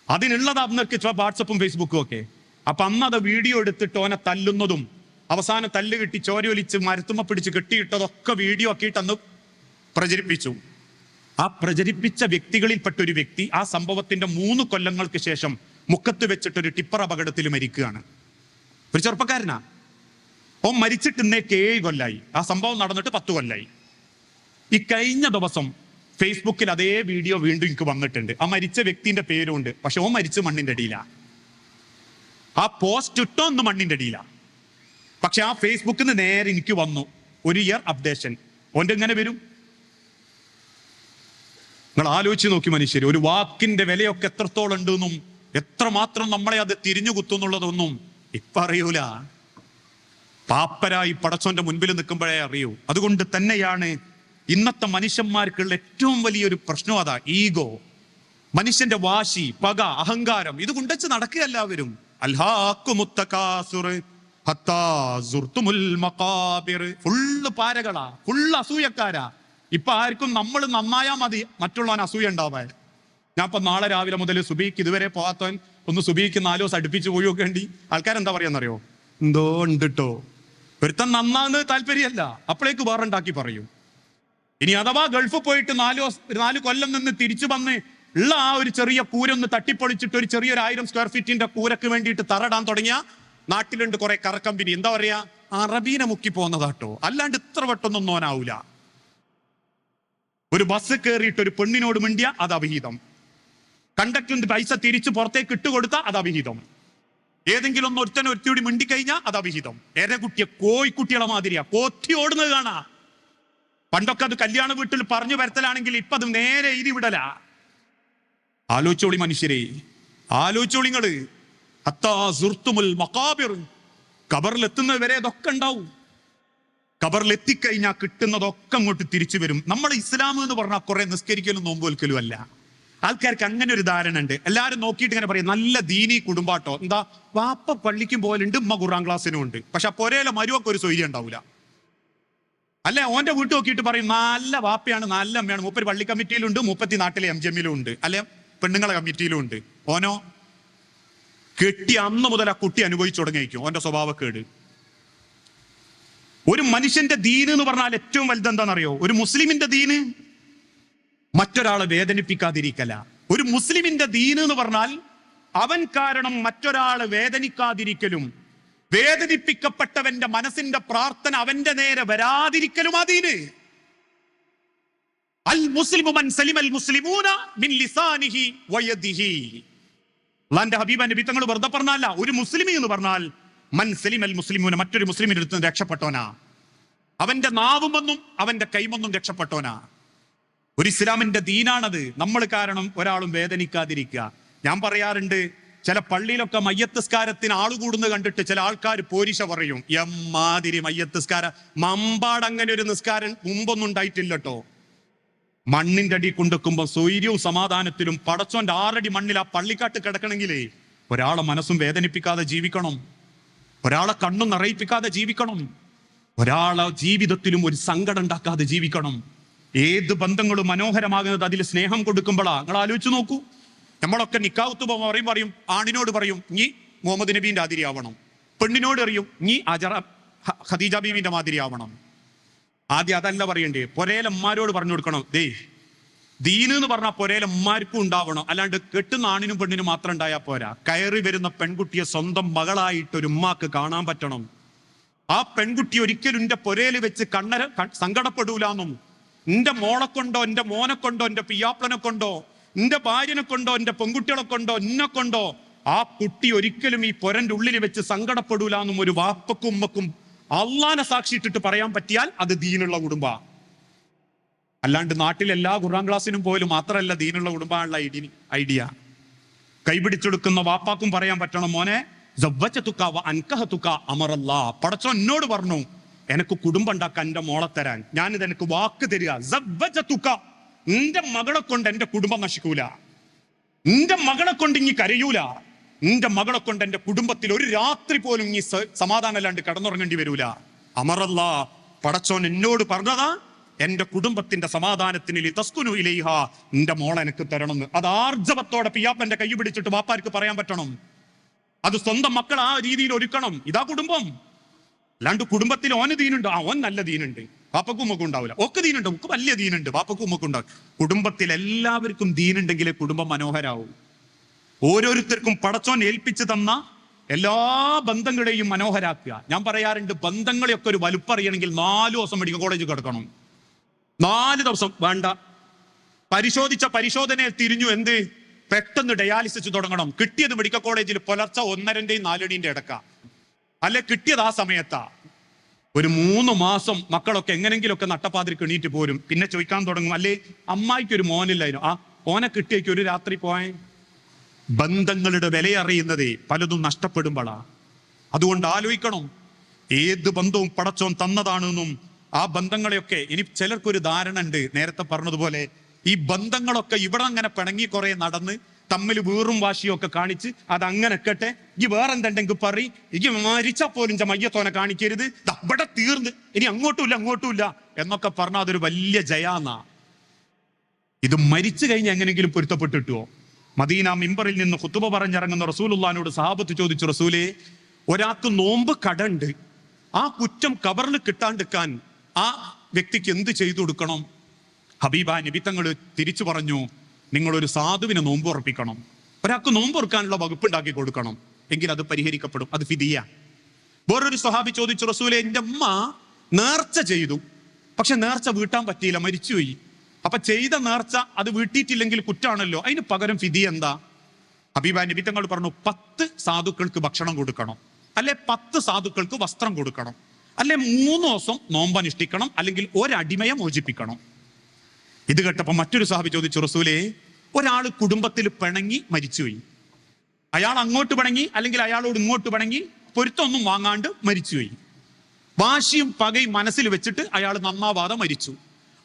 [SPEAKER 1] അതിനുള്ളതാ അന്നൊക്കെ വാട്സപ്പും ഫേസ്ബുക്കും ഒക്കെ. അപ്പൊ അന്ന് അത് വീഡിയോ എടുത്തിട്ട് ഓനെ തല്ലുന്നതും അവസാനം തല്ല് കിട്ടി ചോരയൊലിച്ച് മരത്തുമ്മ പിടിച്ച് കെട്ടിയിട്ടതൊക്കെ വീഡിയോ ആക്കിയിട്ട് അന്ന് പ്രചരിപ്പിച്ചു. ആ പ്രചരിപ്പിച്ച വ്യക്തികളിൽപ്പെട്ട ഒരു വ്യക്തി ആ സംഭവത്തിന്റെ 3 കൊല്ലങ്ങൾക്ക് ശേഷം മുക്കത്ത് വെച്ചിട്ടൊരു ടിപ്പർ അപകടത്തിൽ മരിക്കുകയാണ്. ഒരു ചെറുപ്പക്കാരനാ. ഓൻ മരിച്ചിട്ട് ഇന്നേക്ക് 7 കൊല്ലായി. ആ സംഭവം നടന്നിട്ട് 10 കൊല്ലായി. ഈ കഴിഞ്ഞ ദിവസം ഫേസ്ബുക്കിൽ അതേ വീഡിയോ വീണ്ടും എനിക്ക് വന്നിട്ടുണ്ട്. ആ മരിച്ച വ്യക്തിന്റെ പേരുണ്ട്, പക്ഷെ ഓൻ മരിച്ച മണ്ണിന്റെ അടിയില. ആ പോസ്റ്റ് ഇട്ടോ ഒന്ന് മണ്ണിന്റെ അടിയില. പക്ഷെ ആ ഫേസ്ബുക്കിൽ നിന്ന് നേരെ എനിക്ക് വന്നു 1 ഇയർ അപ്ഡേഷൻ. ഓൻ്റെ എങ്ങനെ വരും? നിങ്ങൾ ആലോചിച്ച് നോക്കി മനുഷ്യർ, ഒരു വാക്കിന്റെ വിലയൊക്കെ എത്രത്തോളം ഉണ്ടെന്നും എത്രമാത്രം നമ്മളെ അത് തിരിഞ്ഞു കുത്തുന്നുള്ളതൊന്നും ഇപ്പൊ അറിയൂല. പാപ്പരായി പടച്ചോന്റെ മുൻപിൽ നിൽക്കുമ്പോഴേ അറിയൂ. അതുകൊണ്ട് തന്നെയാണ് ഇന്നത്തെ മനുഷ്യന്മാർക്കുള്ള ഏറ്റവും വലിയൊരു പ്രശ്നം അതാ, ഈഗോ. മനുഷ്യന്റെ വാശി, പക, അഹങ്കാരം, ഇത് കൊണ്ടുവച്ച് നടക്കുക എല്ലാവരും. ഫുള്ള് പാരകളാ, ഫുള്ള് അസൂയക്കാരാ. ഇപ്പൊ ആർക്കും നമ്മൾ നന്നായാ മതി മറ്റുള്ളവൻ അസൂയ ഉണ്ടാവാൻ. ഞാൻ ഇപ്പൊ നാളെ രാവിലെ മുതൽ സുബീക്ക് ഇതുവരെ പോകാത്തവൻ ഒന്ന് സുബീക്ക് 4 ദിവസം അടുപ്പിച്ച് പോയി നോക്കേണ്ടി ആൾക്കാരെന്താ പറയാന്നറിയോ? എന്തോ ഉണ്ട് ട്ടോ. ഒരുത്തൻ നന്നാന്ന് താല്പര്യമല്ല, അപ്പോഴേക്ക് വേറുണ്ടാക്കി പറയും. ഇനി അഥവാ ഗൾഫ് പോയിട്ട് 4 കൊല്ലം നിന്ന് തിരിച്ചു വന്ന് ഉള്ള ആ ഒരു ചെറിയ കൂരൊന്ന് തട്ടിപ്പൊളിച്ചിട്ട് ഒരു ചെറിയൊരു 1000 സ്ക്വയർ ഫീറ്റിന്റെ കൂരക്ക് വേണ്ടിയിട്ട് തറടാൻ തുടങ്ങിയ നാട്ടിലുണ്ട് കുറെ കറക്കമ്പനി. എന്താ പറയാ? അറബീനെ മുക്കി പോകുന്നതാട്ടോ, അല്ലാണ്ട് ഇത്ര വട്ടൊന്നും ഓനാവൂല. ഒരു ബസ് കയറിയിട്ട് ഒരു പെണ്ണിനോട് മിണ്ടിയ അത് അവിഹിതം. കണ്ടക്ടറിന്റെ പൈസ തിരിച്ചു പുറത്തേക്ക് ഇട്ടുകൊടുത്ത അത് അവിഹിതം. ഏതെങ്കിലും ഒന്ന് ഒരുത്തനൊരുത്തിയോടി മിണ്ടിക്കഴിഞ്ഞാൽ അത് അവിഹിതം. കുട്ടിയെ കോഴിക്കുട്ടികളെ മാതിരിയാ പോറ്റി ഓടുന്നത് കാണാ. പണ്ടൊക്കെ അത് കല്യാണ വീട്ടിൽ പറഞ്ഞു വരത്തലാണെങ്കിൽ ഇപ്പൊ അത് നേരെ എഴുതി വിടല. ആലോചിച്ചോളി മനുഷ്യരെ, ആലോചിച്ചോളിങ്ങള്. ഖബറിലെത്തുന്നത് വരെ ഇതൊക്കെ ഉണ്ടാവും. ഖബറിലെത്തിക്കഴിഞ്ഞാൽ കിട്ടുന്നതൊക്കെ അങ്ങോട്ട് തിരിച്ചു വരും. നമ്മൾ ഇസ്ലാം എന്ന് പറഞ്ഞാൽ കുറെ നിസ്കരിക്കലും നോമ്പ് വെക്കലും അല്ല. ആൾക്കാർക്ക് അങ്ങനെ ഒരു ധാരണ ഉണ്ട്. എല്ലാവരും നോക്കിയിട്ട് ഇങ്ങനെ പറയും നല്ല ദീനി കുടുംബാട്ടോ. എന്താ, വാപ്പ പള്ളിക്കും പോലുണ്ട്, ഉമ്മ ഖുർആൻ ക്ലാസ്സിനും ഉണ്ട്. പക്ഷെ ആ പൊരയിലെ മരുവൊക്കെ ഒരു സ്വൈര്യം ഉണ്ടാവില്ല. അല്ലെ, ഓന്റെ വീട്ടിൽ നോക്കിയിട്ട് പറയും നല്ല വാപ്പയാണ്, നല്ല അമ്മയാണ്, മൂപ്പര് പള്ളി കമ്മിറ്റിയിലുണ്ട്, മൂപ്പത്തി നാട്ടിലെ MGM ഉണ്ട്, അല്ലെ പെണ്ണുങ്ങളെ കമ്മിറ്റിയിലും ഉണ്ട്. ഓനോ കെട്ടി അന്ന് മുതൽ ആ കുട്ടി അനുഭവിച്ചു തുടങ്ങിയിരിക്കും ഓന്റെ സ്വഭാവക്കേട്. ഒരു മനുഷ്യന്റെ ദീന് എന്ന് പറഞ്ഞാൽ ഏറ്റവും വലുത് എന്താണെന്നറിയോ? ഒരു മുസ്ലിമിന്റെ ദീന് മറ്റൊരാളെ വേദനിപ്പിക്കാതിരിക്കല. ഒരു മുസ്ലിമിന്റെ ദീന് എന്ന് പറഞ്ഞാൽ അവൻ കാരണം മറ്റൊരാളെ വേദനിക്കാതിരിക്കലും വേദനിപ്പിക്കപ്പെട്ടവന്റെ മനസ്സിന്റെ പ്രാർത്ഥന അവന്റെ നേരെ വരാതിരിക്കലും ആ ദീന്. അൽ മുസ്ലിമു മൻ സലിമൽ മുസ്ലിമൂന മിൻ ലിസാനിഹി വയദിഹി. അല്ലാഹുവിന്റെ ഹബീബ് നബി തങ്ങൾ വെറുതെ പറഞ്ഞല്ല. ഒരു മുസ്ലിം എന്ന് പറഞ്ഞാൽ മൻ സലിമൽ മുസ്ലിമൂന, മറ്റൊരു മുസ്ലിമിന്റെ അടുത്ത് രക്ഷപ്പെട്ടോനാ. അവന്റെ നാവുമെന്നും അവന്റെ കൈമൊന്നും രക്ഷപ്പെട്ടോനാ. ഒരു ഇസ്ലാമിന്റെ ദീനാണത്. നമ്മൾ കാരണം ഒരാളും വേദനിക്കാതിരിക്കുക. ഞാൻ പറയാറുണ്ട്, ചില പള്ളിയിലൊക്കെ മയ്യത്തസ്കാരത്തിന് ആള് കൂടുന്നത് കണ്ടിട്ട് ചില ആൾക്കാർ പോരിശ പറയും, എമ്മാതിരി മയ്യത്തസ്കാര, മമ്പാട് അങ്ങനെ ഒരു നിസ്കാരം മുമ്പൊന്നും ഉണ്ടായിട്ടില്ല കേട്ടോ. മണ്ണിന്റെ അടി കൊണ്ടുവെക്കുമ്പോ സ്വൈര്യവും സമാധാനത്തിലും പടച്ചോന്റെ 6 അടി മണ്ണിൽ ആ പള്ളിക്കാട്ട് കിടക്കണമെങ്കിലേ ഒരാളെ മനസ്സും വേദനിപ്പിക്കാതെ ജീവിക്കണം, ഒരാളെ കണ്ണും നിറയിപ്പിക്കാതെ ജീവിക്കണം, ഒരാളെ ജീവിതത്തിലും ഒരു സങ്കടം ഉണ്ടാക്കാതെ ജീവിക്കണം. ഏത് ബന്ധങ്ങളും മനോഹരമാകുന്നത് അതിൽ സ്നേഹം കൊടുക്കുമ്പോഴാ. നിങ്ങൾ ആലോചിച്ച് നോക്കൂ. നമ്മളൊക്കെ നിക്കാഹത്ത് പറയും ആണിനോട് പറയും നീ മുഹമ്മദ് നബീന്റെ മാതിരി ആവണം, പെണ്ണിനോട് അറിയും നീ ഖദീജ ബീവിന്റെ മാതിരി ആവണം. ആദ്യം അതല്ല പറയണ്ടേ, പൊരേലന്മാരോട് പറഞ്ഞു കൊടുക്കണം, ദീന് എന്ന് പറഞ്ഞാൽ പൊരേലന്മാർക്കും ഉണ്ടാവണം. അല്ലാണ്ട് കെട്ടുന്ന ആണിനും പെണ്ണിനും മാത്രം ഉണ്ടായാൽ പോരാ. കയറി വരുന്ന പെൺകുട്ടിയെ സ്വന്തം മകളായിട്ട് ഒരു ഉമ്മാക്ക് കാണാൻ പറ്റണം. ആ പെൺകുട്ടി ഒരിക്കലും എന്റെ പൊരയിൽ വെച്ച് സങ്കടപ്പെടൂലെന്നും, എന്റെ മോളെ കൊണ്ടോ എന്റെ മോനെ കൊണ്ടോ എന്റെ പിയാപ്ലനെ കൊണ്ടോ എന്റെ ഭാര്യനെ കൊണ്ടോ എന്റെ പെൺകുട്ടികളെ കൊണ്ടോ എന്നെ കൊണ്ടോ ആ കുട്ടി ഒരിക്കലും ഈ പൊരന്റെ ഉള്ളിൽ വെച്ച് സങ്കടപ്പെടൂലെന്നും ഒരു വാപ്പക്കും ഉമ്മക്കും അള്ളാനെ സാക്ഷിയിട്ടിട്ട് പറയാൻ പറ്റിയാൽ അത് ദീനുള്ള കുടുംബ. അല്ലാണ്ട് നാട്ടിലെല്ലാ ഖുർആൻ ക്ലാസ്സിനും പോലും മാത്രമല്ല ദീനുള്ള കുടുംബമുള്ള ഐഡിയ. കൈപിടിച്ചെടുക്കുന്ന വാപ്പാക്കും പറയാൻ പറ്റണം, മോനെ അൻകഹതുക അമറല്ലാ, പടച്ചോൻ എന്നോട് പറഞ്ഞു എനക്ക് കുടുംബം ഉണ്ടാക്കാൻ എന്റെ മോളെ തരാൻ ഞാനിത് എനിക്ക് വാക്ക് തരിക. നിന്റെ മകളെ കൊണ്ട് എന്റെ കുടുംബം നശിക്കൂല, നിന്റെ മകളെ കൊണ്ട് ഇനി കരയൂല, നിന്റെ മകളെ കൊണ്ട് എന്റെ കുടുംബത്തിൽ ഒരു രാത്രി പോലും ഇനി സമാധാനം അല്ലാണ്ട് കിടന്നുറങ്ങേണ്ടി വരൂല. അമറല്ല, പടച്ചോൻ എന്നോട് പറഞ്ഞതാ എന്റെ കുടുംബത്തിന്റെ സമാധാനത്തിന് തസ്കുനു ഇലൈഹ, നിന്റെ മോളെ എനിക്ക് തരണമെന്ന്. അത് ആർജവത്തോടെ പിയാപ്പന്റെ കൈ പിടിച്ചിട്ട് വാപ്പാർക്ക് പറയാൻ പറ്റണം. അത് സ്വന്തം മക്കൾ ആ രീതിയിൽ ഒരുക്കണം. ഇതാ കുടുംബം. അല്ലാണ്ട് കുടുംബത്തിൽ ഓന് ദീനുണ്ട്, ഓൻ നല്ല ദീനുണ്ട്, വാപ്പക്കും ഉമ്മക്കും ഉണ്ടാവില്ല. ഒക്കെ ദീനുണ്ട്, ഒക്കെ വലിയ ദീനുണ്ട്, വാപ്പക്കും ഉമ്മക്കും ഉണ്ടാവും. കുടുംബത്തിൽ എല്ലാവർക്കും ദീനുണ്ടെങ്കിലേ കുടുംബം മനോഹരാവും. ഓരോരുത്തർക്കും പടച്ചോൻ ഏൽപ്പിച്ചു തന്ന എല്ലാ ബന്ധങ്ങളെയും മനോഹരാക്കുക. ഞാൻ പറയാറുണ്ട്, ബന്ധങ്ങളെയൊക്കെ ഒരു വലുപ്പറിയണമെങ്കിൽ 4 ദിവസം മെഡിക്കൽ കോളേജിൽ കിടക്കണം. 4 ദിവസം വേണ്ട. പരിശോധിച്ച പരിശോധനയെ തിരിഞ്ഞു, എന്ത് പെട്ടെന്ന് ഡയാലിസിസ് തുടങ്ങണം. കിട്ടിയത് മെഡിക്കൽ കോളേജിൽ പുലർച്ചെ 1:30-4 മണിന്റെ ഇടക്ക, അല്ലെ കിട്ടിയത് ആ സമയത്താ. ഒരു 3 മാസം മക്കളൊക്കെ എങ്ങനെങ്കിലുമൊക്കെ നട്ടപ്പാതിരിക്ക് എണീറ്റ് പോരും. പിന്നെ ചോദിക്കാൻ തുടങ്ങും, അല്ലേ അമ്മായിക്ക് ഒരു മോനില്ലായിരുന്നു, ആ ഓനെ കിട്ടിയേക്ക് ഒരു രാത്രി പോയ. ബന്ധങ്ങളുടെ വിലയറിയുന്നതേ പലതും നഷ്ടപ്പെടുമ്പോഴാ. അതുകൊണ്ട് ആലോചിക്കണം, ഏത് ബന്ധവും പടച്ചോൻ തന്നതാണെന്നും ആ ബന്ധങ്ങളെയൊക്കെ ഇനി ചിലർക്കൊരു ധാരണ ഉണ്ട്. നേരത്തെ പറഞ്ഞതുപോലെ ഈ ബന്ധങ്ങളൊക്കെ ഇവിടെ അങ്ങനെ പിണങ്ങി കുറെ നടന്ന് തമ്മിൽ വീറും വാശിയൊക്കെ കാണിച്ച് അതങ്ങനെ കേട്ടെ, ഈ വേറെന്തുണ്ടെങ്കിൽ പറയും, ഈ മരിച്ചാ പോലും മയ്യത്തോനെ കാണിക്കരുത്, ഇവിടെ തീർന്ന് ഇനി അങ്ങോട്ടുമില്ല എന്നൊക്കെ പറഞ്ഞാൽ അതൊരു വലിയ ജയാന്നാ. ഇത് മരിച്ചു കഴിഞ്ഞ് എങ്ങനെങ്കിലും പൊരുത്തപ്പെട്ടിട്ടോ? മദീന മിമ്പറിൽ നിന്ന് ഖുതുബ പറഞ്ഞിറങ്ങുന്ന റസൂലുള്ളാഹിനോട് സഹാബത്ത് ചോദിച്ചു, റസൂലേ, ഒരാൾക്ക് നോമ്പ് കടണ്ട്, ആ കുറ്റം കബറിൽ കിട്ടാണ്ടിരിക്കാൻ ആ വ്യക്തിക്ക് എന്ത് ചെയ്തു കൊടുക്കണം? ഹബീബായ നബി തങ്ങൾ തിരിച്ചു പറഞ്ഞു, നിങ്ങളൊരു സാധുവിനെ നോമ്പ് ഉറപ്പിക്കണം. ഒരാൾക്ക് നോമ്പ് ഉറക്കാനുള്ള വകുപ്പുണ്ടാക്കി കൊടുക്കണം, എങ്കിൽ അത് പരിഹരിക്കപ്പെടും. അത് ഫിദിയ. വേറൊരു സ്വഹാബി ചോദിച്ചു, റസൂലേ, എൻ്റെ അമ്മ നേർച്ച ചെയ്തു, പക്ഷെ നേർച്ച വീട്ടാൻ പറ്റിയില്ല, മരിച്ചുപോയി. അപ്പൊ ചെയ്ത നേർച്ച അത് വീട്ടിയിട്ടില്ലെങ്കിൽ കുറ്റാണല്ലോ, അതിന് പകരം ഫിദിയ എന്താ? ഹബീബായ നബി തങ്ങൾ പറഞ്ഞു, 10 സാധുക്കൾക്ക് ഭക്ഷണം കൊടുക്കണം, അല്ലെ 10 സാധുക്കൾക്ക് വസ്ത്രം കൊടുക്കണം, അല്ലെ 3 ദിവസം നോമ്പനുഷ്ഠിക്കണം, അല്ലെങ്കിൽ ഒരടിമയെ മോചിപ്പിക്കണം. ഇത് കേട്ടപ്പോ മറ്റൊരു സ്വഹാബി ചോദിച്ചു, റസൂലേ, ഒരാൾ കുടുംബത്തിൽ പിണങ്ങി മരിച്ചുപോയി, അയാൾ അങ്ങോട്ട് പിണങ്ങി അല്ലെങ്കിൽ അയാളോട് ഇങ്ങോട്ട് പിണങ്ങി പൊരുത്തൊന്നും വാങ്ങാണ്ട് മരിച്ചുപോയി. വാശിയും പകയും മനസ്സിൽ വെച്ചിട്ട് അയാൾ നന്നാവാതെ മരിച്ചു.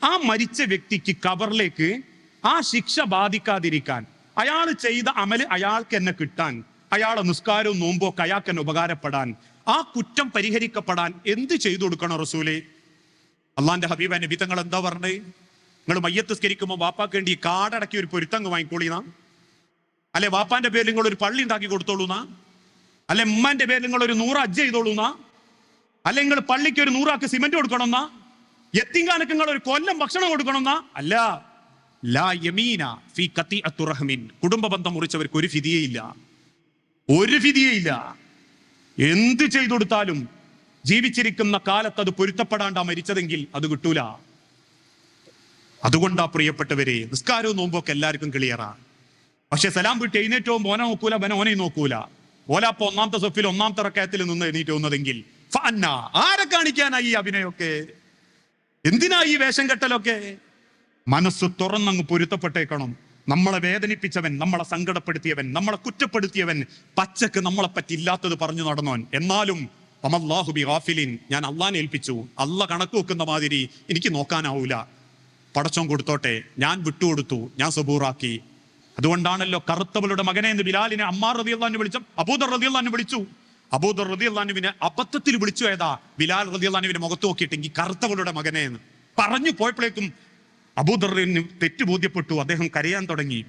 [SPEAKER 1] ആ മരിച്ച വ്യക്തിക്ക് കബറിലേക്ക് ആ ശിക്ഷ ബാധിക്കാതിരിക്കാൻ, അയാൾ ചെയ്ത അമല് അയാൾക്ക് തന്നെ കിട്ടാൻ, അയാളെ നിസ്കാരവും നോമ്പോ ഒക്കെ അയാൾക്ക് തന്നെ ഉപകാരപ്പെടാൻ, ആ കുറ്റം പരിഹരിക്കപ്പെടാൻ എന്ത് ചെയ്തു കൊടുക്കണം റസൂലേ? അള്ളാന്റെ ഹബീബ നബി തങ്ങൾ എന്താ പറഞ്ഞേ? നിങ്ങൾ മയ്യത്ത് സ്കരിക്കുമ്പോൾ വാപ്പാക്ക് വേണ്ടി കാടടക്കി ഒരു പൊരുത്തങ്ങ് വാങ്ങിക്കോളിന്നാ? അല്ലെ വാപ്പാന്റെ പേരിൽ നിങ്ങൾ ഒരു പള്ളി ഉണ്ടാക്കി കൊടുത്തോളൂന്നാ? അല്ലെ ഉമ്മാന്റെ പേരിൽ നിങ്ങൾ ഒരു 100 ഹജ്ജ് ചെയ്തോളൂന്നാ? അല്ലെ നിങ്ങൾ പള്ളിക്ക് ഒരു 100 ആക്ക് സിമന്റ് കൊടുക്കണമെന്നാ? യത്തീംഖാനക്ക് നിങ്ങൾ ഒരു കൊല്ലം ഭക്ഷണം കൊടുക്കണമെന്നാ? അല്ല. ലാ യമീന ഫീ ഖതീഅത്തു റഹ്മിൻ, കുടുംബ ബന്ധം മുറിച്ചവർക്ക് ഒരു ഫിദിയയില്ല, ഒരു ഫിദിയയില്ല. എന്ത് ചെയ്തു കൊടുത്താലും ജീവിച്ചിരിക്കുന്ന കാലത്ത് അത് പൊരുത്തപ്പെടാണ്ടാ മരിച്ചതെങ്കിൽ അത് കിട്ടൂല. അതുകൊണ്ടാ പ്രിയപ്പെട്ടവരെ, നിസ്കാരവും നോമ്പൊക്കെ എല്ലാവർക്കും ക്ലിയറാ. പക്ഷെ സലാം വിട്ട് എഴുന്നേറ്റ് പോകുമ്പോൾ ഓനെ നോക്കൂല, ഓനെയും നോക്കൂല. ഓലാപ്പ 1ാമത്തെ സഫിൽ 1ാമത്തെ റക്അത്തിൽ നിന്ന് എഴുന്നേറ്റ് പോകുന്നതെങ്കിൽ ആരെ കാണിക്കാനായി ഈ അഭിനയൊക്കെ? എന്തിനാ ഈ വേഷം കെട്ടലൊക്കെ? മനസ്സ് തുറന്നങ്ങ് പൊരുത്തപ്പെട്ടേക്കണം. നമ്മളെ വേദനിപ്പിച്ചവൻ, നമ്മളെ സങ്കടപ്പെടുത്തിയവൻ, നമ്മളെ കുറ്റപ്പെടുത്തിയവൻ, പച്ചക്ക് നമ്മളെ പറ്റി ഇല്ലാത്തത് പറഞ്ഞു നടന്നവൻ, എന്നാലും അമല്ലാഹു ബി ഗാഫിലിൻ, ഞാൻ അള്ളാനെ ഏൽപ്പിച്ചു, അള്ള കണക്ക് വെക്കുന്ന മാതിരി എനിക്ക് നോക്കാനാവൂല, പടച്ചോൻ കൊടുത്തോട്ടെ, ഞാൻ വിട്ടുകൊടുത്തു, ഞാൻ സബൂറാക്കി. അതുകൊണ്ടാണല്ലോ കറുത്തവളുടെ മകനെ എന്ന് ബിലാലിനെ അമ്മാർ റളിയല്ലാഹു അൻഹു വിളിച്ചു, അബൂദർ റളിയല്ലാഹു അൻഹു വിളിച്ചു. അബൂദർ റളിയല്ലാഹു അൻഹുവിനെ അബദ്ധത്തിൽ വിളിച്ചു ഏതാ? ബിലാൽ റളിയല്ലാഹു അൻഹുവിനെ മുഖത്ത് നോക്കിയിട്ടെങ്കിൽ കറുത്തവളുടെ മകനെ എന്ന് പറഞ്ഞു പോയപ്പോഴേക്കും അബൂദറിന് തെറ്റ് ബോധ്യപ്പെട്ടു. അദ്ദേഹം കരയാൻ തുടങ്ങി.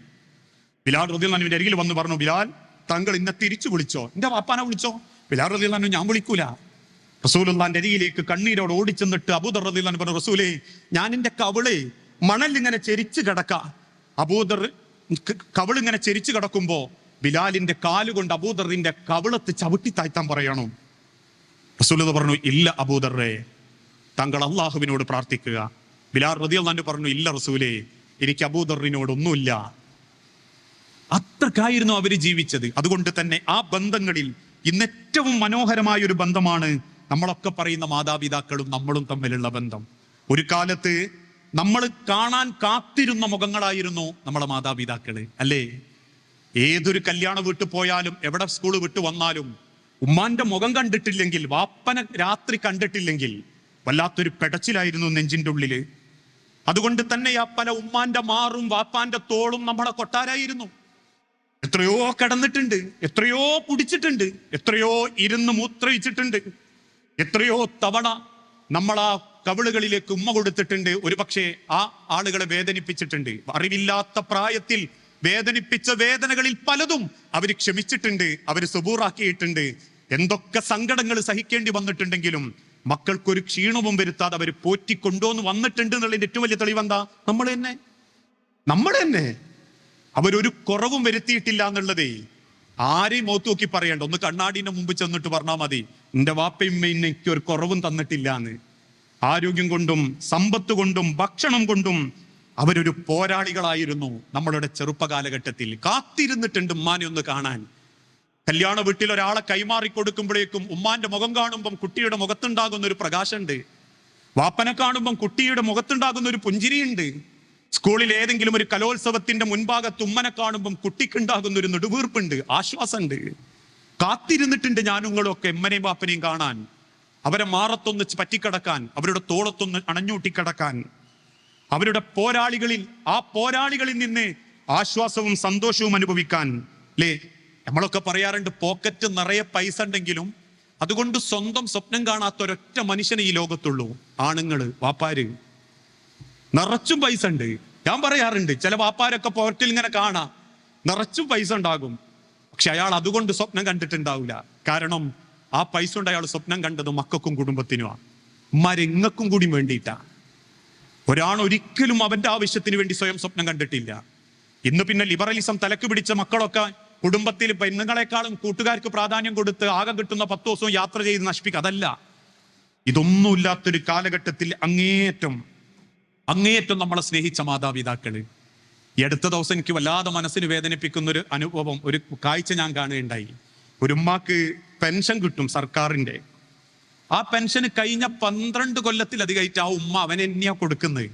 [SPEAKER 1] ബിലാൽ റളിയല്ലാഹു അൻഹുവിന്റെ അരികിൽ വന്ന് പറഞ്ഞു, ബിലാൽ, താങ്കൾ ഇന്നെ തിരിച്ചു വിളിച്ചോ? എന്റെ വാപ്പാനെ വിളിച്ചോ? ബിലാൽ റളിയല്ലാഹു അൻഹു, ഞാൻ വിളിക്കൂല. റസൂലുള്ളാഹിന്റെ അരികിലേക്ക് കണ്ണീരോട് ഓടിച്ചെന്നിട്ട് അബൂദർ റളിയല്ലാഹു അൻഹു പറഞ്ഞു, റസൂലേ, ഞാൻ എന്റെ കവിള് മണലിങ്ങനെ ചെരിച്ചു കിടക്ക. അബൂദർ കവിളിങ്ങനെ ചെരിച്ചു കിടക്കുമ്പോ ബിലാലിന്റെ കാലുകൊണ്ട് അബൂദറിന്റെ കവിളത്ത് ചവിട്ടി താഴ്ത്താൻ പറയണം. റസൂലുള്ളാഹി പറഞ്ഞു, ഇല്ല അബൂദറേ, താങ്കൾ അള്ളാഹുവിനോട് പ്രാർത്ഥിക്കുക. ബിലാൽ റളിയല്ലാഹു അൻഹു പറഞ്ഞു, ഇല്ല റസൂലേ, എനിക്ക് അബൂദറിനോട് ഒന്നുമില്ല. അത്രക്കായിരുന്നു അവര് ജീവിച്ചത്. അതുകൊണ്ട് തന്നെ ആ ബന്ധങ്ങളിൽ ഇന്ന് ഏറ്റവും മനോഹരമായ ഒരു ബന്ധമാണ് നമ്മളൊക്കെ പറയുന്ന മാതാപിതാക്കളും നമ്മളും തമ്മിലുള്ള ബന്ധം. ഒരു കാലത്ത് നമ്മൾ കാണാൻ കാത്തിരുന്ന മുഖങ്ങളായിരുന്നു നമ്മളെ മാതാപിതാക്കള്, അല്ലേ? ഏതൊരു കല്യാണ വീട്ടിൽ പോയാലും എവിടെ സ്കൂൾ വിട്ടു വന്നാലും ഉമ്മാന്റെ മുഖം കണ്ടിട്ടില്ലെങ്കിൽ, വാപ്പനെ രാത്രി കണ്ടിട്ടില്ലെങ്കിൽ വല്ലാത്തൊരു പെടച്ചിലായിരുന്നു നെഞ്ചിന്റെ ഉള്ളില്. അതുകൊണ്ട് തന്നെ ആ പല ഉമ്മാന്റെ മാറും വാപ്പാന്റെ തോളും നമ്മുടെ കൊട്ടാരായിരുന്നു. എത്രയോ കിടന്നിട്ടുണ്ട്, എത്രയോ കുടിച്ചിട്ടുണ്ട്, എത്രയോ ഇരുന്ന് മൂത്രയിച്ചിട്ടുണ്ട്, എത്രയോ തവണ നമ്മൾ ആ കവിളുകളിലേക്ക് ഉമ്മ കൊടുത്തിട്ടുണ്ട്. ഒരു പക്ഷേ ആ ആളുകളെ വേദനിപ്പിച്ചിട്ടുണ്ട്. അറിവില്ലാത്ത പ്രായത്തിൽ വേദനിപ്പിച്ച വേദനകളിൽ പലതും അവർ ക്ഷമിച്ചിട്ടുണ്ട്, അവർ സുബൂറാക്കിയിട്ടുണ്ട്. എന്തൊക്കെ സങ്കടങ്ങൾ സഹിക്കേണ്ടി വന്നിട്ടുണ്ടെങ്കിലും മക്കൾക്കൊരു ക്ഷീണവും വരുത്താതെ അവർ പോറ്റിക്കൊണ്ടോന്ന് വന്നിട്ടുണ്ട് എന്നുള്ളതിന്റെ ഏറ്റവും വലിയ തെളിവെന്താ? നമ്മൾ തന്നെ അവരൊരു കുറവും വരുത്തിയിട്ടില്ല എന്നുള്ളതേ ആരെയും മുഖത്ത് നോക്കി പറയണ്ട. ഒന്ന് കണ്ണാടിന്റെ മുമ്പ് ചെന്നിട്ട് പറഞ്ഞാൽ മതി, എന്റെ വാപ്പയും എനിക്ക് ഒരു കുറവും തന്നിട്ടില്ല എന്ന്. ആരോഗ്യം കൊണ്ടും സമ്പത്ത് കൊണ്ടും ഭക്ഷണം കൊണ്ടും അവരൊരു പോരാളികളായിരുന്നു. നമ്മളുടെ ചെറുപ്പ കാലഘട്ടത്തിൽ കാത്തിരുന്നിട്ടുണ്ട് ഉമ്മാനെ ഒന്ന് കാണാൻ. കല്യാണ വീട്ടിൽ ഒരാളെ കൈമാറി കൊടുക്കുമ്പോഴേക്കും ഉമ്മാന്റെ മുഖം കാണുമ്പം കുട്ടിയുടെ മുഖത്തുണ്ടാകുന്ന ഒരു പ്രകാശമുണ്ട്, വാപ്പനെ കാണുമ്പം കുട്ടിയുടെ മുഖത്തുണ്ടാകുന്ന ഒരു പുഞ്ചിരിയുണ്ട്. സ്കൂളിൽ ഏതെങ്കിലും ഒരു കലോത്സവത്തിന്റെ മുൻഭാഗത്ത് ഉമ്മനെ കാണുമ്പം കുട്ടിക്കുണ്ടാകുന്ന ഒരു നെടുവീർപ്പുണ്ട്, ആശ്വാസമുണ്ട്. കാത്തിരുന്നിട്ടുണ്ട് ഞാനുങ്ങളും ഒക്കെ ഉമ്മനെയും വാപ്പനെയും കാണാൻ, അവരെ മാറത്തൊന്ന് പറ്റിക്കിടക്കാൻ, അവരുടെ തോളത്തൊന്ന് അണഞ്ഞൂട്ടിക്കിടക്കാൻ, അവരുടെ പോരാളികളിൽ നിന്ന് ആശ്വാസവും സന്തോഷവും അനുഭവിക്കാൻ. അല്ലേ, നമ്മളൊക്കെ പറയാറുണ്ട് പോക്കറ്റ് നിറയെ പൈസ ഉണ്ടെങ്കിലും അതുകൊണ്ട് സ്വന്തം സ്വപ്നം കാണാത്ത ഒരൊറ്റ മനുഷ്യനെ ഈ ലോകത്തുള്ളൂ. ആണുങ്ങള്, വാപ്പാര് നിറച്ചും പൈസ ഉണ്ട്. ഞാൻ പറയാറുണ്ട് ചില വാപ്പാരൊക്കെ പോക്കറ്റിൽ ഇങ്ങനെ കാണാം, നിറച്ചും പൈസ ഉണ്ടാകും, പക്ഷെ അയാൾ അതുകൊണ്ട് സ്വപ്നം കണ്ടിട്ടുണ്ടാവില്ല. കാരണം ആ പൈസ കൊണ്ട് അയാൾ സ്വപ്നം കണ്ടത് മക്കൾക്കും കുടുംബത്തിനുമാണ്, മരങ്ങൾക്കും കൂടി വേണ്ടിയിട്ടാ. ഒരാളൊരിക്കലും അവന്റെ ആവശ്യത്തിന് വേണ്ടി സ്വയം സ്വപ്നം കണ്ടിട്ടില്ല. ഇന്ന് പിന്നെ ലിബറലിസം തലക്ക് പിടിച്ച മക്കളൊക്കെ കുടുംബത്തിൽ പെണ്ണുങ്ങളെക്കാളും കൂട്ടുകാർക്ക് പ്രാധാന്യം കൊടുത്ത് ആകെ കിട്ടുന്ന 10 ദിവസവും യാത്ര ചെയ്ത് നശിപ്പിക്കുക. അതല്ല, ഇതൊന്നുമില്ലാത്തൊരു കാലഘട്ടത്തിൽ അങ്ങേയറ്റം നമ്മളെ സ്നേഹിച്ച മാതാപിതാക്കള്. ഈ അടുത്ത ദിവസം എനിക്ക് വല്ലാതെ മനസ്സിന് വേദനിപ്പിക്കുന്ന ഒരു അനുഭവം, ഒരു കാഴ്ച ഞാൻ കാണുകയുണ്ടായി. ഒരു ഉമ്മാക്ക് പെൻഷൻ കിട്ടും സർക്കാരിന്റെ. ആ പെൻഷന് കഴിഞ്ഞ 12 കൊല്ലത്തിലധികമായിട്ട് ആ ഉമ്മ അവനെന്നെയാ കൊടുക്കുന്നത്.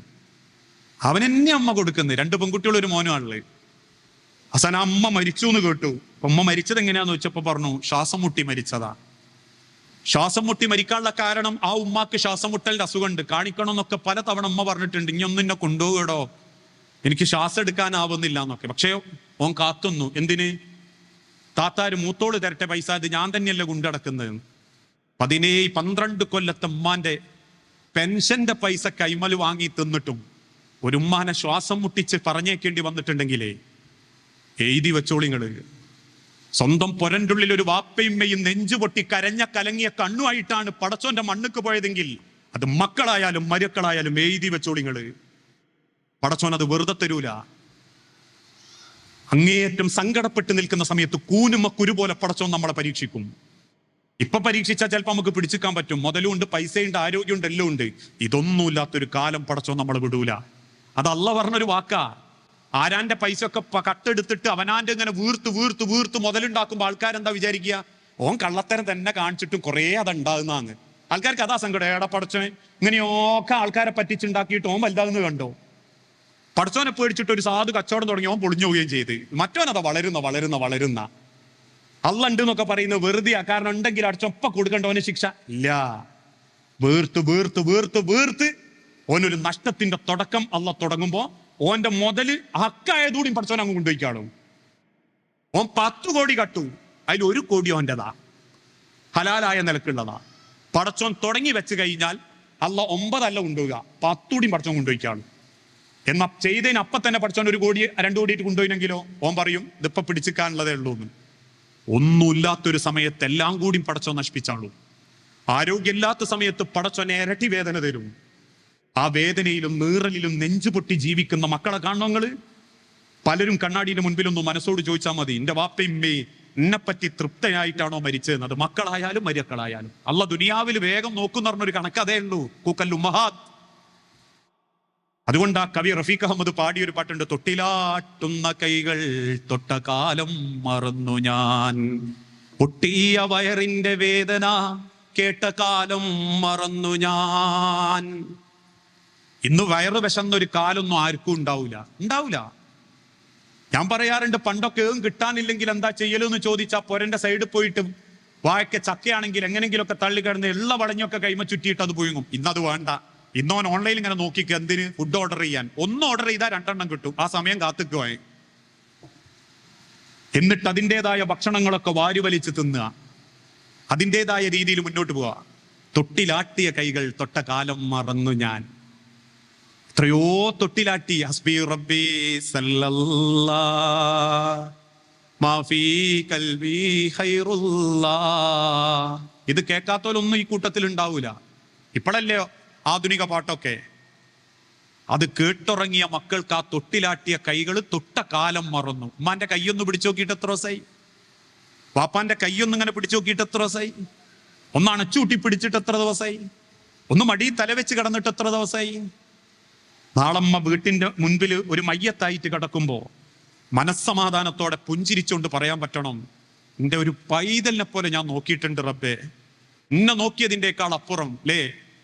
[SPEAKER 1] അമ്മ കൊടുക്കുന്നത്. 2 പെൺകുട്ടികളും ഒരു മോനുമാണുള്ളത്. അവസാനം അമ്മ മരിച്ചു എന്ന് കേട്ടു. ഉമ്മ മരിച്ചത് എങ്ങനെയാന്ന് വെച്ചപ്പോ പറഞ്ഞു ശ്വാസം മുട്ടി മരിച്ചതാ. ശ്വാസം മുട്ടി മരിക്കാനുള്ള കാരണം ആ ഉമ്മാക്ക് ശ്വാസം മുട്ടലിന്റെ അസുഖമുണ്ട്, കാണിക്കണം എന്നൊക്കെ പല തവണ ഉമ്മ പറഞ്ഞിട്ടുണ്ട്. ഇനിയൊന്നും എന്നെ കൊണ്ടുപോകടോ, എനിക്ക് ശ്വാസം എടുക്കാനാവുന്നില്ല എന്നൊക്കെ. പക്ഷേ ഓൻ കാത്തുന്നു. എന്തിന്? താത്താര് മൂത്തോള് തരട്ടെ പൈസ, ഇത് ഞാൻ തന്നെയല്ലേ കൊണ്ടടക്കുന്നത്. 12 കൊല്ലത്തെ ഉമ്മാന്റെ പെൻഷന്റെ പൈസ കൈമല് വാങ്ങി തിന്നിട്ടും ഒരു ഉമ്മാനെ ശ്വാസം മുട്ടിച്ച് പറഞ്ഞേക്കേണ്ടി വന്നിട്ടുണ്ടെങ്കിലേ എഴുതി വെച്ചോളിങ്ങള്. സ്വന്തം പൊരൻ്റെ ഉള്ളിൽ ഒരു വാപ്പയുമ്മയും നെഞ്ചുപൊട്ടി കലങ്ങിയ കണ്ണുമായിട്ടാണ് പടച്ചോന്റെ മണ്ണുക്ക് പോയതെങ്കിൽ അത് മക്കളായാലും മരുക്കളായാലും എഴുതി വെച്ചോളിങ്ങള്. പടച്ചോൻ അത് വെറുതെ തരൂല. അങ്ങേയറ്റം സങ്കടപ്പെട്ട് നിൽക്കുന്ന സമയത്ത് കൂനുമ കുരു പോലെ പടച്ചോൻ നമ്മളെ പരീക്ഷിക്കും. ഇപ്പൊ പരീക്ഷിച്ചാൽ ചിലപ്പോൾ നമുക്ക് പിടിച്ചിക്കാൻ പറ്റും, മുതലുണ്ട്, പൈസയുണ്ട്, ആരോഗ്യമുണ്ട്, എല്ലാം ഉണ്ട്. ഇതൊന്നുമില്ലാത്തൊരു കാലം പടച്ചോൻ നമ്മളെ വിടൂല. അത് അള്ള പറഞ്ഞൊരു വാക്കാ. ആരാന്റെ പൈസ ഒക്കെ കട്ടെടുത്തിട്ട് അവനാന്റെ ഇങ്ങനെ വീർത്ത് മുതലുണ്ടാക്കുമ്പോൾ ആൾക്കാരെന്താ വിചാരിക്കുക? ഓൻ കള്ളത്തരം തന്നെ കാണിച്ചിട്ടും കുറേ അതുണ്ടാകുന്നതാണ്. ആൾക്കാർക്ക് അതാ സങ്കടം. ഏടാ പടച്ചോൻ ഇങ്ങനെയൊക്കെ ആൾക്കാരെ പറ്റിച്ചുണ്ടാക്കിയിട്ട് ഓൻ വലുതാകുന്നത് കണ്ടോ? പടച്ചോനെ പേടിച്ചിട്ട് ഒരു സാധു കച്ചവടം തുടങ്ങി ഓൻ പൊളിഞ്ഞു പോവുകയും ചെയ്ത്. മറ്റവനതാ വളരുന്ന അള്ള ഉണ്ട് എന്നൊക്കെ പറയുന്നത് വെറുതെയാ. കാരണം ഉണ്ടെങ്കിൽ അടച്ചൊപ്പം കൊടുക്കേണ്ടവന് ശിക്ഷ ഇല്ല. വീർത്ത് ഓനൊരു നഷ്ടത്തിന്റെ തുടക്കം അള്ള തുടങ്ങുമ്പോ ഓന്റെ മുതല് ഹക്കായതൂടി പടച്ചോൻ അങ്ങ് കൊണ്ടുപോയിക്കാളും. ഓൻ 10 കോടി കട്ടു, അതിൽ 1 കോടി ഓൻ്റെതാ, ഹലാലായ നിലക്കുള്ളതാ. പടച്ചോൻ തുടങ്ങി വെച്ച് കഴിഞ്ഞാൽ അള്ള 9 അല്ല കൊണ്ടുപോവുക, 10 കൂടി പടച്ചോൻ കൊണ്ടുപോയിക്കാളും. എന്നാ ചെയ്തതിന് അപ്പം തന്നെ പടച്ചോൻ 1 കോടി 2 കോടിയിട്ട് കൊണ്ടുപോയിനെങ്കിലോ ഓൻ പറയും ഇതിപ്പൊ പിടിച്ചിക്കാനുള്ളതേ ഉള്ളൂ എന്ന്. ഒന്നുമില്ലാത്തൊരു സമയത്ത് എല്ലാം കൂടി പടച്ചോൻ നശിപ്പിച്ചാളും. ആരോഗ്യമില്ലാത്ത സമയത്ത് പടച്ചോൻ ഇരട്ടി വേദന തരും. ആ വേദനയിലും നീറലിലും നെഞ്ചുപൊട്ടി ജീവിക്കുന്ന മക്കളെ കാണുന്നങ്ങള് പലരും കണ്ണാടിയുടെ മുൻപിലൊന്ന് മനസ്സോട് ചോദിച്ചാൽ മതി, എന്റെ വാപ്പയമ്മേ എന്നെപ്പറ്റി തൃപ്തനായിട്ടാണോ മരിച്ചതെന്ന്. അത് മക്കളായാലും മരുക്കളായാലും അള്ള ദുനിയാവിൽ വേഗം നോക്കുന്ന പറഞ്ഞൊരു കണക്ക് അതേ ഉള്ളൂ. കൂക്കല്ലുമ്മഹാത്ത്. അതുകൊണ്ട് ആ കവി റഫീഖ് അഹമ്മദ് പാടിയൊരു പാട്ടുണ്ട്, തൊട്ടിലാട്ടുന്ന കൈകൾ തൊട്ട കാലം മറന്നു ഞാൻ, പൊട്ടിയ വയറിന്റെ വേദന കേട്ട കാലം മറന്നു ഞാൻ. ഇന്ന് വയറ് വിശന്നൊരു കാലൊന്നും ആർക്കും ഉണ്ടാവില്ല. ഞാൻ പറയാറുണ്ട്, പണ്ടൊക്കെ കിട്ടാനില്ലെങ്കിൽ എന്താ ചെയ്യലെന്ന് ചോദിച്ചാൽ പൊരന്റെ സൈഡിൽ പോയിട്ട് വാഴക്ക ചക്കയാണെങ്കിൽ എങ്ങനെങ്കിലുമൊക്കെ തള്ളിക്കിടന്ന് എള്ള വളഞ്ഞൊക്കെ കൈമ ചുറ്റിയിട്ട് അത് പുഴുങ്ങും. ഇന്നത് വേണ്ട. ഇന്നോൻ ഓൺലൈനിൽ ഇങ്ങനെ നോക്കിക്ക് എന്തിന് ഫുഡ് ഓർഡർ ചെയ്യാൻ. ഒന്ന് ഓർഡർ ചെയ്താൽ 2 എണ്ണം കിട്ടും. ആ സമയം കാത്തുക്കുവായി. എന്നിട്ട് അതിൻ്റെതായ ഭക്ഷണങ്ങളൊക്കെ വാരി വലിച്ച് തിന്നുക, അതിൻ്റെതായ രീതിയിൽ മുന്നോട്ട് പോവുക. തൊട്ടിലാട്ടിയ കൈകൾ തൊട്ട കാലം മറന്നു ഞാൻ. എത്രയോ തൊട്ടിലാട്ടി. ഹസ്ബി റബ്ബി സല്ലല്ലാഹ് മാ ഫീ ഖൽബി ഖൈറുല്ലാഹ്. ഇത് കേൾക്കാത്തവരൊന്നും ഈ കൂട്ടത്തിൽ ഉണ്ടാവൂല. ഇപ്പോഴല്ലേ ആധുനിക പാട്ടൊക്കെ. അത് കേട്ടുറങ്ങിയ മക്കൾക്ക് ആ തൊട്ടിലാട്ടിയ കൈകൾ തൊട്ട കാലം മറന്നു. ഉമ്മാന്റെ കൈയൊന്ന് പിടിച്ചു നോക്കിയിട്ട് എത്ര ദിവസമായി? വാപ്പാന്റെ കൈയൊന്നും ഇങ്ങനെ പിടിച്ചു നോക്കിയിട്ട് എത്ര ദിവസമായി? ഒന്ന് അണച്ചൂട്ടി പിടിച്ചിട്ട് എത്ര ദിവസമായി? ഒന്ന് മടി തലവെച്ച് കിടന്നിട്ട് എത്ര ദിവസമായി? നാളമ്മ വീട്ടിന്റെ മുൻപിൽ ഒരു മയ്യത്തായിട്ട് കിടക്കുമ്പോ മനസ്സമാധാനത്തോടെ പുഞ്ചിരിച്ചുകൊണ്ട് പറയാൻ പറ്റണം, എന്റെ ഒരു പൈതലിനെ പോലെ ഞാൻ നോക്കിയിട്ടുണ്ട് റബ്ബേ. എന്നെ നോക്കിയതിൻ്റെക്കാൾ അപ്പുറം ലേ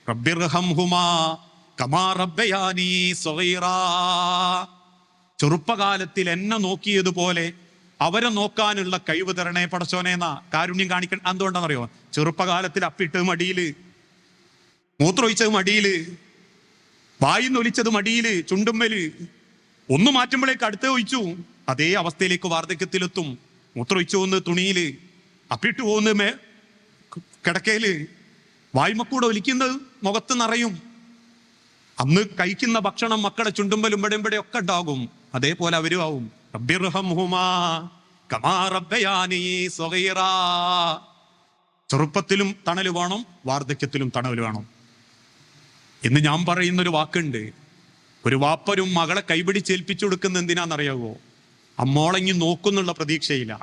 [SPEAKER 1] റബ്ബിർഹംഹുമാ കമാ റബ്ബയാനി സഗീറാ. ചെറുപ്പകാലത്തിൽ എന്നെ നോക്കിയതുപോലെ അവരെ നോക്കാനുള്ള കഴിവ് തരണേ പടച്ചോനേന്നാ കാരുണ്യം കാണിക്കണം. എന്തുകൊണ്ടാണെന്നറിയോ? ചെറുപ്പകാലത്തിൽ അപ്പിട്ട് മടിയില്, മൂത്രമൊഴിച്ചത് മടിയില്, വായിന്നൊലിച്ചത് മടിയില്, ചുണ്ടുമ്മല്, ഒന്ന് മാറ്റുമ്പോഴേക്ക് അടുത്ത ഒഴിച്ചു. അതേ അവസ്ഥയിലേക്ക് വാർദ്ധക്യത്തിലെത്തും. മൂത്രമൊഴിച്ചു പോകുന്ന തുണിയില്, അപ്പിട്ട് പോകുന്ന കിടക്കയില്, വായ്മക്കൂടെ ഒലിക്കുന്നത് മുഖത്ത് നിറയും. അന്ന് കഴിക്കുന്ന ഭക്ഷണം മക്കളുടെ ചുണ്ടുമ്പലും ഇവിടെ ഒക്കെ ഉണ്ടാകും. അതേപോലെ അവരും ആവും. റബ്ബിർഹംഹുമാ കമാ റബ്ബയാനി സഗീറാ. ചെറുപ്പത്തിലും തണല് വേണം, വാർദ്ധക്യത്തിലും തണല് വേണം. എന്ന് ഞാൻ പറയുന്നൊരു വാക്കുണ്ട്. ഒരു വാപ്പരും മകളെ കൈപിടിച്ചേൽപ്പിച്ചു കൊടുക്കുന്ന എന്തിനാണെന്നറിയാവോ? അമ്മോളങ്ങി നോക്കുന്നുള്ള പ്രതീക്ഷയില്ല.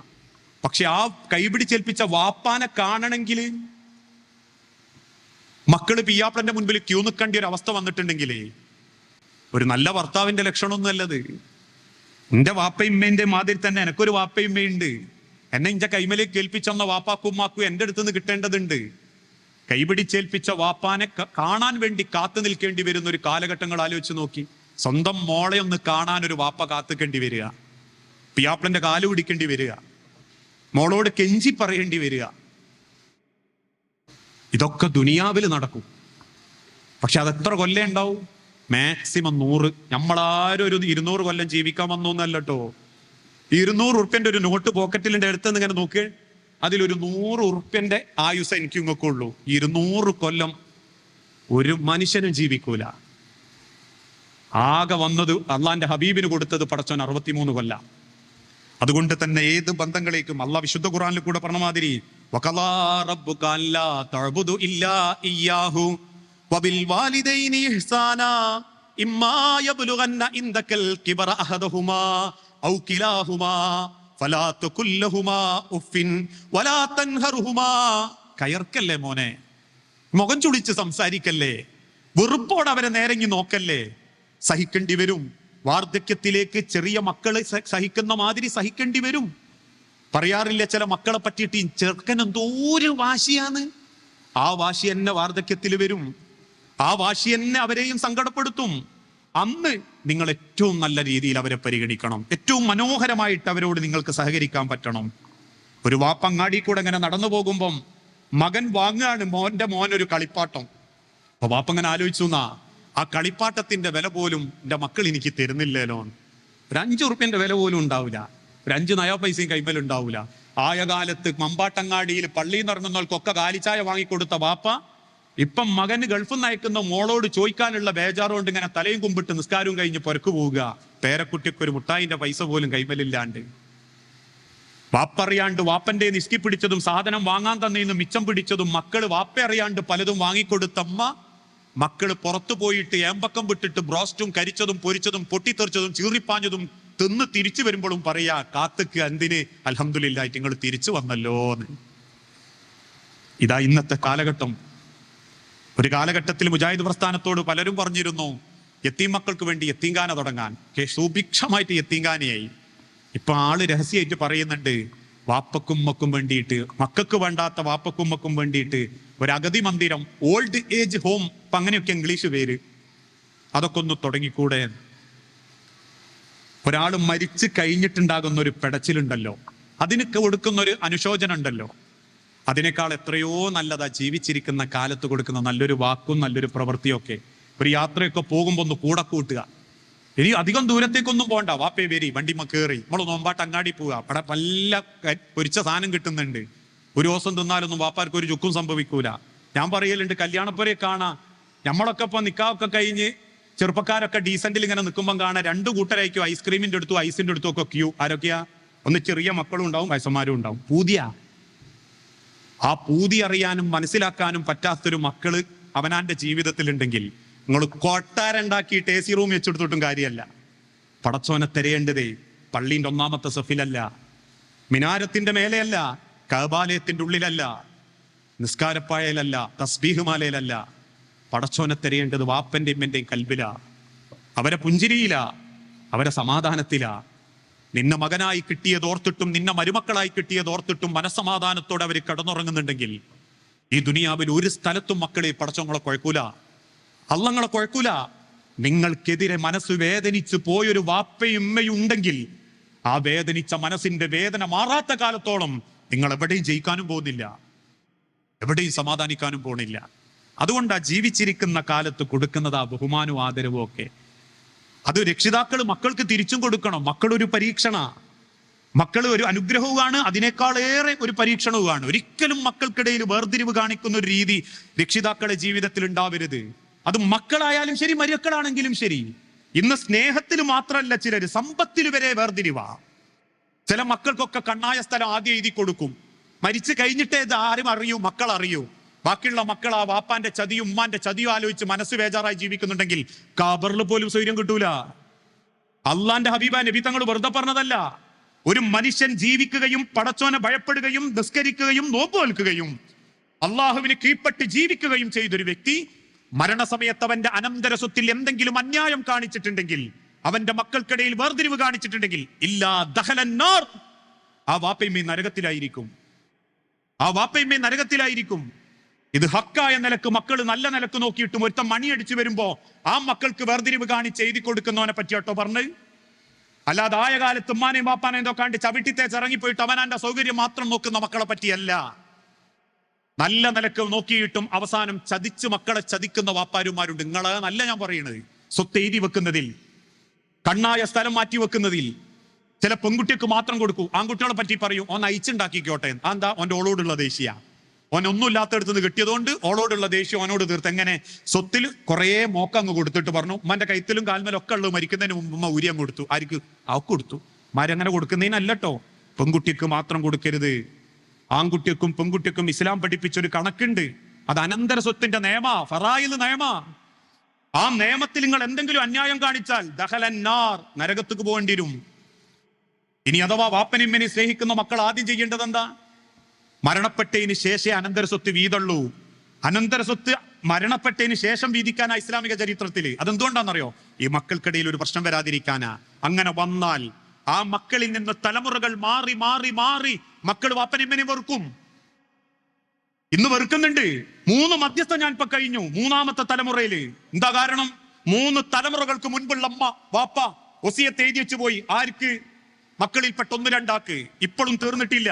[SPEAKER 1] പക്ഷെ ആ കൈപിടിച്ചേൽപ്പിച്ച വാപ്പാനെ കാണണമെങ്കിൽ മക്കള് പിയാപ്പളന്റെ മുൻപിൽ ക്യൂ നിൽക്കേണ്ട ഒരു അവസ്ഥ വന്നിട്ടുണ്ടെങ്കിലേ ഒരു നല്ല ഭർത്താവിന്റെ ലക്ഷണമൊന്നും അല്ലത്. എന്റെ വാപ്പയിമ്മേന്റെ മാതിരി തന്നെ എനക്കൊരു വാപ്പയിമ്മയുണ്ട്. എന്നെ ഇഞ്ച കൈമലേക്ക് കേൾപ്പിച്ചെന്ന വാപ്പാക്കും ഉമ്മാക്കും എന്റെ അടുത്ത് നിന്ന് കിട്ടേണ്ടതുണ്ട്. കൈപിടിച്ചേൽപ്പിച്ച വാപ്പാനെ കാണാൻ വേണ്ടി കാത്തു നിൽക്കേണ്ടി വരുന്ന ഒരു കാലഘട്ടങ്ങൾ ആലോചിച്ച് നോക്കി. സ്വന്തം മോളെ ഒന്ന് കാണാൻ ഒരു വാപ്പ കാത്തുക്കേണ്ടി വരിക, പിയാപ്പളന്റെ കാല് പിടിക്കേണ്ടി വരിക, മോളോട് കെഞ്ചി പറയേണ്ടി വരിക. ഇതൊക്കെ ദുനിയാവിൽ നടക്കും. പക്ഷെ അതെത്ര കൊല്ലം ഉണ്ടാവും? മാക്സിമം 100. നമ്മളാരും ഒരു 200 കൊല്ലം ജീവിക്കാൻ വന്നോന്നല്ല കേട്ടോ. 200 ഉറുപ്പ്യന്റെ ഒരു നോട്ട് പോക്കറ്റിലിന്റെ അടുത്ത് ഇങ്ങനെ നോക്ക്, അതിലൊരു 100 ഉറുപ്പ്യന്റെ ആയുസ് എനിക്ക് ഇങ്ങൊക്കെ ഉള്ളൂ. 200 കൊല്ലം ഒരു മനുഷ്യനും ജീവിക്കൂല. ആകെ വന്നത് അള്ളാന്റെ ഹബീബിന് കൊടുത്തത് പടച്ചോൻ 63 കൊല്ലം. അതുകൊണ്ട് തന്നെ ഏത് ബന്ധങ്ങളേക്കും അള്ളാഹ് വിശുദ്ധ ഖുർആനിൽ കൂടെ പറഞ്ഞ മാതിരി വഖളാ റബ്ബുക അല്ലാ തഅബുദു ഇല്ലാ ഇയ്യാഹു വബിൽ വാലിദൈനി ഇഹ്സാനാ ഇമ്മാ യബ്ലുഗന്ന ഇൻദകൽ കിബറ അഹദഹുമാ ഔ കിലാഹുമാ ഫലാ തഖുൽ ലഹുമാ ഉഫിൻ വലാ തൻഹർഹുമാ. കയർക്കല്ലേ മോനെ, മുഖം ചുളിച്ച് സംസാരിക്കല്ലേ, വെറുപ്പോടെ അവരെ നേരെങ്ങി നോക്കല്ലേ. സഹിക്കേണ്ടി വരും. വാർദ്ധക്യത്തിലേക്ക് ചെറിയ മക്കള് സഹിക്കുന്ന മാതിരി സഹിക്കേണ്ടി വരും. പറയാറില്ല ചില മക്കളെ പറ്റിയിട്ട്, ചെറുക്കൻ എന്തോ ഒരു വാശിയാണ്. ആ വാശി എന്നെ വാർദ്ധക്യത്തിൽ വരും. ആ വാശി എന്നെ അവരെയും സങ്കടപ്പെടുത്തും. അന്ന് നിങ്ങൾ ഏറ്റവും നല്ല രീതിയിൽ അവരെ പരിഗണിക്കണം. ഏറ്റവും മനോഹരമായിട്ട് അവരോട് നിങ്ങൾക്ക് സഹകരിക്കാൻ പറ്റണം. ഒരു വാപ്പ അങ്ങാടി കൂടെ ഇങ്ങനെ നടന്നു പോകുമ്പം മകൻ വാങ്ങുകയാണ് മോനൊരു കളിപ്പാട്ടം. അപ്പൊ വാപ്പ ഇങ്ങനെ ആലോചിച്ചു എന്നാ, ആ കളിപ്പാട്ടത്തിന്റെ വില പോലും എൻ്റെ മക്കൾ എനിക്ക് തരുന്നില്ലല്ലോ. ഒരു 5 ഉറുപ്പ്യന്റെ വില പോലും ഉണ്ടാവില്ല. ഒരു 5 നയാ പൈസയും കൈമേലുണ്ടാവില്ല. ആയ കാലത്ത് മമ്പാട്ടങ്ങാടിയിൽ പള്ളിയിൽ നിന്ന് ഇറങ്ങുന്നവർക്കൊക്കെ കാലിച്ചായ വാങ്ങിക്കൊടുത്ത വാപ്പ ഇപ്പം മകന് ഗൾഫിൽ നിന്ന് അയക്കുന്ന മോളോട് ചോദിക്കാനുള്ള ബേജാറുകൊണ്ട് ഇങ്ങനെ തലയും കുമ്പിട്ട് നിസ്കാരവും കഴിഞ്ഞ് പുറക്കു പോവുക. പേരക്കുട്ടിക്ക് ഒരു മുട്ടായിന്റെ പൈസ പോലും കൈമേലില്ലാണ്ട്. വാപ്പറിയാണ്ട് വാപ്പന്റെ നിസ്കി പിടിച്ചതും സാധനം വാങ്ങാൻ തന്നേന്ന് മിച്ചം പിടിച്ചതും മക്കള് വാപ്പ അറിയാണ്ട് പലതും വാങ്ങിക്കൊടുത്തമ്മ മക്കള് പുറത്തു പോയിട്ട് ഏമ്പക്കം വിട്ടിട്ട് ബ്രോസ്റ്റും കരിച്ചതും പൊരിച്ചതും പൊട്ടിത്തെറിച്ചതും ചീറിപ്പാഞ്ഞതും തിന്ന് തിരിച്ചു വരുമ്പോഴും പറയാ, കാത്തുക്ക് എന്തിന്, അൽഹംദുലില്ലാഹ് നിങ്ങൾ തിരിച്ചു വന്നല്ലോ എന്ന്. ഇതാ ഇന്നത്തെ കാലഘട്ടം. ഒരു കാലഘട്ടത്തിൽ മുജാഹിദ് പ്രസ്ഥാനത്തോട് പലരും പറഞ്ഞിരുന്നു യത്തീം മക്കൾക്ക് വേണ്ടി യത്തീംഖാന തുടങ്ങാൻ. സുഭിക്ഷമായിട്ട് യത്തീംഖാനയായി. ഇപ്പൊ ആള് രഹസ്യമായിട്ട് പറയുന്നുണ്ട്, വാപ്പക്കുമ്മക്കും വേണ്ടിയിട്ട്, മക്കൾക്ക് വേണ്ടാത്ത വാപ്പക്കുമ്മക്കും വേണ്ടിയിട്ട് ഒരു അഗതി മന്ദിരം, ഓൾഡ് ഏജ് ഹോം, ഇപ്പൊ അങ്ങനെയൊക്കെ ഇംഗ്ലീഷ് പേര്, അതൊക്കെ ഒന്ന് തുടങ്ങിക്കൂടെ. ഒരാൾ മരിച്ചു കഴിഞ്ഞിട്ടുണ്ടാകുന്ന ഒരു പെടച്ചിലുണ്ടല്ലോ, അതിന് കൊടുക്കുന്ന ഒരു അനുശോചനം ഉണ്ടല്ലോ, അതിനേക്കാൾ എത്രയോ നല്ലതാ ജീവിച്ചിരിക്കുന്ന കാലത്ത് കൊടുക്കുന്ന നല്ലൊരു വാക്കും നല്ലൊരു പ്രവൃത്തിയൊക്കെ. ഒരു യാത്രയൊക്കെ പോകുമ്പോൾ ഒന്ന് കൂടെ കൂട്ടുക. ഇനി അധികം ദൂരത്തേക്കൊന്നും പോകണ്ട, വാപ്പേ വരി വണ്ടിമ്മ കയറി നമ്മൾ നോമ്പാട്ട് അങ്ങാടി പോവുക. അവിടെ നല്ല പൊരിച്ച സാധനം കിട്ടുന്നുണ്ട്. ഒരു ദിവസം തിന്നാലൊന്നും വാപ്പാർക്ക് ഒരു ചുക്കും സംഭവിക്കൂല. ഞാൻ പറയലുണ്ട്, കല്യാണപ്പുരയെ കാണാ നമ്മളൊക്കെ ഇപ്പൊ നിക്കാവൊക്കെ കഴിഞ്ഞ് ചെറുപ്പക്കാരൊക്കെ ഡീസന്റിൽ ഇങ്ങനെ നിൽക്കുമ്പോൾ കാണാൻ 2 കൂട്ടരായിരിക്കും ഐസ്ക്രീമിന്റെ അടുത്തും ഐസിന്റെ അടുത്തും ഒക്കെ ക്യൂ. ആരൊക്കെയാ? ഒന്ന് ചെറിയ മക്കളും ഉണ്ടാവും, വയസ്സന്മാരും ഉണ്ടാവും. ആ പൂതി അറിയാനും മനസ്സിലാക്കാനും പറ്റാത്തൊരു മക്കള് അവനാന്റെ ജീവിതത്തിലുണ്ടെങ്കിൽ നിങ്ങൾ കൊട്ടാരുണ്ടാക്കിയിട്ട് AC റൂം വെച്ചെടുത്തിട്ടും കാര്യമല്ല. പടച്ചോനെ തിരയേണ്ടതേ പള്ളീന്റെ 1-ാമത്തെ സഫിലല്ല, മിനാരത്തിന്റെ മേലെയല്ല, കഅബാലയത്തിന്റെ ഉള്ളിലല്ല, നിസ്കാരപ്പായയിലല്ല, തസ്ബീഹ് മാലയിലല്ല. പടച്ചോനെ തിരയേണ്ടത് വാപ്പന്റെ ഇമ്മന്റെയും കൽബിലാ, അവരെ പുഞ്ചിരിയിലാ, അവരെ സമാധാനത്തിലാ. നിന്നെ മകനായി കിട്ടിയതോർത്തിട്ടും നിന്നെ മരുമക്കളായി കിട്ടിയതോർത്തിട്ടും മനസ്സമാധാനത്തോടെ അവർ കിടന്നുറങ്ങുന്നുണ്ടെങ്കിൽ ഈ ദുനിയാവിൽ ഒരു സ്ഥലത്തും മക്കളെ പടച്ചോങ്ങളെ കുഴക്കൂല, അള്ളങ്ങളെ കുഴക്കൂല. നിങ്ങൾക്കെതിരെ മനസ്സ് വേദനിച്ചു പോയൊരു വാപ്പയും ഉമ്മയും ഉണ്ടെങ്കിൽ ആ വേദനിച്ച മനസ്സിന്റെ വേദന മാറാത്ത കാലത്തോളം നിങ്ങൾ എവിടെയും ജയിക്കാനും പോകുന്നില്ല, എവിടെയും സമാധാനിക്കാനും പോണില്ല. അതുകൊണ്ടാ ജീവിച്ചിരിക്കുന്ന കാലത്ത് കൊടുക്കുന്നത് ആ ബഹുമാനവും ആദരവും ഒക്കെ. അത് രക്ഷിതാക്കൾ മക്കൾക്ക് തിരിച്ചും കൊടുക്കണം. മക്കളൊരു പരീക്ഷണ, മക്കൾ ഒരു അനുഗ്രഹവുമാണ്, അതിനേക്കാളേറെ ഒരു പരീക്ഷണവുമാണ്. ഒരിക്കലും മക്കൾക്കിടയിൽ വേർതിരിവ് കാണിക്കുന്ന ഒരു രീതി രക്ഷിതാക്കളുടെ ജീവിതത്തിൽ ഉണ്ടാവരുത്. അത് മക്കളായാലും ശരി, മരുക്കളാണെങ്കിലും ശരി. ഇന്ന് സ്നേഹത്തിൽ മാത്രമല്ല, ചിലർ സമ്പത്തിൽ വരെ വേർതിരിവാ. ചില മക്കൾക്കൊക്കെ കണ്ണായ സ്ഥലം ആദ്യം എഴുതി കൊടുക്കും, മരിച്ചു കഴിഞ്ഞിട്ടേ ഇത് ആരും അറിയൂ, മക്കൾ അറിയൂ. ബാക്കിയുള്ള മക്കൾ ആ വാപ്പാന്റെ ചതിയും ഉമ്മാന്റെ ചതിയും ആലോചിച്ച് മനസ്സ് ബേജാറായി ജീവിക്കുന്നുണ്ടെങ്കിൽ ഖബറിൽ പോലും സ്വൈര്യം കിട്ടൂല. അള്ളാന്റെ ഹബീബ നബി തങ്ങൾ വെറുതെ പറഞ്ഞതല്ല. ഒരു മനുഷ്യൻ ജീവിക്കുകയും പടച്ചോനെ ഭയപ്പെടുകയും നിസ്കരിക്കുകയും നോമ്പ് നിൽക്കുകയും അള്ളാഹുവിന് കീഴ്പ്പെട്ട് ജീവിക്കുകയും ചെയ്തൊരു വ്യക്തി മരണസമയത്ത് അവന്റെ അനന്തര സ്വത്തിൽ എന്തെങ്കിലും അന്യായം കാണിച്ചിട്ടുണ്ടെങ്കിൽ, അവന്റെ മക്കൾക്കിടയിൽ വേർതിരിവ് കാണിച്ചിട്ടുണ്ടെങ്കിൽ, ഇല്ലാ ദഖലന്നാർ, ആ വാപ്പയമ്മേ നരകത്തിലായിരിക്കും, ആ വാപ്പയമ്മേ നരകത്തിലായിരിക്കും. ഇത് ഹക്കായ നിലക്ക് മക്കൾ നല്ല നിലക്ക് നോക്കിയിട്ടും ഒരുത്തം മണിയടിച്ചു വരുമ്പോ ആ മക്കൾക്ക് വേർതിരിവ് കാണിച്ച് എഴുതി കൊടുക്കുന്നവനെ പറ്റിയാട്ടോ പറഞ്ഞ്. അല്ലാതെ ആയ കാലത്ത് ഉമ്മാനെയും വാപ്പാനെയും നോക്കാണ്ട് ചവിട്ടിത്തേച്ച് ഇറങ്ങിപ്പോയിട്ട് അവനാന്റെ സൗകര്യം മാത്രം നോക്കുന്ന മക്കളെ പറ്റിയല്ല. നല്ല നിലക്ക് നോക്കിയിട്ടും അവസാനം ചതിച്ച് മക്കളെ ചതിക്കുന്ന വാപ്പാരുമാരുണ്ട്. നിങ്ങളെ നല്ല ഞാൻ പറയണത്, സ്വത്ത് എഴുതി വെക്കുന്നതിൽ, കണ്ണായ സ്ഥലം മാറ്റി വെക്കുന്നതിൽ. ചില പെൺകുട്ടിക്ക് മാത്രം കൊടുക്കൂ. ആൺകുട്ടികളെ പറ്റി പറയൂ, ഓൻ അയച്ചുണ്ടാക്കിക്കോട്ടെ. എന്താ? ഓന്റെ ഓളോടുള്ള ദേഷ്യ. ഓൻ ഒന്നും ഇല്ലാത്തടുത്ത് കിട്ടിയതുകൊണ്ട് ഓളോടുള്ള ദേഷ്യം ഓനോട് തീർത്ത്. എങ്ങനെ? സ്വത്തിൽ കുറേ മോക്കങ്ങ് കൊടുത്തിട്ട് പറഞ്ഞു, ഉമ്മന്റെ കൈത്തിലും കാൽമേലും ഒക്കെ ഉള്ളു, മരിക്കുന്നതിന് മുമ്പ് ഉമ്മ ഉരിയം കൊടുത്തു. ആർക്ക്? അവക്ക് കൊടുത്തു. മരങ്ങനെ കൊടുക്കുന്നതിനല്ലോ, പെൺകുട്ടിക്ക് മാത്രം കൊടുക്കരുത്. ആൺകുട്ടിക്കും പെൺകുട്ടിക്കും ഇസ്ലാം പഠിപ്പിച്ചൊരു കണക്കുണ്ട്. അത് അനന്തര സ്വത്തിന്റെ നിയമ, ഫറായിൽ നിയമ. ആ നിയമത്തിൽ നിങ്ങൾ എന്തെങ്കിലും അന്യായം കാണിച്ചാൽ ദഖലന്നാർ, നരകത്തേക്ക് പോകേണ്ടി വരും. ഇനി അഥവാ വാപ്പനിമ്മനെ സ്നേഹിക്കുന്ന മക്കൾ ആദ്യം ചെയ്യേണ്ടത് എന്താ? മരണപ്പെട്ടതിന് ശേഷമേ അനന്തര സ്വത്ത് വീതുള്ളൂ. അനന്തര സ്വത്ത് മരണപ്പെട്ടതിന് ശേഷം വീതിക്കാനാ ഇസ്ലാമിക ചരിത്രത്തില്. അതെന്തുകൊണ്ടാണെന്നറിയോ? ഈ മക്കൾക്കിടയിൽ ഒരു പ്രശ്നം വരാതിരിക്കാനാ. അങ്ങനെ വന്നാൽ ആ മക്കളിൽ നിന്ന് തലമുറകൾ മാറി മാറി മാറി മക്കൾ വാപ്പനിമ്മനെ വെറുക്കും. ഇന്ന് വെറുക്കുന്നുണ്ട്. 3 മധ്യസ്ഥം ഞാൻ ഇപ്പൊ കഴിഞ്ഞു, 3-ാമത്തെ തലമുറയില്. എന്താ കാരണം? 3 തലമുറകൾക്ക് മുൻപുള്ള അമ്മ വാപ്പ വസിയത്ത് എഴുതി വെച്ചു പോയി. ആർക്ക്? മക്കളിൽപ്പെട്ട 1-2 ആൾക്ക്. ഇപ്പോഴും തീർന്നിട്ടില്ല.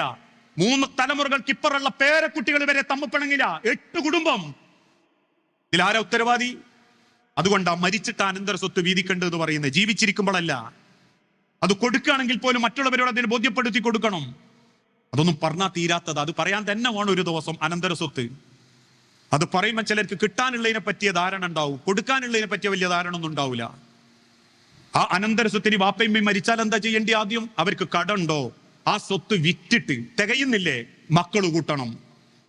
[SPEAKER 1] 3 തലമുറകൾക്ക് ഇപ്പറുള്ള പേരക്കുട്ടികൾ വരെ തമ്മിപ്പിണങ്ങില്ല. 8 കുടുംബം. ഇതിലാരാ ഉത്തരവാദി? അതുകൊണ്ടാ മരിച്ചിട്ട് അനന്തര സ്വത്ത് വീതിക്കേണ്ടത് പറയുന്നത്. ജീവിച്ചിരിക്കുമ്പോഴല്ല. അത് കൊടുക്കുകയാണെങ്കിൽ പോലും മറ്റുള്ളവരോട് അതിനെ ബോധ്യപ്പെടുത്തി കൊടുക്കണം. അതൊന്നും പറഞ്ഞാൽ തീരാത്തത്. അത് പറയാൻ തന്നെ വേണം ഒരു ദിവസം അനന്തര സ്വത്ത്. അത് പറയുമ്പോൾ ചിലർക്ക് കിട്ടാനുള്ളതിനെ പറ്റിയ ധാരണ ഉണ്ടാവും, കൊടുക്കാനുള്ളതിനെ പറ്റിയ വലിയ ധാരണ ഒന്നും ഉണ്ടാവില്ല. ആ അനന്തര സ്വത്തിന് വാപ്പയമ്മയും മരിച്ചാൽ എന്താ ചെയ്യേണ്ടി? ആദ്യം അവർക്ക് കടമുണ്ടോ? ആ സ്വത്ത് വിറ്റിട്ട് തികയുന്നില്ലേ, മക്കള് കൂട്ടണം.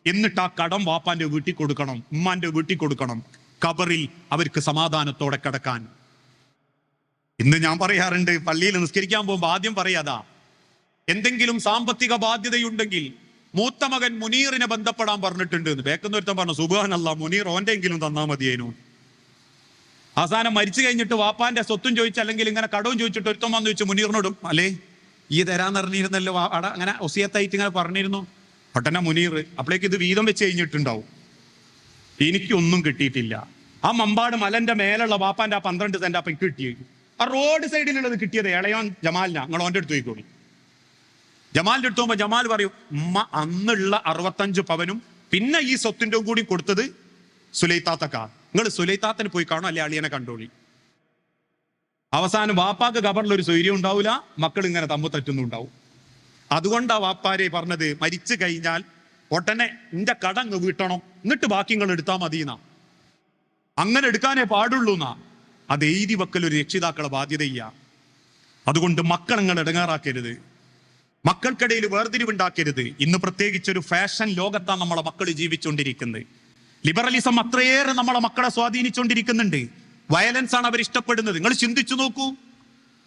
[SPEAKER 1] എന്നിട്ട് ആ കടം വാപ്പാന്റെ വീട്ടിൽ കൊടുക്കണം, ഉമ്മാന്റെ വീട്ടിൽ കൊടുക്കണം. ഖബറിൽ അവർക്ക് സമാധാനത്തോടെ കിടക്കാൻ. ഇന്ന് ഞാൻ പറയാറുണ്ട്, പള്ളിയിൽ നിസ്കരിക്കാൻ പോകുമ്പോൾ ആദ്യം പറയാതാ, എന്തെങ്കിലും സാമ്പത്തിക ബാധ്യതയുണ്ടെങ്കിൽ മൂത്ത മകൻ മുനീറിനെ ബന്ധപ്പെടാൻ പറഞ്ഞിട്ടുണ്ട് എന്ന്. ബേക്കുന്നൊരുത്തൻ പറഞ്ഞു, സുബ്ഹാനല്ലാഹ്, മുനീർ ഓന്റെങ്കിലും തന്നാ മതിയേനു. അവസാനം മരിച്ചു കഴിഞ്ഞിട്ട് വാപ്പാന്റെ സ്വത്തും ചോദിച്ചു, അല്ലെങ്കിൽ ഇങ്ങനെ കടവും ചോദിച്ചിട്ട് ഒരുത്തം വന്ന് ചോദിച്ചു മുനീറിനോടും, അല്ലേ ഈ തരാന്ന് പറഞ്ഞിരുന്നല്ലോ, അങ്ങനെ ഒസിയത്തായിട്ട് ഇങ്ങനെ പറഞ്ഞിരുന്നു. ഒട്ടനെ മുനീർ അപ്പോഴേക്ക് ഇത് വീതം വെച്ച് കഴിഞ്ഞിട്ടുണ്ടാവും. എനിക്കൊന്നും കിട്ടിയിട്ടില്ല. ആ മമ്പാട് മലന്റെ മേലുള്ള വാപ്പാന്റെ ആ 12 സെന്റ് അപ്പം കിട്ടിയത്. ആ റോഡ് സൈഡിലുള്ളത് കിട്ടിയത് ഇളയോൻ ജമാലിനാ. നിങ്ങൾ ഓൻ്റെ അടുത്ത് പോയിക്കോളി. ജമാലിന്റെ അടുത്ത് പോകുമ്പോ ജമാൽ പറയും, ഉമ്മ അന്നുള്ള 65 പവനും പിന്നെ ഈ സ്വത്തിന്റെ കൂടി കൊടുത്തത് സുലൈത്താത്തക്കാ, നിങ്ങൾ സുലൈത്താത്തന് പോയി കാണോ, അല്ലെ അളിയനെ കണ്ടോളി. അവസാനം വാപ്പാക്ക് ഖബറിൽ ഒരു സ്വൈര്യം ഉണ്ടാവില്ല, മക്കൾ ഇങ്ങനെ തമ്മിൽ തെറ്റുന്നുണ്ടാവും. അതുകൊണ്ടാ വാപ്പാരെ പറഞ്ഞത്, മരിച്ചു കഴിഞ്ഞാൽ ഉടനെ എന്റെ കടങ്ങ് വീട്ടണം, എന്നിട്ട് ബാക്കി നിങ്ങൾ എടുത്താൽ മതിയെന്നാ. അങ്ങനെ എടുക്കാനേ പാടുള്ളൂ എന്നാ. അത് എഴുതി വെക്കൽ ഒരു രക്ഷിതാക്കളെ ബാധ്യതയ്യ. അതുകൊണ്ട് മക്കളങ്ങൾ ഇടങ്ങാറാക്കരുത്, മക്കൾക്കിടയിൽ വേർതിരിവുണ്ടാക്കരുത്. ഇന്ന് പ്രത്യേകിച്ച് ഒരു ഫാഷൻ ലോകത്താണ് നമ്മളെ മക്കൾ ജീവിച്ചുകൊണ്ടിരിക്കുന്നത്. ലിബറലിസം അത്രയേറെ നമ്മളെ മക്കളെ സ്വാധീനിച്ചുകൊണ്ടിരിക്കുന്നുണ്ട്. വയലൻസ് ആണ് അവർ ഇഷ്ടപ്പെടുന്നത്. നിങ്ങൾ ചിന്തിച്ചു നോക്കൂ,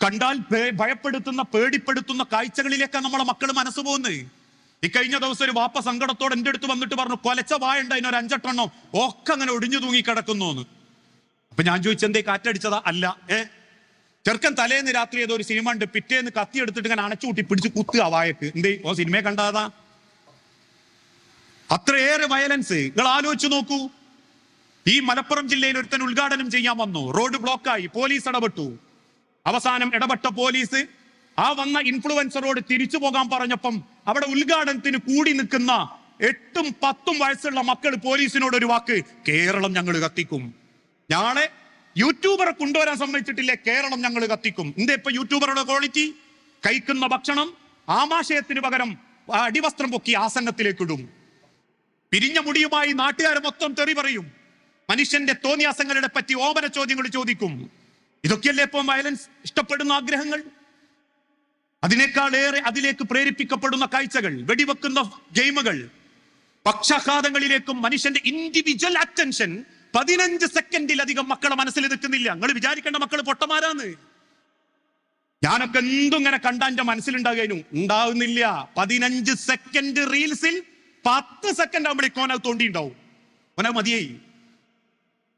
[SPEAKER 1] കണ്ടാൽ ഭയപ്പെടുത്തുന്ന പേടിപ്പെടുത്തുന്ന കാഴ്ചകളിലേക്കാണ് നമ്മളെ മക്കൾ മനസ്സ് പോകുന്നത്. ഇക്കഴിഞ്ഞ ദിവസം ഒരു വാപ്പ സങ്കടത്തോടെ എൻ്റെ അടുത്ത് വന്നിട്ട് പറഞ്ഞു, കൊലച്ച വായുണ്ട് അതിനൊരു 5-8 എണ്ണം ഒക്കെ അങ്ങനെ ഒടിഞ്ഞു തൂങ്ങി കിടക്കുന്നു എന്ന്. അപ്പൊ ഞാൻ ചോദിച്ചു, എന്തേ കാറ്റടിച്ചതാ? അല്ല, ചെറുക്കൻ തലേന്ന് രാത്രി ഏതോ ഒരു സിനിമ ഉണ്ട്, പിറ്റേന്ന് കത്തി എടുത്തിട്ട് ഇങ്ങനെ അണച്ചുകൂട്ടി പിടിച്ച് കുത്തുക വായക്ക്. എന്തേ ഓ സിനിമയെ കണ്ടാതാ? അത്രയേറെ വയലൻസ്. നിങ്ങൾ ആലോചിച്ച് നോക്കൂ. ഈ മലപ്പുറം ജില്ലയിൽ ഒരുത്തൻ ഉദ്ഘാടനം ചെയ്യാൻ വന്നു, റോഡ് ബ്ലോക്കായി, പോലീസ് ഇടപെട്ടു. അവസാനം ഇടപെട്ട പോലീസ് ആ വന്ന ഇൻഫ്ലുവൻസറോട് തിരിച്ചു പോകാൻ പറഞ്ഞപ്പം അവിടെ ഉദ്ഘാടനത്തിന് കൂടി നിൽക്കുന്ന 8-10 വയസ്സുള്ള മക്കൾ പോലീസിനോട് ഒരു വാക്ക്, കേരളം ഞങ്ങൾ കത്തിക്കും. ഞാളെ യൂട്യൂബറെ കൊണ്ടുവരാൻ സമ്മതിച്ചിട്ടില്ലേ, കേരളം ഞങ്ങൾ കത്തിക്കും. എന്താ ഇപ്പൊ യൂട്യൂബറുടെ ക്വാളിറ്റി? കഴിക്കുന്ന ഭക്ഷണം ആമാശയത്തിന് പകരം അടിവസ്ത്രം പൊക്കി ആസന്നത്തിലേക്ക് ഇടും. പിരിഞ്ഞ മുടിയുമായി നാട്ടുകാരെ മൊത്തം തെറി പറയും. മനുഷ്യന്റെ തോന്നിയാസങ്ങളുടെ പറ്റി ഓമന ചോദ്യങ്ങൾ ചോദിക്കും. ഇതൊക്കെയല്ലേ ഇപ്പം വയലൻസ് ഇഷ്ടപ്പെടുന്ന ആഗ്രഹങ്ങൾ? അതിനേക്കാളേറെ അതിലേക്ക് പ്രേരിപ്പിക്കപ്പെടുന്ന കാഴ്ചകൾ, വെടിവെക്കുന്ന ഗെയിമുകൾ, പക്ഷാഘാതങ്ങളിലേക്കും മനുഷ്യന്റെ ഇൻഡിവിജ്വൽ അറ്റൻഷൻ 15 സെക്കൻഡിലധികം മക്കളെ മനസ്സിൽ നിൽക്കുന്നില്ല. നിങ്ങൾ വിചാരിക്കേണ്ട മക്കൾ പൊട്ടന്മാരാന്ന്. ഞാനൊക്കെ എന്തും ഇങ്ങനെ കണ്ടാ എന്റെ ഉണ്ടാകുന്നില്ല. 15 സെക്കൻഡ് റീൽസിൽ 10 സെക്കൻഡ് ആകുമ്പോഴേക്കും ഓനത് തോണ്ടിണ്ടാവും.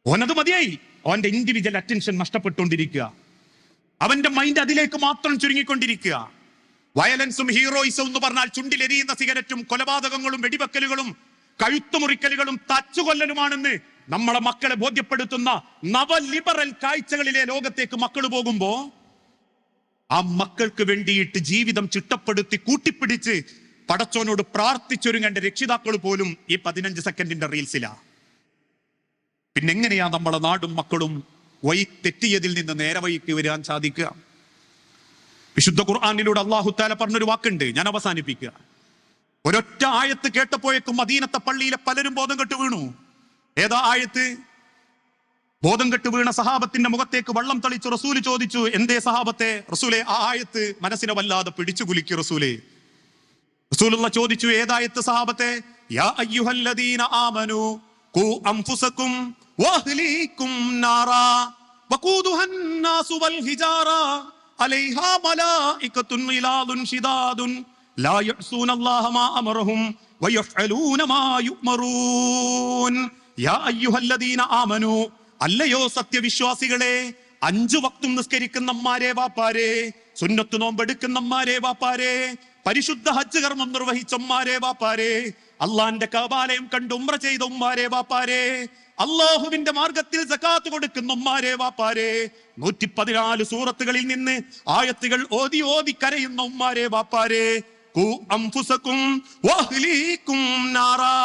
[SPEAKER 1] ഓനത് മതിയായി, അവന്റെ ഇൻഡിവിജ്വൽ അറ്റൻഷൻ നഷ്ടപ്പെട്ടുകൊണ്ടിരിക്കുക. അവന്റെ മൈൻഡ് അതിലേക്ക് മാത്രം ചുരുങ്ങിക്കൊണ്ടിരിക്കുക. വയലൻസും ഹീറോയിസും എന്ന് പറഞ്ഞാൽ ചുണ്ടിലെരിയുന്ന സിഗരറ്റും കൊലപാതകങ്ങളും വെടിവെക്കലുകളും കഴുത്തുമുറിക്കലുകളും തച്ചുകൊല്ലലുമാണെന്ന് നമ്മളെ മക്കളെ ബോധ്യപ്പെടുത്തുന്ന നവലിബറൽ കാഴ്ചകളിലെ ലോകത്തേക്ക് മക്കൾ പോകുമ്പോ ആ മക്കൾക്ക് വേണ്ടിയിട്ട് ജീവിതം ചിട്ടപ്പെടുത്തി കൂട്ടിപ്പിടിച്ച് പടച്ചോനോട് പ്രാർത്ഥിച്ചൊരുങ്ങേണ്ട രക്ഷിതാക്കൾ പോലും ഈ 15 സെക്കൻഡിന്റെ റീൽസിലാ. പിന്നെങ്ങനെയാ നമ്മളെ നാടും മക്കളും വഴി തെറ്റിയതിൽ നിന്ന് നേരെ വഴിക്ക് വരാൻ സാധിക്കുക? വിശുദ്ധ ഖുർആനിലൂടെ അല്ലാഹു തആല പറഞ്ഞൊരു വാക്കുണ്ട്, ഞാൻ അവസാനിപ്പിക്കുക. ഒരൊറ്റ ആയത്ത് കേട്ടപ്പോഴേക്കും മദീനത്തെ പള്ളിയിലെ പലരും ബോധം കെട്ട് വീണു. ഏതാ ആയത്ത്? ബോധം കെട്ട് വീണ സഹാബത്തിന്റെ മുഖത്തേക്ക് വെള്ളം തളിച്ചു റസൂല് ചോദിച്ചു, എന്തേ സഹാബത്തെ? റസൂലെ, ആ ആയത്ത് മനസ്സിനെ വല്ലാതെ പിടിച്ചു കുലുക്കി. റസൂലുള്ള ചോദിച്ചു, ഏതായത്ത് സഹാബത്തെ? യാ അയ്യുഹല്ലദീന ആമനു ഖൂ അൻഫുസകും വഅഹ്ലീകും നാറാ വഖൂദുഹാ അന്നാസു വൽ ഹിജാറ അലൈഹാ മലായികത്തുൻ ഗിലാദുൻ ശിദാദുൻ ലാ യഅ്സൂനല്ലാഹ മാ അമറഹും വയഫ്അലൂന മാ യുഅ്മറൂൻ. യാ അയ്യുഹല്ലദീന ആമനു, അല്ലയോ സത്യവിശ്വാസികളെ, 5 വക്തും നിസ്കരിക്കുന്നമ്മാരെ വാപ്പാരെ, സുന്നത്ത് നോമ്പെടുക്കുന്നമ്മാരെ വാപ്പാരെ, പരിശുദ്ധ ഹജ്ജ് കർമ്മം നിർവഹിച്ചമ്മാരെ വാപ്പാരെ, അള്ളാന്റെ കഅബാലയം കണ്ട് ഉംറ ചെയ്ത ഉമ്മാരെ വാപ്പാരെ, അള്ളാഹുവിന്റെ മാർഗത്തിൽ സകാത്ത് കൊടുക്കുന്ന ഉമ്മാരെ വാപ്പാരെ, 114 സൂറത്തുകളിൽ നിന്ന് ആയത്തുകൾ ഓതി ഓതി കരയുന്ന ഉമ്മാരെ വാപ്പാരെ, ഖൂ അൻഫുസകും വഅഹ്ലീകും നാറാ.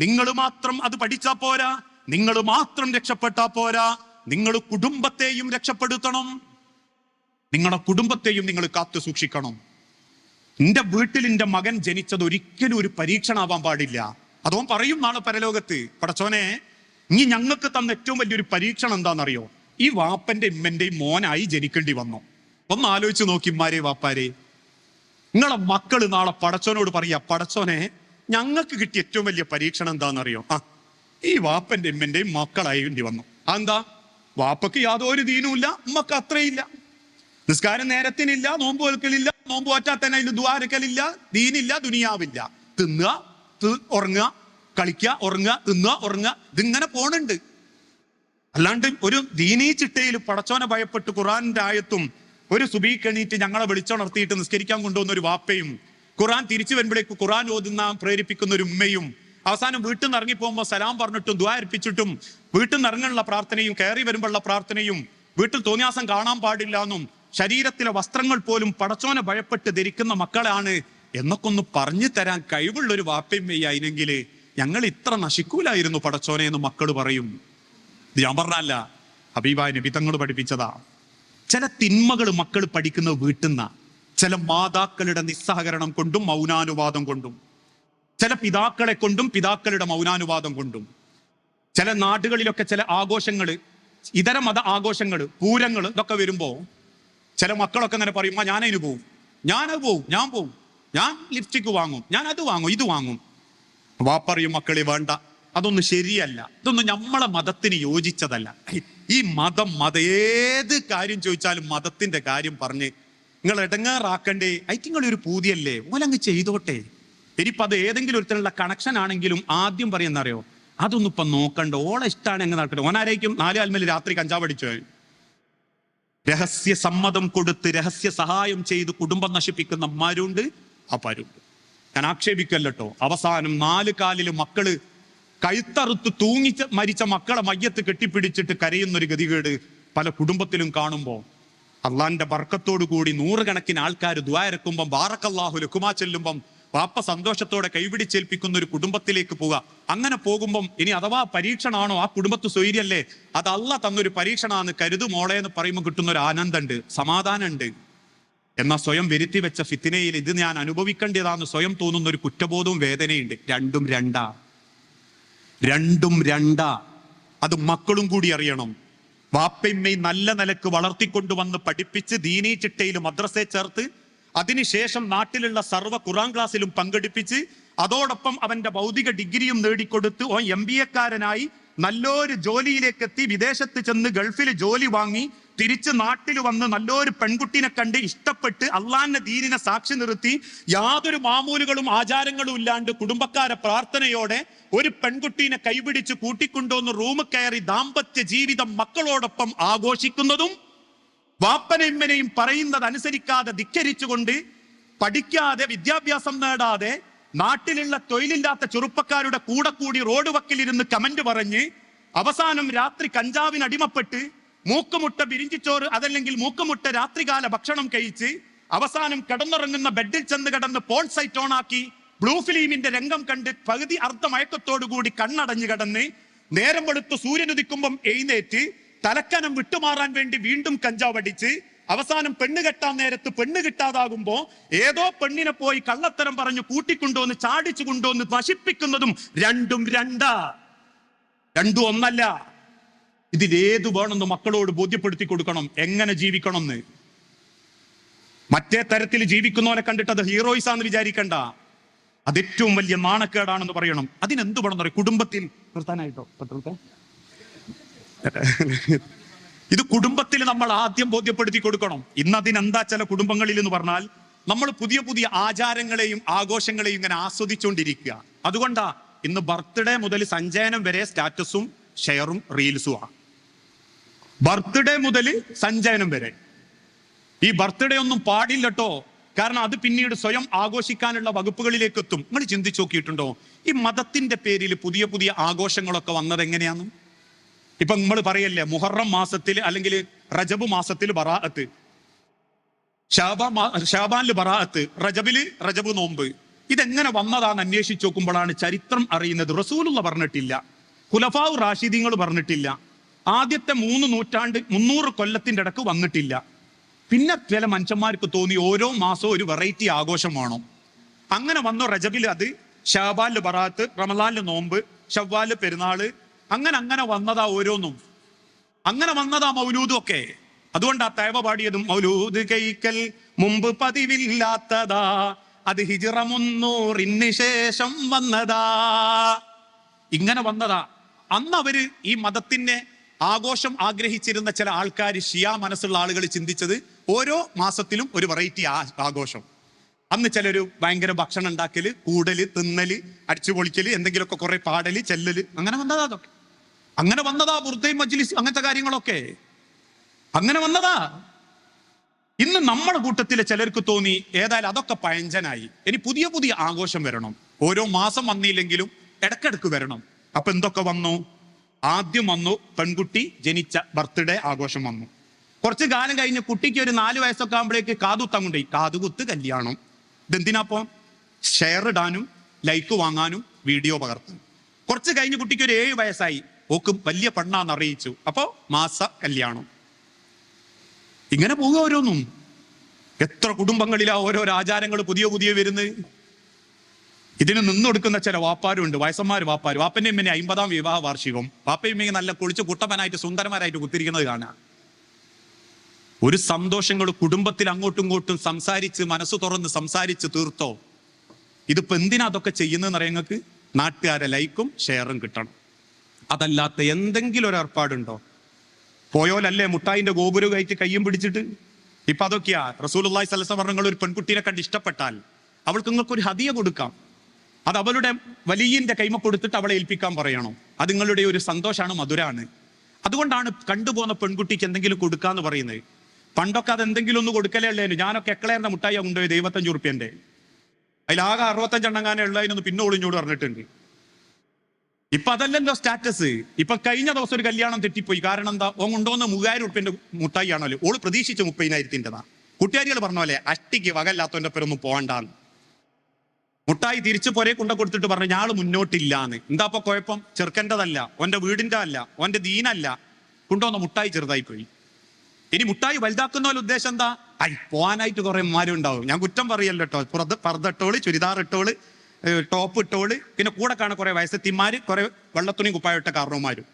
[SPEAKER 1] നിങ്ങൾ മാത്രം അത് പഠിച്ചാ പോരാ, നിങ്ങൾ മാത്രം രക്ഷപ്പെട്ടാ പോരാ, നിങ്ങൾ കുടുംബത്തെയും രക്ഷപ്പെടുത്തണം. നിങ്ങളുടെ കുടുംബത്തെയും നിങ്ങൾ കാത്തു സൂക്ഷിക്കണം. എന്റെ വീട്ടിൽ എന്റെ മകൻ ജനിച്ചത് ഒരിക്കലും ഒരു പരീക്ഷണമാവാൻ പാടില്ല. അതോ പറയും നാളെ പരലോകത്ത്, പടച്ചോനെ, ഇനി ഞങ്ങൾക്ക് തന്ന ഏറ്റവും വലിയൊരു പരീക്ഷണം എന്താണെന്നറിയോ? ഈ വാപ്പന്റെ ഇമ്മന്റെയും മോനായി ജനിക്കേണ്ടി വന്നു. ഒന്ന് ആലോചിച്ച് നോക്കി ഉമ്മാരെ വാപ്പാരെ, നിങ്ങളെ മക്കള് നാളെ പടച്ചോനോട് പറയാ, പടച്ചോനെ, ഞങ്ങൾക്ക് കിട്ടിയ ഏറ്റവും വലിയ പരീക്ഷണം എന്താണെന്നറിയോ? ഈ വാപ്പന്റെ ഇമ്മന്റെയും മക്കളായി വന്നു. അതെന്താ? വാപ്പക്ക് യാതൊരു ദീനുമില്ല, ഉമ്മക്ക് അത്രയില്ല, നിസ്കാരം നേരത്തിനില്ല, നോമ്പ് വെൽക്കലില്ല, നോമ്പ് പറ്റാത്തന്നെ അതിൽ ദ്വാരക്കലില്ല, ദീനില്ല, ദുനിയാവില്ല, തിന്നുക, ഉറങ്ങുക, കളിക്കുക, ഉറങ്ങുക, തിന്നുക, ഉറങ്ങുക, ഇതിങ്ങനെ പോണുണ്ട്. അല്ലാണ്ട് ഒരു ദീനീ ചിട്ടയിൽ പടച്ചോനെ ഭയപ്പെട്ട് ഖുർആന്റെ ആയത്തും ഒരു സുബീക്ക് എണീറ്റ് ഞങ്ങളെ വിളിച്ചുണർത്തിയിട്ട് നിസ്കരിക്കാൻ കൊണ്ടുവന്ന ഒരു വാപ്പയും, ഖുർആൻ തിരിച്ചു വരുമ്പോഴേക്ക് ഖുർആൻ ഓതുന്ന പ്രേരിപ്പിക്കുന്ന ഒരു ഉമ്മയും, അവസാനം വീട്ടിൽ നിന്ന് ഇറങ്ങി പോകുമ്പോൾ സലാം പറഞ്ഞിട്ടും ദുആ അർപ്പിച്ചിട്ടും വീട്ടിൽ നിന്ന് ഇറങ്ങാനുള്ള പ്രാർത്ഥനയും കയറി വരുമ്പോഴുള്ള പ്രാർത്ഥനയും, വീട്ടിൽ തോന്നിയാസം കാണാൻ പാടില്ല എന്നും ശരീരത്തിലെ വസ്ത്രങ്ങൾ പോലും പടച്ചോനെ ഭയപ്പെട്ട് ധരിക്കുന്ന മക്കളാണ് എന്നൊക്കെ ഒന്ന് പറഞ്ഞു തരാൻ കഴിവുള്ള ഒരു വാപ്പയും വയ്യായിരുന്നെങ്കിൽ ഞങ്ങൾ ഇത്ര നശിക്കൂലായിരുന്നു പടച്ചോനെ എന്ന് മക്കൾ പറയും. ഇത് ഞാൻ പറഞ്ഞല്ല, ഹബീബായ നബി തങ്ങൾ പഠിപ്പിച്ചതാ. ചില തിന്മകൾ മക്കൾ പഠിക്കുന്ന വീട്ടുന്ന ചില മാതാക്കളുടെ നിസ്സഹകരണം കൊണ്ടും മൗനാനുവാദം കൊണ്ടും, ചില പിതാക്കളെ കൊണ്ടും പിതാക്കളുടെ മൗനാനുവാദം കൊണ്ടും. ചില നാടുകളിലൊക്കെ ചില ആഘോഷങ്ങൾ, ഇതര മത ആഘോഷങ്ങൾ, പൂരങ്ങൾ ഇതൊക്കെ വരുമ്പോ ചില മക്കളൊക്കെ അങ്ങനെ പറയും, ഞാനതിന് പോവും, ഞാനത് പോവും, ഞാൻ പോവും, ഞാൻ ലിപ്സ്റ്റിക് വാങ്ങും, ഞാൻ അത് വാങ്ങും, ഇത് വാങ്ങും. വാപ്പറയും മക്കളെ വേണ്ട, അതൊന്നും ശരിയല്ല, ഇതൊന്നും നമ്മളെ മതത്തിന് യോജിച്ചതല്ല. ഈ മതം ഏത് കാര്യം ചോദിച്ചാലും മതത്തിന്റെ കാര്യം പറഞ്ഞ് നിങ്ങൾ ഇടങ്ങാറാക്കണ്ടേ, ഐറ്റിങ്ങളൊരു പൂതിയല്ലേ, ഓലങ്ങ് ചെയ്തോട്ടെ. ഇനിയിപ്പോ അത് ഏതെങ്കിലും ഒരുത്തനുള്ള കണക്ഷൻ ആണെങ്കിലും ആദ്യം പറയുന്നറിയോ, അതൊന്നും ഇപ്പൊ നോക്കണ്ട, ഓളെ ഇഷ്ടമാണ് എങ്ങനെ നടക്കട്ടെ. ഓനാരായിരിക്കും 4 ആൽമേൽ രാത്രി കഞ്ചാവ് അടിച്ചു, രഹസ്യ സമ്മതം കൊടുത്ത് രഹസ്യ സഹായം ചെയ്ത് കുടുംബം നശിപ്പിക്കുന്ന അമ്മാരുണ്ട്, അപ്പാരുണ്ട്. ഞാൻ ആക്ഷേപിക്കല്ലോ. അവസാനം 4 കാലില് മക്കള് കഴുത്തറുത്ത് തൂങ്ങിച്ച് മരിച്ച മക്കളെ മയ്യത്ത് കെട്ടിപ്പിടിച്ചിട്ട് കരയുന്നൊരു ഗതികേട് പല കുടുംബത്തിലും കാണുമ്പോൾ അള്ളാന്റെ ബർക്കത്തോടു കൂടി 100 കണക്കിന് ആൾക്കാർ ദുആ ഇറക്കുമ്പം ബാറക്കല്ലാഹു ലക്കുമാ ചെല്ലുമ്പം പാപ്പ സന്തോഷത്തോടെ കൈപിടിച്ചേൽപ്പിക്കുന്ന ഒരു കുടുംബത്തിലേക്ക് പോവുക. അങ്ങനെ പോകുമ്പം ഇനി അഥവാ പരീക്ഷണാണോ, ആ കുടുംബത്ത് സ്വൈര്യല്ലേ, അത് അള്ളാഹ് തന്നൊരു പരീക്ഷണാന്ന് കരുതുമോളെ എന്ന് പറയുമ്പോൾ കിട്ടുന്ന ഒരു ആനന്ദമുണ്ട്, സമാധാനമുണ്ട്. എന്നാൽ സ്വയം വരുത്തി വെച്ച ഫിത്തിനയിൽ ഇത് ഞാൻ അനുഭവിക്കേണ്ടതാന്ന് സ്വയം തോന്നുന്ന ഒരു കുറ്റബോധവും വേദനയുണ്ട്. രണ്ടും രണ്ടാ. അത് മക്കളും കൂടി അറിയണം. വാപ്പയമ്മയും നല്ല നിലക്ക് വളർത്തിക്കൊണ്ടുവന്ന് പഠിപ്പിച്ച് ദീനീ ചിട്ടയിൽ മദ്രസയെ ചേർത്ത് അതിനുശേഷം നാട്ടിലുള്ള സർവ്വ ഖുർആൻ ക്ലാസ്സിലും പങ്കെടുപ്പിച്ച് അതോടൊപ്പം അവന്റെ ഭൗതിക ഡിഗ്രിയും നേടിക്കൊടുത്ത് ഓൻ MBA-കാരനായി നല്ലൊരു ജോലിയിലേക്ക് എത്തി, വിദേശത്ത് ചെന്ന് ഗൾഫിൽ ജോലി വാങ്ങി തിരിച്ച് നാട്ടിൽ വന്ന് നല്ലൊരു പെൺകുട്ടിനെ കണ്ട് ഇഷ്ടപ്പെട്ട് അള്ളാന്റെ ദീനിനെ സാക്ഷി നിർത്തി യാതൊരു മാമൂലുകളും ആചാരങ്ങളും ഇല്ലാണ്ട് കുടുംബക്കാരെ പ്രാർത്ഥനയോടെ ഒരു പെൺകുട്ടീനെ കൈപിടിച്ച് കൂട്ടിക്കൊണ്ടുവന്ന് റൂമിൽ കയറി ദാമ്പത്യ ജീവിതം മക്കളോടൊപ്പം ആഘോഷിക്കുന്നതും വാപ്പനെയും പറയുന്നത് അനുസരിക്കാതെ ധിക്കരിച്ചുകൊണ്ട് പഠിക്കാതെ വിദ്യാഭ്യാസം നേടാതെ നാട്ടിലുള്ള തൊഴിലില്ലാത്ത ചെറുപ്പക്കാരുടെ കൂടെ കൂടി റോഡ് വക്കിലിരുന്ന് കമന്റ് പറഞ്ഞ് അവസാനം രാത്രി കഞ്ചാവിന് അടിമപ്പെട്ട് മൂക്കുമുട്ട ബിരിഞ്ചിച്ചോറ് അതല്ലെങ്കിൽ മൂക്കുമുട്ട രാത്രികാല ഭക്ഷണം കഴിച്ച് അവസാനം കിടന്നുറങ്ങുന്ന ബെഡിൽ ചെന്ന് കിടന്ന് പോൺ സൈറ്റ് ഓണാക്കി ബ്ലൂ ഫിലിമിന്റെ രംഗം കണ്ട് പകുതി അർദ്ധമയക്കത്തോടുകൂടി കണ്ണടഞ്ഞു കിടന്ന് നേരം വെളുത്ത് സൂര്യനുദിക്കുമ്പം എഴുന്നേറ്റ് തലക്കനം വിട്ടുമാറാൻ വേണ്ടി വീണ്ടും കഞ്ചാവ് അടിച്ച് അവസാനം പെണ്ണ് കെട്ടാൻ നേരത്ത് പെണ്ണ് കിട്ടാതാകുമ്പോ ഏതോ പെണ്ണിനെ പോയി കള്ളത്തരം പറഞ്ഞു കൂട്ടിക്കൊണ്ടുവന്ന് ചാടിച്ചു കൊണ്ടുവന്ന് നശിപ്പിക്കുന്നതും രണ്ടും ഒന്നല്ല. ഇതിലേതു വേണമെന്ന് മക്കളോട് ബോധ്യപ്പെടുത്തി കൊടുക്കണം, എങ്ങനെ ജീവിക്കണം എന്ന്. മറ്റേ തരത്തിൽ ജീവിക്കുന്നവനെ കണ്ടിട്ട് അത് ഹീറോയിസാന്ന് വിചാരിക്കണ്ട, അത് ഏറ്റവും വലിയ നാണക്കേടാണെന്ന് പറയണം. അതിനെന്ത് വേണമെന്ന് പറയും, കുടുംബത്തിൽ നിർത്താനായിട്ടോ ഇത് കുടുംബത്തിൽ നമ്മൾ ആദ്യം ബോധ്യപ്പെടുത്തി കൊടുക്കണം. ഇന്നതിനെന്താ ചില കുടുംബങ്ങളിൽ എന്ന് പറഞ്ഞാൽ നമ്മൾ പുതിയ പുതിയ ആചാരങ്ങളെയും ആഘോഷങ്ങളെയും ഇങ്ങനെ ആസ്വദിച്ചുകൊണ്ടിരിക്കുക. അതുകൊണ്ടാ ഇന്ന് ബർത്ത്ഡേ മുതൽ സഞ്ചയനം വരെ സ്റ്റാറ്റസും ഷെയറും റീൽസും ആണ്. ബർത്ത്ഡേ മുതൽ സഞ്ചയനം വരെ. ഈ ബർത്ത്ഡേ ഒന്നും പാടില്ലട്ടോ, കാരണം അത് പിന്നീട് സ്വയം ആഘോഷിക്കാനുള്ള വകുപ്പുകളിലേക്ക് എത്തും. നിങ്ങൾ ചിന്തിച്ചു നോക്കിയിട്ടുണ്ടോ ഈ മതത്തിന്റെ പേരിൽ പുതിയ പുതിയ ആഘോഷങ്ങളൊക്കെ വന്നത് എങ്ങനെയാന്ന്? ഇപ്പൊ നമ്മൾ പറയല്ലേ മുഹറം മാസത്തിൽ അല്ലെങ്കിൽ റജബ് മാസത്തിൽ ബറാഅത്ത്, ഷാബാനില് ബറാഅത്ത്, റജബ് നോമ്പ്. ഇതെങ്ങനെ വന്നതാന്ന് അന്വേഷിച്ച് നോക്കുമ്പോഴാണ് ചരിത്രം അറിയുന്നത്. റസൂലുള്ള പറഞ്ഞിട്ടില്ല, ഖുലഫാഉ റാഷിദീങ്ങൾ പറഞ്ഞിട്ടില്ല, ആദ്യത്തെ 3 നൂറ്റാണ്ട് 300 കൊല്ലത്തിന്റെ ഇടക്ക് വന്നിട്ടില്ല. പിന്നെ ചില മനുഷ്യന്മാർക്ക് തോന്നി ഓരോ മാസവും ഒരു വെറൈറ്റി ആഘോഷം വേണം. അങ്ങനെ വന്നു. റജബിൽ അത്, ഷാബാനില് ബറാഅത്ത്, റമളാനില് നോമ്പ്, ശവ്വാല് പെരുന്നാള്, അങ്ങനെ വന്നതാ ഓരോന്നും. അങ്ങനെ വന്നതാ മൗലൂദും ഒക്കെ. അതുകൊണ്ടാ തൈവ പാടിയതും മൗലൂദ് കൈക്കൽ മുമ്പ് പതിവില്ലാത്തതാ, അത് ഹിജ്റ 300 ശേഷം വന്നതാ. ഇങ്ങനെ വന്നതാ. അന്ന് അവര് ഈ മതത്തിന്റെ ആഘോഷം ആഗ്രഹിച്ചിരുന്ന ചില ആൾക്കാർ, ഷിയ മനസ്സുള്ള ആളുകൾ ചിന്തിച്ചത് ഓരോ മാസത്തിലും ഒരു വെറൈറ്റി ആഘോഷം. അന്ന് ചിലര് ഭയങ്കര ഭക്ഷണം ഉണ്ടാക്കല്, കൂടല്, തിന്നല്, അടിച്ചുപൊളിക്കല്, എന്തെങ്കിലുമൊക്കെ കുറെ പാടല്, ചെല്ലല്, അങ്ങനെ വന്നതാ. അതൊക്കെ അങ്ങനെ വന്നതാ. ബുർദയും മജ്ലിസ് അങ്ങനത്തെ കാര്യങ്ങളൊക്കെ അങ്ങനെ വന്നതാ. ഇന്ന് നമ്മുടെ കൂട്ടത്തിലെ ചിലർക്ക് തോന്നി ഏതായാലും അതൊക്കെ പഴഞ്ചനായി, ഇനി പുതിയ പുതിയ ആഘോഷം വരണം. ഓരോ മാസം വന്നില്ലെങ്കിലും ഇടക്കിടക്ക് വരണം. അപ്പൊ എന്തൊക്കെ വന്നു? ആദ്യം വന്നു പെൺകുട്ടി ജനിച്ച ബർത്ത്ഡേ ആഘോഷം വന്നു. കുറച്ച് കാലം കഴിഞ്ഞ് കുട്ടിക്ക് ഒരു 4 വയസ്സൊക്കെ ആകുമ്പോഴേക്ക് കാതുകുത്താൻ കൊണ്ടുപോയി. കാതുകുത്ത് കല്യാണം. ഇതെന്തിനാപ്പോ? ഷെയർ ഇടാനും ലൈക്ക് വാങ്ങാനും വീഡിയോ പകർത്താൻ. കുറച്ച് കഴിഞ്ഞ് കുട്ടിക്ക് ഒരു 7 വയസ്സായി, ഓക്ക് വലിയ പെണ്ണാന്ന് അറിയിച്ചു, അപ്പോ മാസ കല്യാണം. ഇങ്ങനെ പോവുക ഓരോന്നും. എത്ര കുടുംബങ്ങളിലാ ഓരോരോ ആചാരങ്ങൾ പുതിയ പുതിയ വരുന്നത്. ഇതിന് നിന്നൊടുക്കുന്ന ചില വാപ്പാരുണ്ട്, വയസ്സന്മാർ വാപ്പാര്. വാപ്പന്റെ ഇമ്മനെ 50-ാം വിവാഹ വാർഷികം, വാപ്പയും ഇമ്മയെ നല്ല കുളിച്ച് കുട്ടപ്പനായിട്ട് സുന്ദരമാരായിട്ട് കുത്തിരിക്കുന്നത് കാണാം. ഒരു സന്തോഷങ്ങൾ കുടുംബത്തിൽ അങ്ങോട്ടും ഇങ്ങോട്ടും സംസാരിച്ച് മനസ്സ് തുറന്ന് സംസാരിച്ച് തീർത്തോ. ഇതിപ്പോ എന്തിനാ അതൊക്കെ ചെയ്യുന്നതെന്ന് അറിയാം നിങ്ങൾക്ക്? നാട്ടുകാരെ ലൈക്കും ഷെയറും കിട്ടണം. അതല്ലാത്ത എന്തെങ്കിലും ഒരു ഏർപ്പാടുണ്ടോ? പോയോലല്ലേ മുട്ടായിന്റെ ഗോപുരം കയറ്റി കയ്യും പിടിച്ചിട്ട്. ഇപ്പൊ അതൊക്കെയാ. റസൂലുള്ളാഹി സ്വല്ലല്ലാഹു അലൈഹി വസല്ലം പറഞ്ഞ ഒരു പെൺകുട്ടിയെ കണ്ട് ഇഷ്ടപ്പെട്ടാൽ അവൾക്ക് നിങ്ങൾക്ക് ഒരു ഹദിയ കൊടുക്കാം. അത് അവളുടെ വലിയന്റെ കൈമ കൊടുത്തിട്ട് അവളെ ഏൽപ്പിക്കാൻ പറയണം. അത് നിങ്ങളുടെ ഒരു സന്തോഷമാണ്, മധുരാണ്. അതുകൊണ്ടാണ് കണ്ടുപോകുന്ന പെൺകുട്ടിക്ക് എന്തെങ്കിലും കൊടുക്കാന്ന് പറയുന്നത്. പണ്ടൊക്കെ അത് എന്തെങ്കിലും ഒന്ന് കൊടുക്കലേ ഉള്ളൂ. ഞാനൊക്കെ എക്കളേറിന്റെ മുട്ടായി കൊണ്ടുപോയി 25 ഉറുപ്പ്യന്റെ, അതിലാകെ 65 എണ്ണങ്ങാനെ ഉള്ളതിനൊന്ന് പിന്നെ ഒളിഞ്ഞോട് പറഞ്ഞിട്ടുണ്ട്. ഇപ്പൊ അതല്ലല്ലോ സ്റ്റാറ്റസ്. ഇപ്പൊ കഴിഞ്ഞ ദിവസം ഒരു കല്യാണം തെറ്റിപ്പോയി. കാരണം എന്താ? ഓൻ കൊണ്ടുവന്ന 3000 ഉറുപ്പ്യന്റെ മുട്ടായി ആണല്ലോ, ഓള് പ്രതീക്ഷിച്ച 30,000-ൻ്റെതാ. കുട്ടികാരികൾ പറഞ്ഞ പോലെ അഷ്ടിക്ക് വകല്ലാത്തവന്റെ പേരൊന്നും പോകണ്ടാന്ന്. മുട്ടായി തിരിച്ചു പോരെ കൊണ്ട കൊടുത്തിട്ട് പറഞ്ഞു ഞാള് മുന്നോട്ടില്ലാന്ന്. എന്താ ഇപ്പൊ കുഴപ്പം? ചെറുക്കൻ്റെതല്ല, ഓന്റെ വീടിന്റെ അല്ല, ഓന്റെ ദീനല്ല, കൊണ്ടുവന്ന മുട്ടായി ചെറുതായി പോയി. ഇനി മുട്ടായി വലുതാക്കുന്ന പോലെ ഉദ്ദേശം എന്താ? പോവാനായിട്ട് കുറെ മാരും ഉണ്ടാവും. ഞാൻ കുറ്റം പറയല്ലോ കേട്ടോ. പർദ്ദട്ടോള്, ചുരിദാർ ഇട്ടോള്, ടോപ്പ് ഇട്ടോള്, പിന്നെ കൂടെ കാണാൻ കുറെ വയസ്സെത്തിമാര്, കുറെ വെള്ളത്തുണി കുപ്പായിട്ട കാരണവന്മാരും.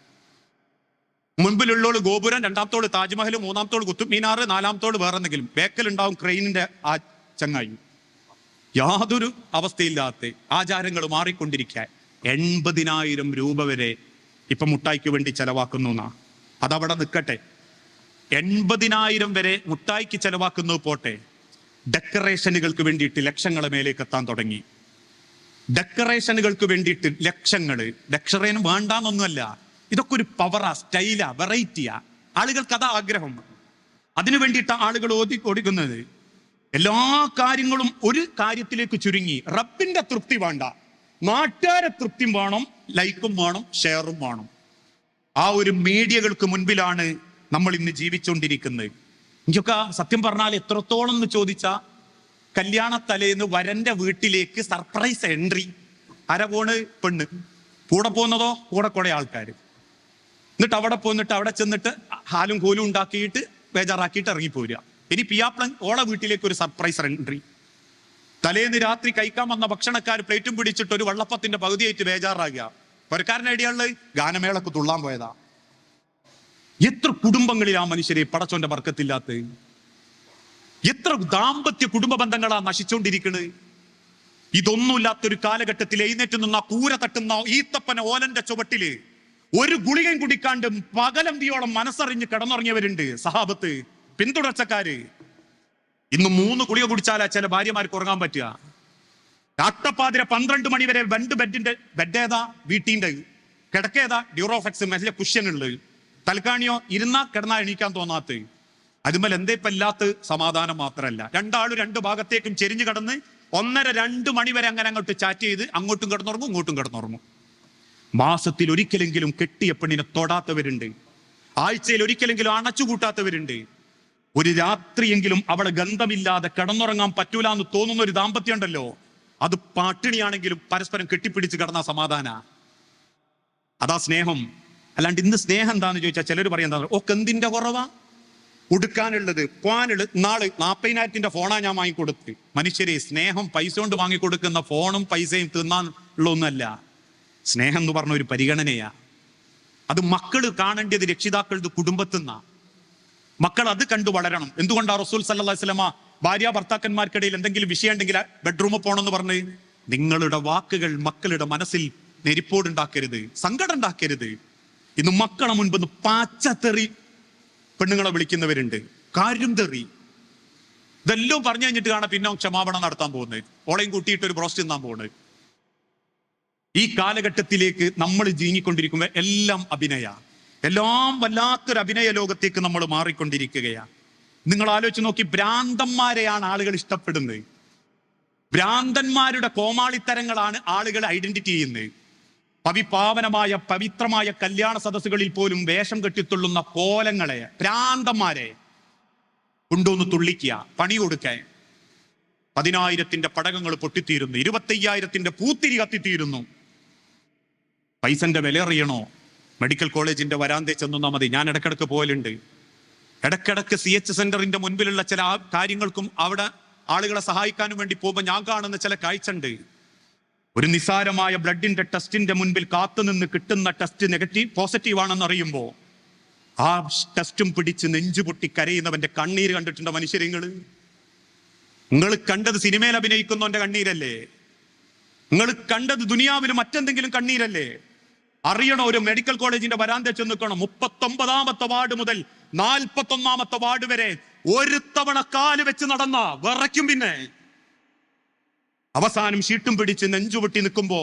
[SPEAKER 1] മുൻപിലുള്ളോള് ഗോപുരം, 2ാമത്തോള് താജ്മഹൽ, 3ാമത്തോള് കുത്തുബ് മീനാർ, 4ാമത്തോള് വേറെ എന്തെങ്കിലും. ബേക്കലുണ്ടാവും ക്രെയിനിന്റെ ആ ചങ്ങായി. യാതൊരു അവസ്ഥയില്ലാത്ത ആചാരങ്ങൾ മാറിക്കൊണ്ടിരിക്കാൻ 80,000 രൂപ വരെ ഇപ്പൊ മുട്ടായിക്ക് വേണ്ടി ചെലവാക്കുന്നു എന്നാ. അതവിടെ നിൽക്കട്ടെ. 80,000 വരെ മുട്ടായിക്ക് ചെലവാക്കുന്നു പോട്ടെ. ഡെക്കറേഷനുകൾക്ക് വേണ്ടിയിട്ട് ലക്ഷങ്ങളെ മേലേക്ക് എത്താൻ തുടങ്ങി. ഡെക്കറേഷനുകൾക്ക് വേണ്ടിയിട്ട് ലക്ഷങ്ങള്. ഡെക്കറേഷൻ വേണ്ടാന്നൊന്നുമല്ല, ഇതൊക്കെ ഒരു പവറാ, സ്റ്റൈലാ, വെറൈറ്റിയാ. ആളുകൾക്ക് അതാ ആഗ്രഹം. അതിനു വേണ്ടിയിട്ട് ആളുകൾ ഓടിക്കുന്നത്. എല്ലാ കാര്യങ്ങളും ഒരു കാര്യത്തിലേക്ക് ചുരുങ്ങി. റബ്ബിന്റെ തൃപ്തി വേണ്ട, നാട്ടുകാരെ തൃപ്തിയും വേണം, ലൈക്കും വേണം, ഷെയറും വേണം. ആ ഒരു മീഡിയകൾക്ക് മുൻപിലാണ് നമ്മൾ ഇന്ന് ജീവിച്ചുകൊണ്ടിരിക്കുന്നത്. എനിക്കൊക്കെ സത്യം പറഞ്ഞാൽ എത്രത്തോളം എന്ന് ചോദിച്ചാ, കല്യാണത്തലേന്ന് വരന്റെ വീട്ടിലേക്ക് സർപ്രൈസ് എൻട്രി. പോണ്? പെണ്ണ്. കൂടെ പോകുന്നതോ കൂടെ കുറെ ആൾക്കാർ. എന്നിട്ട് അവിടെ പോന്നിട്ട് അവിടെ ചെന്നിട്ട് ഹാലും കോലും ഉണ്ടാക്കിയിട്ട് ബേജാറാക്കിയിട്ട് ഇറങ്ങിപ്പോരുക. ഇനി പിയാപ്ലൻ ഓളെ വീട്ടിലേക്ക് ഒരു സർപ്രൈസ് എൻട്രി. തലേന്ന് രാത്രി കഴിക്കാൻ വന്ന ഭക്ഷണക്കാർ പ്ലേറ്റും പിടിച്ചിട്ട് ഒരു വെള്ളപ്പത്തിന്റെ പകുതിയായിട്ട് ബേജാറാകുക. പുരക്കാരൻ്റെ ഐഡിയകളിൽ ഗാനമേളക്ക് തുള്ളാൻ പോയതാ. എത്ര കുടുംബങ്ങളിൽ ആ മനുഷ്യരെ പടച്ചോന്റെ ബർക്കത്തില്ലാത്ത, എത്ര ദാമ്പത്യ കുടുംബ ബന്ധങ്ങളാ നശിച്ചുകൊണ്ടിരിക്കുന്നത്. ഇതൊന്നുമില്ലാത്തൊരു കാലഘട്ടത്തിൽ എഴുന്നേറ്റ് നിന്ന കൂര തട്ടുന്ന ഈത്തപ്പന ഓലന്റെ ചുവട്ടില് ഒരു ഗുളികയും കുടിക്കാണ്ട് പകലന്തിയോളം മനസ്സറിഞ്ഞ് കിടന്നുറങ്ങിയവരുണ്ട്. സഹാബത്ത്, പിന്തുടർച്ചക്കാര്. ഇന്ന് 3 ഗുളിക കുടിച്ചാലാ ചില ഭാര്യമാർക്ക് ഉറങ്ങാൻ പറ്റുക. അട്ടപ്പാതിര 12 മണി വരെ ബെഡ് ഏതാ? വീട്ടിന്റെ കിടക്കേതാ? ഡ്യൂറോഫെക്സ്, മെല്ലെ കുഷ്യനുള്ളത്. തൽക്കാണിയോ ഇരുന്നാ കിടന്നാ എണീക്കാൻ തോന്നാത്ത. അതുമല്ല എന്തേപ്പല്ലാത്ത സമാധാനം മാത്രമല്ല, രണ്ടാളും 2 ഭാഗത്തേക്കും ചെരിഞ്ഞു കിടന്ന് 1:30-2 മണി വരെ അങ്ങനെ അങ്ങോട്ട് ചാറ്റ് ചെയ്ത് അങ്ങോട്ടും കിടന്നുറങ്ങും ഇങ്ങോട്ടും കിടന്നുറങ്ങും. മാസത്തിൽ ഒരിക്കലെങ്കിലും കെട്ടിയ പെണ്ണിനെ തൊടാത്തവരുണ്ട്. ആഴ്ചയിൽ ഒരിക്കലെങ്കിലും അണച്ചുകൂട്ടാത്തവരുണ്ട്. ഒരു രാത്രിയെങ്കിലും അവളെ ഗന്ധമില്ലാതെ കിടന്നുറങ്ങാൻ പറ്റൂല എന്ന് തോന്നുന്ന ഒരു ദാമ്പത്യം ഉണ്ടല്ലോ, അത് പട്ടിണിയാണെങ്കിലും പരസ്പരം കെട്ടിപ്പിടിച്ച് കിടന്ന സമാധാന. അതാ സ്നേഹം. അല്ലാണ്ട് ഇന്ന് സ്നേഹം എന്താന്ന് ചോദിച്ചാൽ ചിലർ പറയാൻ ഒക്കെ എന്തിന്റെ കുറവാ? ഉടുക്കാനുള്ളത്, പോകാനുള്ളത്. നാള് 40,000-ന്റെ ഫോണാ ഞാൻ വാങ്ങിക്കൊടുത്ത്. മനുഷ്യരെ, സ്നേഹം പൈസ കൊണ്ട് വാങ്ങിക്കൊടുക്കുന്ന ഫോണും പൈസയും തിന്നാനുള്ള ഒന്നല്ല. സ്നേഹം എന്ന് പറഞ്ഞ ഒരു പരിഗണനയാ. അത് മക്കള് കാണേണ്ടത് രക്ഷിതാക്കളുടെ കുടുംബത്തിന്നാ. മക്കൾ അത് കണ്ടു വളരണം. എന്തുകൊണ്ടാ റസൂൽ സല്ലല്ലാഹു അലൈഹി വസല്ലമ ഭാര്യ ഭർത്താക്കന്മാർക്കിടയിൽ എന്തെങ്കിലും വിഷയം ഉണ്ടെങ്കിൽ ബെഡ്റൂമിൽ പോകണമെന്ന് പറഞ്ഞ്? നിങ്ങളുടെ വാക്കുകൾ മക്കളുടെ മനസ്സിൽ നെരിപ്പോടുണ്ടാക്കരുത്, സങ്കടം ഉണ്ടാക്കരുത്. ഇന്ന് മക്കളെ മുൻപ് പാച്ചത്തെറി പെണ്ണുങ്ങളെ വിളിക്കുന്നവരുണ്ട്, കാര്യം തെറി. ഇതെല്ലാം പറഞ്ഞു കഴിഞ്ഞിട്ട് കാണാം പിന്നെ ക്ഷമാപണം നടത്താൻ പോകുന്നത്, ഓളയും കൂട്ടിയിട്ട് ഒരു ബ്രോസ്റ്റ് തിന്നാൻ പോകുന്നത്. ഈ കാലഘട്ടത്തിലേക്ക് നമ്മൾ നീങ്ങിക്കൊണ്ടിരിക്കുമ്പോൾ എല്ലാം അഭിനയ, എല്ലാം വല്ലാത്തൊരു അഭിനയ ലോകത്തേക്ക് നമ്മൾ മാറിക്കൊണ്ടിരിക്കുകയാണ്. നിങ്ങൾ ആലോചിച്ച് നോക്കി, ഭ്രാന്തന്മാരെയാണ് ആളുകൾ ഇഷ്ടപ്പെടുന്നത്. ഭ്രാന്തന്മാരുടെ കോമാളിത്തരങ്ങളാണ് ആളുകൾ ഐഡന്റിറ്റി ചെയ്യുന്നത്. പാവനമായ പവിത്രമായ കല്യാണ സദസ്സുകളിൽ പോലും വേഷം കെട്ടിത്തുള്ളുന്ന കോലങ്ങളെ, ഭ്രാന്തന്മാരെ കൊണ്ടുവന്ന് തുള്ളിക്കുക, പണി കൊടുക്കാൻ. 10,000 പടകങ്ങൾ പൊട്ടിത്തീരുന്നു, 25,000 പൂത്തിരി കത്തിത്തീരുന്നു. പൈസന്റെ വില അറിയണോ? മെഡിക്കൽ കോളേജിന്റെ വരാന്തേ ചെന്നാ മതി. ഞാൻ ഇടക്കിടക്ക് പോലുണ്ട്. ഇടക്കിടക്ക് CH സെന്ററിന്റെ മുൻപിലുള്ള ചില കാര്യങ്ങൾക്കും അവിടെ ആളുകളെ സഹായിക്കാനും വേണ്ടി പോകുമ്പോൾ ഞാൻ കാണുന്ന ചില കാഴ്ചണ്ട്. ഒരു നിസാരമായ ബ്ലഡിന്റെ ടെസ്റ്റിന്റെ മുൻപിൽ കാത്തുനിന്ന് കിട്ടുന്ന ടെസ്റ്റ് പോസിറ്റീവ് ആണെന്ന് അറിയുമ്പോൾ ആ ടെസ്റ്റും പിടിച്ച് നെഞ്ചുപൊട്ടി കരയുന്നവന്റെ കണ്ണീര് കണ്ടിട്ടുണ്ടോ മനുഷ്യരിങ്ങള്? നിങ്ങൾ കണ്ടത് സിനിമയിൽ അഭിനയിക്കുന്നവന്റെ കണ്ണീരല്ലേ? നിങ്ങൾ കണ്ടത് ദുനിയാവിൽ മറ്റെന്തെങ്കിലും കണ്ണീരല്ലേ? അറിയണോ? ഒരു മെഡിക്കൽ കോളേജിന്റെ വരാന്ത ചെന്ന് നിൽക്കണം. 39ാമത്തെ വാർഡ് മുതൽ 41ാമത്തെ വാർഡ് വരെ ഒരു തവണ കാല് വെച്ച് നടന്ന വിറയ്ക്കും. പിന്നെ അവസാനം ഷീട്ടും പിടിച്ച് നെഞ്ചുപൊട്ടി നിൽക്കുമ്പോ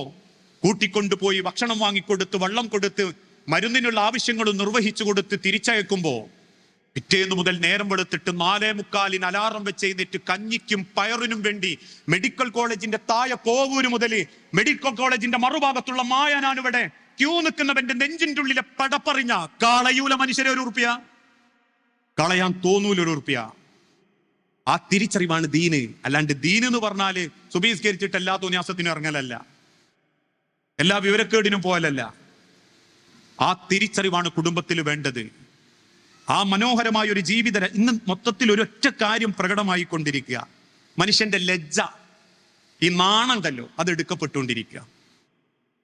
[SPEAKER 1] കൂട്ടിക്കൊണ്ടുപോയി ഭക്ഷണം വാങ്ങിക്കൊടുത്ത് വെള്ളം കൊടുത്ത് മരുന്നിനുള്ള ആവശ്യങ്ങളും നിർവഹിച്ചു കൊടുത്ത് തിരിച്ചയക്കുമ്പോ പിറ്റേന്ന് മുതൽ നേരം വെളുത്തിട്ട് 4:45 അലാറം വെച്ച് എഴുന്നേറ്റ് കഞ്ഞിക്കും പയറിനും വേണ്ടി മെഡിക്കൽ കോളേജിന്റെ താഴെ കോവൂര് മുതൽ മെഡിക്കൽ കോളേജിന്റെ മറുഭാഗത്തുള്ള മായനാനിവിടെ ക്യൂ നിൽക്കുന്നവന്റെ നെഞ്ചിന്റെ ഉള്ളിലെ പടപ്പറിഞ്ഞ കളയൂല മനുഷ്യരെ ₹1, കളയാൻ തോന്നൂല ₹1. ആ തിരിച്ചറിവാണ് ദീന്. അല്ലാണ്ട് ദീന് എന്ന് പറഞ്ഞാല് സുബീസ്കരിച്ചിട്ട് എല്ലാ തോന്നിയാസത്തിനും ഇറങ്ങലല്ല, എല്ലാ വിവരക്കേടിനും പോകലല്ല. ആ തിരിച്ചറിവാണ് കുടുംബത്തിൽ വേണ്ടത്. ആ മനോഹരമായ ഒരു ജീവിത ഇന്ന് മൊത്തത്തിൽ ഒരൊറ്റ കാര്യം പ്രകടമായി കൊണ്ടിരിക്കുക. മനുഷ്യന്റെ ലജ്ജ, ഈ നാണണ്ടല്ലോ, അത് എടുക്കപ്പെട്ടുകൊണ്ടിരിക്കുക.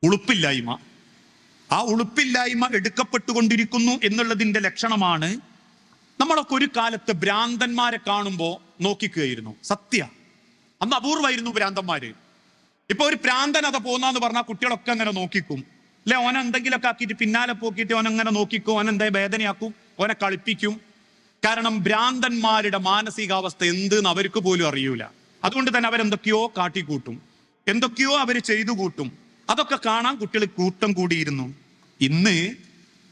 [SPEAKER 1] ഉളുപ്പില്ലായ്മ, ആ ഉളുപ്പില്ലായ്മ എടുക്കപ്പെട്ടുകൊണ്ടിരിക്കുന്നു എന്നുള്ളതിന്റെ ലക്ഷണമാണ്. നമ്മളൊക്കെ ഒരു കാലത്ത് ഭ്രാന്തന്മാരെ കാണുമ്പോ നോക്കിക്കുകയായിരുന്നു. സത്യ, അന്ന് അപൂർവമായിരുന്നു ഭ്രാന്തന്മാര്. ഇപ്പൊ ഒരു ഭ്രാന്തൻ അത പോന്നാന്ന് പറഞ്ഞാൽ കുട്ടികളൊക്കെ അങ്ങനെ നോക്കിക്കും അല്ലെ? ഓനെ എന്തെങ്കിലുമൊക്കെ ആക്കിയിട്ട് പിന്നാലെ പോക്കിയിട്ട് ഓനങ്ങനെ നോക്കിക്കും, ഓനെന്താ വേദനയാക്കും, ഓനെ കളിപ്പിക്കും. കാരണം ഭ്രാന്തന്മാരുടെ മാനസികാവസ്ഥ എന്തെന്ന് അവർക്ക് പോലും അറിയൂല. അതുകൊണ്ട് തന്നെ അവരെന്തൊക്കെയോ കാട്ടിക്കൂട്ടും, എന്തൊക്കെയോ അവര് ചെയ്തു കൂട്ടും. അതൊക്കെ കാണാൻ കുട്ടികൾ കൂട്ടം കൂടിയിരുന്നു. ഇന്ന്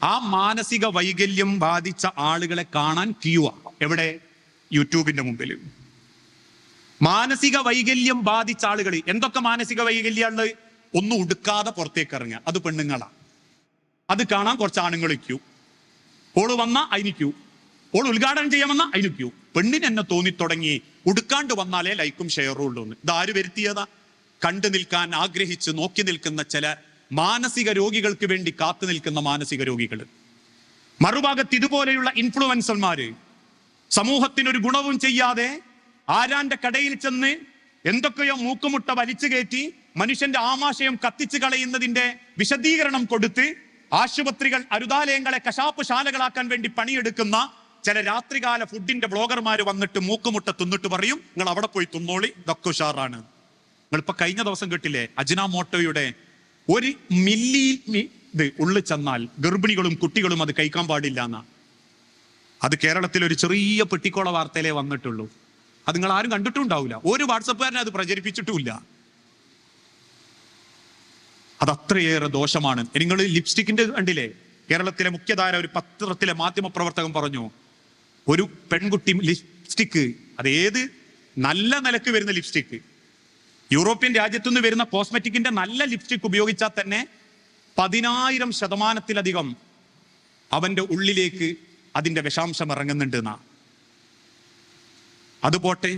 [SPEAKER 1] ആ മാനസിക വൈകല്യം ബാധിച്ച ആളുകളെ കാണാൻ ക്യൂ. എവിടെ? യൂട്യൂബിന്റെ മുമ്പിൽ. മാനസിക വൈകല്യം ബാധിച്ച ആളുകൾ, എന്തൊക്കെ മാനസിക വൈകല്യമുള്ളത്? ഒന്നും ഉടുക്കാതെ പുറത്തേക്ക് ഇറങ്ങുക, അത് പെണ്ണുങ്ങളാ. അത് കാണാൻ കുറച്ച് ആണുങ്ങൾ ക്യൂ. ഓള് വന്ന അതിന് ക്യൂ, ഓൾ ഉദ്ഘാടനം ചെയ്യാമെന്ന അതിന് ക്യൂ. പെണ്ണിന് എന്നെ തോന്നി തുടങ്ങി ഉടുക്കാണ്ട് വന്നാലേ ലൈക്കും ഷെയറും ഉള്ളൂ എന്ന്. ഇതാര് വരുത്തിയതാ? കണ്ടു നിൽക്കാൻ ആഗ്രഹിച്ച് നോക്കി നിൽക്കുന്ന ചില മാനസിക രോഗികൾക്ക് വേണ്ടി കാത്തു നിൽക്കുന്ന മാനസിക രോഗികൾ. മറുഭാഗത്ത് ഇതുപോലെയുള്ള ഇൻഫ്ലുവൻസർമാര് സമൂഹത്തിനൊരു ഗുണവും ചെയ്യാതെ ആരാന്റെ കടയിൽ ചെന്ന് എന്തൊക്കെയോ മൂക്കുമുട്ട വലിച്ചു കയറ്റി മനുഷ്യന്റെ ആമാശയം കത്തിച്ചു കളയുന്നതിന്റെ വിശദീകരണം കൊടുത്ത് ആശുപത്രികൾ, അരുതാലയങ്ങളെ കശാപ്പ് ശാലകളാക്കാൻ വേണ്ടി പണിയെടുക്കുന്ന ചില രാത്രികാല ഫുഡിന്റെ ബ്ലോഗർമാര് വന്നിട്ട് മൂക്കുമുട്ട തിന്നിട്ട് പറയും, നിങ്ങൾ അവിടെ പോയി തിന്നോളി, ഇതൊക്കെ ഉഷാറാണ്. നിങ്ങളിപ്പോ കഴിഞ്ഞ ദിവസം കേട്ടില്ലേ, അജിനാമോട്ടോയുടെ 1 മില്ലി ഇത് ഉള്ളിൽ ചെന്നാൽ ഗർഭിണികളും കുട്ടികളും അത് കഴിക്കാൻ പാടില്ല എന്നാ. അത് കേരളത്തിൽ ഒരു ചെറിയ പെട്ടിക്കോള വാർത്തയിലേ വന്നിട്ടുള്ളൂ. അത് നിങ്ങൾ ആരും കണ്ടിട്ടുണ്ടാവില്ല. ഒരു വാട്സപ്പുകാരനെ അത് പ്രചരിപ്പിച്ചിട്ടുമില്ല. അത് അത്രയേറെ ദോഷമാണ്. നിങ്ങൾ ലിപ്സ്റ്റിക്കിന്റെ കണ്ടില്ലേ? കേരളത്തിലെ മുഖ്യധാര ഒരു പത്രത്തിലെ മാധ്യമ പ്രവർത്തകൻ പറഞ്ഞു, ഒരു പെൺകുട്ടി ലിപ്സ്റ്റിക്ക്, അത് ഏത് നല്ല നിലക്ക് വരുന്ന ലിപ്സ്റ്റിക്ക്, യൂറോപ്യൻ രാജ്യത്തുനിന്ന് വരുന്ന കോസ്മെറ്റിക്കിന്റെ നല്ല ലിപ്സ്റ്റിക് ഉപയോഗിച്ചാൽ തന്നെ 10,000% അവന്റെ ഉള്ളിലേക്ക് അതിന്റെ വിഷാംശം ഇറങ്ങുന്നുണ്ട് എന്നാ. അതുപോട്ടെ,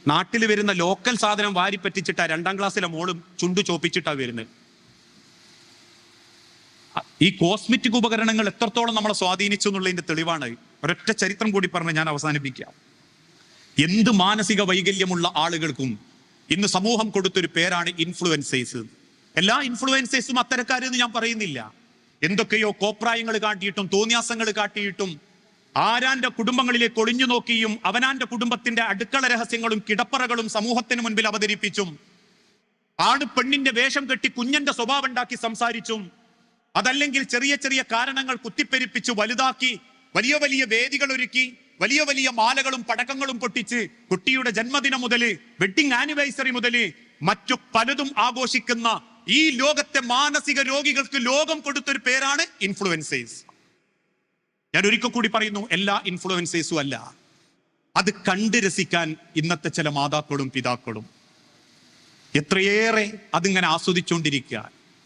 [SPEAKER 1] നാട്ടിൽ വരുന്ന ലോക്കൽ സാധനം വാരി പറ്റിച്ചിട്ടാ 2ാം ക്ലാസ്സിലെ മോളും ചുണ്ടു ചോപ്പിച്ചിട്ടാ വരുന്നത്. ഈ കോസ്മെറ്റിക് ഉപകരണങ്ങൾ എത്രത്തോളം നമ്മളെ സ്വാധീനിച്ചു എന്നുള്ളതിന്റെ തെളിവാണ്. ഒരൊറ്റ ചരിത്രം കൂടി പറഞ്ഞ് ഞാൻ അവസാനിപ്പിക്കാം. എന്ത് മാനസിക വൈകല്യമുള്ള ആളുകൾക്കും ഇന്ന് സമൂഹം കൊടുത്തൊരു പേരാണ് ഇൻഫ്ലുവൻസേഴ്സ്. എല്ലാ ഇൻഫ്ലുവൻസേഴ്സും അത്തരക്കാരെന്ന് ഞാൻ പറയുന്നില്ല. എന്തൊക്കെയോ കോപ്രായങ്ങൾ കാട്ടിയിട്ടും തോന്നിയാസങ്ങൾ കാട്ടിയിട്ടും ആരാന്റെ കുടുംബങ്ങളിലേക്ക് ഒളിഞ്ഞു നോക്കിയും അവനാന്റെ കുടുംബത്തിന്റെ അടുക്കള രഹസ്യങ്ങളും കിടപ്പറകളും സമൂഹത്തിന് മുൻപിൽ അവതരിപ്പിച്ചും ആണ് പെണ്ണിന്റെ വേഷം കെട്ടി കുഞ്ഞന്റെ സ്വഭാവം ഉണ്ടാക്കി സംസാരിച്ചും അതല്ലെങ്കിൽ ചെറിയ ചെറിയ കാരണങ്ങൾ കുത്തിപ്പെരിപ്പിച്ച് വലുതാക്കി വലിയ വലിയ വേദികൾ ഒരുക്കി വലിയ വലിയ മാലകളും പടക്കങ്ങളും പൊട്ടിച്ച് കുട്ടിയുടെ ജന്മദിനം മുതൽ വെഡിങ് ആനിവേഴ്സറി മുതൽ മറ്റു പലതും ആഘോഷിക്കുന്ന ഈ ലോകത്തെ മാനസിക രോഗികൾക്ക് ലോകം കൊടുത്തൊരു പേരാണ് ഇൻഫ്ലുവൻസേഴ്സ്. ഞാൻ ഒരിക്കൽ കൂടി പറയുന്നു, എല്ലാ ഇൻഫ്ലുവൻസേഴ്സും അല്ല. അത് കണ്ട് രസിക്കാൻ ഇന്നത്തെ ചില മാതാക്കളും പിതാക്കളും എത്രയേറെ അതിങ്ങനെ ആസ്വദിച്ചുകൊണ്ടിരിക്കുക.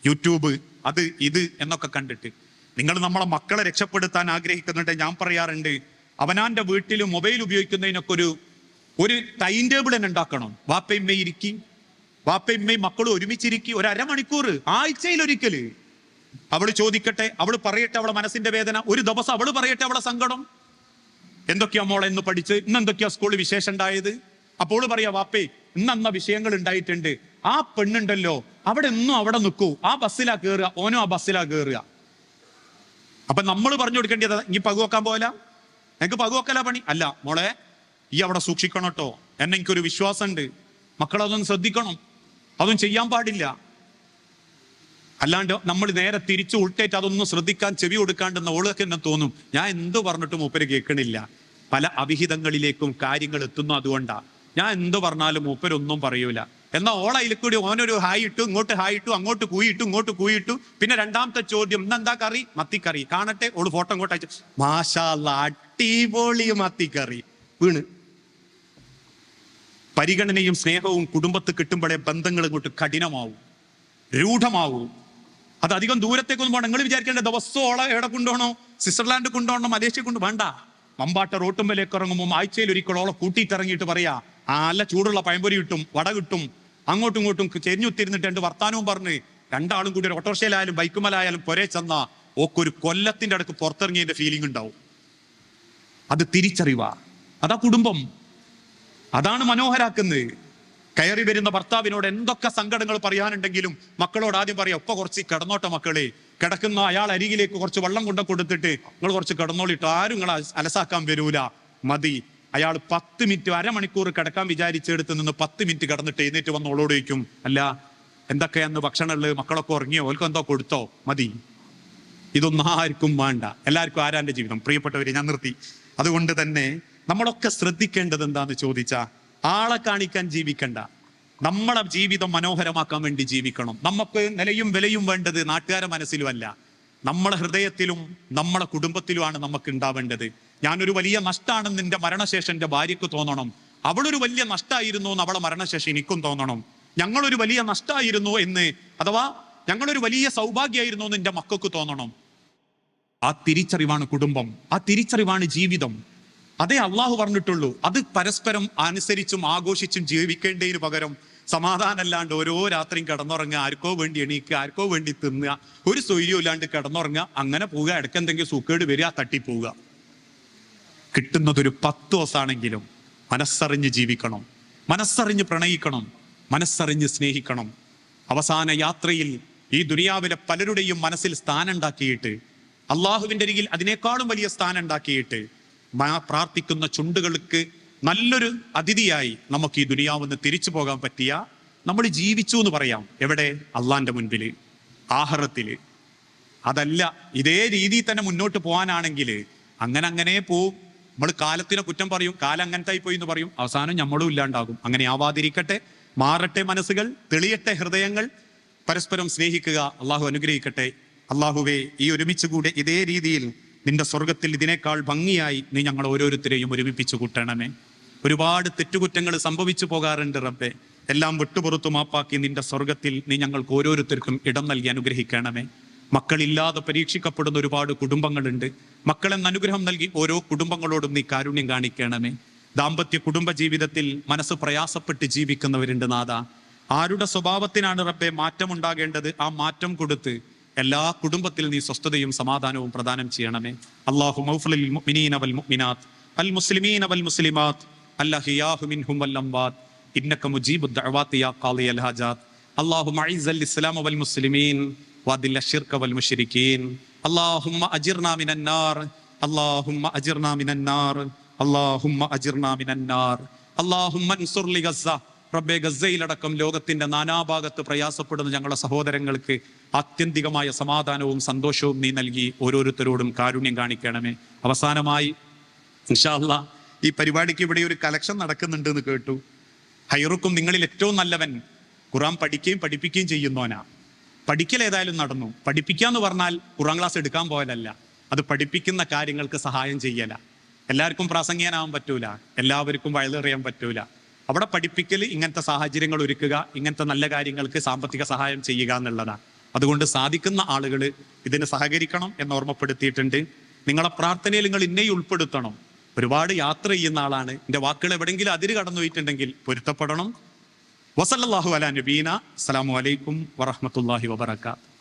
[SPEAKER 1] യൂട്യൂബ്, അത് ഇത് എന്നൊക്കെ കണ്ടിട്ട് നിങ്ങൾ നമ്മളെ മക്കളെ രക്ഷപ്പെടുത്താൻ ആഗ്രഹിക്കുന്നുണ്ട്. ഞാൻ പറയാറുണ്ട്, അവനാന്റെ വീട്ടിൽ മൊബൈൽ ഉപയോഗിക്കുന്നതിനൊക്കെ ഒരു ഒരു ടൈം ടേബിൾ തന്നെ ഉണ്ടാക്കണം. വാപ്പയമ്മ ഇരിക്കി, വാപ്പയമ്മയും മക്കളും ഒരുമിച്ചിരിക്കി ഒരു അരമണിക്കൂർ ആഴ്ചയിൽ ഒരിക്കല്. അവള് ചോദിക്കട്ടെ, അവള് പറയട്ടെ അവളെ മനസ്സിന്റെ വേദന. ഒരു ദിവസം അവള് പറയട്ടെ അവളെ സങ്കടം. എന്തൊക്കെയാ മോളെ ഇന്ന് പഠിച്ച്, ഇന്ന് എന്തൊക്കെയാ സ്കൂളിൽ വിശേഷം ഉണ്ടായത്. അപ്പോൾ പറയാ, വാപ്പേ ഇന്ന വിഷയങ്ങൾ ഉണ്ടായിട്ടുണ്ട്. ആ പെണ്ണുണ്ടല്ലോ അവിടെ ഒന്നും അവിടെ നിൽക്കൂ, ആ ബസ്സിലാ കയറുക, ഓനോ ആ ബസ്സിലാ കയറുക. അപ്പൊ നമ്മൾ പറഞ്ഞു കൊടുക്കേണ്ടത്, ഇനി പകുവെക്കാൻ പോല, എനിക്ക് പകുവെക്കല പണി അല്ല മോളെ, ഈ അവിടെ സൂക്ഷിക്കണം കേട്ടോ, എന്നെ എനിക്കൊരു വിശ്വാസമുണ്ട്, മക്കളതൊന്നും ശ്രദ്ധിക്കണം, അതൊന്നും ചെയ്യാൻ പാടില്ല. അല്ലാണ്ട് നമ്മൾ നേരെ തിരിച്ചു ഉൾട്ടേറ്റ് അതൊന്നും ശ്രദ്ധിക്കാൻ ചെവി കൊടുക്കാണ്ടെന്ന ഓൾക്ക് തന്നെ തോന്നും, ഞാൻ എന്ത് പറഞ്ഞിട്ടും മൂപ്പര് കേൾക്കണില്ല. പല അവിഹിതങ്ങളിലേക്കും കാര്യങ്ങൾ എത്തുന്നു. അതുകൊണ്ടാ ഞാൻ എന്ത് പറഞ്ഞാലും മൂപ്പരൊന്നും പറയൂല. എന്നാൽ ഓളയിൽ കൂടി ഓനൊരു ഹായ് ഇട്ടു, ഇങ്ങോട്ട് ഹായ് ഇട്ടു, അങ്ങോട്ട് കൂയിട്ടു, ഇങ്ങോട്ട് കൂയിട്ടു. പിന്നെ രണ്ടാമത്തെ ചോദ്യം, ഇന്നെന്താ കറി? മത്തിക്കറി. കാണട്ടെ, ഓള് ഫോട്ടോ ഇങ്ങോട്ട് അയച്ചു, മാഷാ അല്ലാഹ് അടിപൊളി മത്തിക്കറി. വീണ്. പരിഗണനയും സ്നേഹവും കുടുംബത്ത് കിട്ടുമ്പോഴേ ബന്ധങ്ങൾ ഇങ്ങോട്ട് കഠിനമാവും, രൂഢമാവും. അത് അധികം ദൂരത്തേക്കൊന്നും പോകണം. നിങ്ങൾ വിചാരിക്കേണ്ട ദിവസം ഓളെ എവിടെ കൊണ്ടുപോകണോ, സ്വിറ്റ്സർലാൻഡ് കൊണ്ടുപോകണം, മലേഷ്യ വേണ്ട. മമ്പാട്ട റോട്ടുമ്പലേക്ക് ഇറങ്ങുമ്പോൾ ആഴ്ചയിൽ ഒരിക്കൽ ഓളെ കൂട്ടിയിട്ടിറങ്ങിയിട്ട് പറയാ, നല്ല ചൂടുള്ള പഴംപൊരി കിട്ടും, വട കിട്ടും, അങ്ങോട്ടും ഇങ്ങോട്ടും ചെരിഞ്ഞുത്തിരുന്നിട്ട് രണ്ട് വർത്താനവും പറഞ്ഞ് രണ്ടാളും കൂടി ഒരു ഓട്ടോറിക്ഷയിലായാലും ബൈക്കുമലായാലും പൊരേ ചെന്നാ ഓക്കൊരു കൊല്ലത്തിന്റെ അടുക്ക് പുറത്തിറങ്ങിയതിന്റെ ഫീലിംഗ് ഉണ്ടാവും. അത് തിരിച്ചറിവാ. അതാ കുടുംബം, അതാണ് മനോഹരാക്കുന്നത്. കയറി വരുന്ന ഭർത്താവിനോട് എന്തൊക്കെ സങ്കടങ്ങൾ പറയാനുണ്ടെങ്കിലും മക്കളോട് ആദ്യം പറയാം, ഒപ്പം കുറച്ച് കിടന്നോട്ടെ മക്കളെ, കിടക്കുന്ന അയാൾ അരികിലേക്ക് കുറച്ച് വെള്ളം കൊണ്ട കൊടുത്തിട്ട് നിങ്ങൾ കുറച്ച് കിടന്നോളിട്ട്, ആരും നിങ്ങൾ അലസാക്കാൻ വരൂല, മതി. അയാൾ 10 മിനിറ്റ് അരമണിക്കൂർ കിടക്കാൻ വിചാരിച്ചെടുത്ത് നിന്ന് 10 മിനിറ്റ് കിടന്നിട്ട് എഴുന്നേറ്റ് വന്ന് ഓളോട് ചോദിക്കും, അല്ല എന്തൊക്കെയാന്ന് ഭക്ഷണമുള്ളത്, മക്കളൊക്കെ ഉറങ്ങിയോ, ഓൽക്ക് എന്തോ കൊടുത്തോ, മതി. ഇതൊന്നും ആർക്കും വേണ്ട. എല്ലാവർക്കും ആരാന്റെ ജീവിതം. പ്രിയപ്പെട്ടവരെ, ഞാൻ നിർത്തി. അതുകൊണ്ട് തന്നെ നമ്മളൊക്കെ ശ്രദ്ധിക്കേണ്ടത് എന്താന്ന് ചോദിച്ചാ, ആളെ കാണിക്കാൻ ജീവിക്കണ്ട, നമ്മളെ ജീവിതം മനോഹരമാക്കാൻ വേണ്ടി ജീവിക്കണം. നമുക്ക് നിലയും വിലയും വേണ്ടത് നാട്ടുകാരെ മനസ്സിലുമല്ല, നമ്മളെ ഹൃദയത്തിലും നമ്മളെ കുടുംബത്തിലുമാണ് നമുക്ക് ഉണ്ടാവേണ്ടത്. ഞാനൊരു വലിയ നഷ്ടമാണെന്ന് എൻ്റെ മരണശേഷം എൻ്റെ ഭാര്യയ്ക്ക് തോന്നണം, അവളൊരു വലിയ നഷ്ടമായിരുന്നു എന്ന് അവളെ മരണശേഷം എനിക്കും തോന്നണം, ഞങ്ങളൊരു വലിയ നഷ്ടമായിരുന്നു എന്ന്, അഥവാ ഞങ്ങളൊരു വലിയ സൗഭാഗ്യമായിരുന്നു എന്ന് എൻ്റെ മക്കൾക്ക് തോന്നണം. ആ തിരിച്ചറിവാണ് കുടുംബം, ആ തിരിച്ചറിവാണ് ജീവിതം. അതേ അള്ളാഹു പറഞ്ഞിട്ടുള്ളൂ. അത് പരസ്പരം അനുസരിച്ചും ആഘോഷിച്ചും ജീവിക്കേണ്ടതിന് പകരം സമാധാനമല്ലാണ്ട് ഓരോ രാത്രിയും കിടന്നുറങ്ങുക, ആർക്കോ വേണ്ടി എണീക്കുക, ആർക്കോ വേണ്ടി തിന്നുക, ഒരു സ്വൈര്യവും ഇല്ലാണ്ട് കിടന്നുറങ്ങുക, അങ്ങനെ പോവുക, ഇടയ്ക്കെന്തെങ്കിലും സൂക്കേട് വരിക, തട്ടിപ്പോവുക. കിട്ടുന്നതൊരു 10 ദിവസമാണെങ്കിലും മനസ്സറിഞ്ഞ് ജീവിക്കണം, മനസ്സറിഞ്ഞ് പ്രണയിക്കണം, മനസ്സറിഞ്ഞ് സ്നേഹിക്കണം. അവസാന യാത്രയിൽ ഈ ദുനിയാവിലെ പലരുടെയും മനസ്സിൽ സ്ഥാനം ഉണ്ടാക്കിയിട്ട്, അള്ളാഹുവിൻ്റെ അരികിൽ അതിനേക്കാളും വലിയ സ്ഥാനം ഉണ്ടാക്കിയിട്ട്, പ്രാർത്ഥിക്കുന്ന ചുണ്ടുകൾക്ക് നല്ലൊരു അതിഥിയായി നമുക്ക് ഈ ദുനിയാവെന്ന് തിരിച്ചു പോകാൻ പറ്റിയ നമ്മൾ ജീവിച്ചു എന്ന് പറയാം. എവിടെ? അള്ളാന്റെ മുൻപില്, ആഖിറത്തില്. അതല്ല ഇതേ രീതിയിൽ തന്നെ മുന്നോട്ട് പോകാനാണെങ്കിൽ അങ്ങനെ പോവും. നമ്മൾ കാലത്തിനെ കുറ്റം പറയും, കാലം അങ്ങനത്തായി പോയി എന്ന് പറയും, അവസാനം നമ്മളും ഇല്ലാണ്ടാകും. അങ്ങനെ ആവാതിരിക്കട്ടെ. മാറട്ടെ മനസ്സുകൾ, തെളിയട്ടെ ഹൃദയങ്ങൾ, പരസ്പരം സ്നേഹിക്കുക. അള്ളാഹു അനുഗ്രഹിക്കട്ടെ. അള്ളാഹുവേ, ഈ ഒരുമിച്ച് കൂടെ ഇതേ രീതിയിൽ നിന്റെ സ്വർഗത്തിൽ ഇതിനേക്കാൾ ഭംഗിയായി നീ ഞങ്ങൾ ഓരോരുത്തരെയും ഒരുമിപ്പിച്ചു കൂട്ടണമേ. ഒരുപാട് തെറ്റുകുറ്റങ്ങൾ സംഭവിച്ചു പോകാറുണ്ട് റബ്ബേ. എല്ലാം വിട്ടുപുറത്തു മാപ്പാക്കി നിന്റെ സ്വർഗത്തിൽ നീ ഞങ്ങൾക്ക് ഓരോരുത്തർക്കും ഇടം നൽകി അനുഗ്രഹിക്കണമേ. മക്കളില്ലാതെ പരീക്ഷിക്കപ്പെടുന്ന ഒരുപാട് കുടുംബങ്ങളുണ്ട്. മക്കളെന്ന് അനുഗ്രഹം നൽകി ഓരോ കുടുംബങ്ങളോടും നീ കാരുണ്യം കാണിക്കണമേ. ദാമ്പത്യ കുടുംബ ജീവിതത്തിൽ മനസ്സ് പ്രയാസപ്പെട്ട് ജീവിക്കുന്നവരുണ്ട് നാഥ. ആരുടെ സ്വഭാവത്തിനാണ് റബ്ബേ മാറ്റമുണ്ടാകേണ്ടത്, ആ മാറ്റം കൊടുത്ത് എല്ലാ കുടുംബത്തിൽ നീ സ്വസ്ഥതയും സമാധാനവും പ്രദാനം ചെയ്യണമേ. അല്ലാഹു മഗ്ഫിർ ലിൽ മുഅ്മിനീന വൽ മുഅ്മിനാത്ത് അൽ മുസ്ലിമീന വൽ മുസ്ലിമാത്ത് അല്ലഹിയാഹു മിൻഹും വൽ അംവാത്ത് ഇന്നക മുജീബുദ് ദഅവാതി യാ ഖാളിയൽ ഹാജാത്ത്. അല്ലാഹുമ്മ അഇസ്സൽ ഇസ്ലാമ വൽ മുസ്ലിമീൻ വദിൽ അശ്ശിർക വൽ മുശ്രിക്കീൻ. അല്ലാഹുമ്മ അജിർനാ മിനൻ നാർ, അല്ലാഹുമ്മ അജിർനാ മിനൻ നാർ, അല്ലാഹുമ്മ അജിർനാ മിനൻ നാർ. അല്ലാഹുമ്മ അൻസുർ ലി ഗസ്സ. റബ്ബേ, ഗസ്സയിലടക്കം ലോകത്തിന്റെ നാനാഭാഗത്ത് പ്രയാസപ്പെടുന്ന ഞങ്ങളുടെ സഹോദരങ്ങൾക്ക് ആത്യന്തികമായ സമാധാനവും സന്തോഷവും നീ നൽകി ഓരോരുത്തരോടും കാരുണ്യം കാണിക്കണമേ. അവസാനമായി ഇൻഷാ അല്ലാഹ് ഈ പരിപാടിക്ക് ഇവിടെ ഒരു കലക്ഷൻ നടക്കുന്നുണ്ട് എന്ന് കേട്ടു. ഹൈറുക്കും, നിങ്ങളിൽ ഏറ്റവും നല്ലവൻ ഖുർആൻ പഠിക്കുകയും പഠിപ്പിക്കുകയും ചെയ്യുന്നവനാ. പഠിക്കൽ ഏതായാലും നടന്നു. പഠിപ്പിക്കാന്ന് പറഞ്ഞാൽ ഖുർആൻ ക്ലാസ് എടുക്കാൻ പോയതല്ല, അത് പഠിപ്പിക്കുന്ന കാര്യങ്ങൾക്ക് സഹായം ചെയ്യല. എല്ലാവർക്കും പ്രാസംഗികനാവാൻ പറ്റൂല, എല്ലാവർക്കും വയലേറിയാൻ പറ്റൂല. അവിടെ പഠിപ്പിക്കൽ ഇങ്ങനത്തെ സാഹചര്യങ്ങൾ ഒരുക്കുക, ഇങ്ങനത്തെ നല്ല കാര്യങ്ങൾക്ക് സാമ്പത്തിക സഹായം ചെയ്യുക എന്നുള്ളതാണ്. അതുകൊണ്ട് സാധിക്കുന്ന ആളുകൾ ഇതിന് സഹകരിക്കണം എന്ന് ഓർമ്മപ്പെടുത്തിയിട്ടുണ്ട്. നിങ്ങളെ പ്രാർത്ഥനയിൽ നിങ്ങൾ ഇന്നേ ഉൾപ്പെടുത്തണം. ഒരുപാട് യാത്ര ചെയ്യുന്ന ആളാണ്. എൻ്റെ വാക്കുകൾ എവിടെയെങ്കിലും അതിര് കടന്നു പോയിട്ടുണ്ടെങ്കിൽ പൊരുത്തപ്പെടണം. വസല്ലല്ലാഹു അലാ നബീന. അസ്സലാമു അലൈക്കും വറഹ്മത്തുള്ളാഹി വബറകാതുഹു.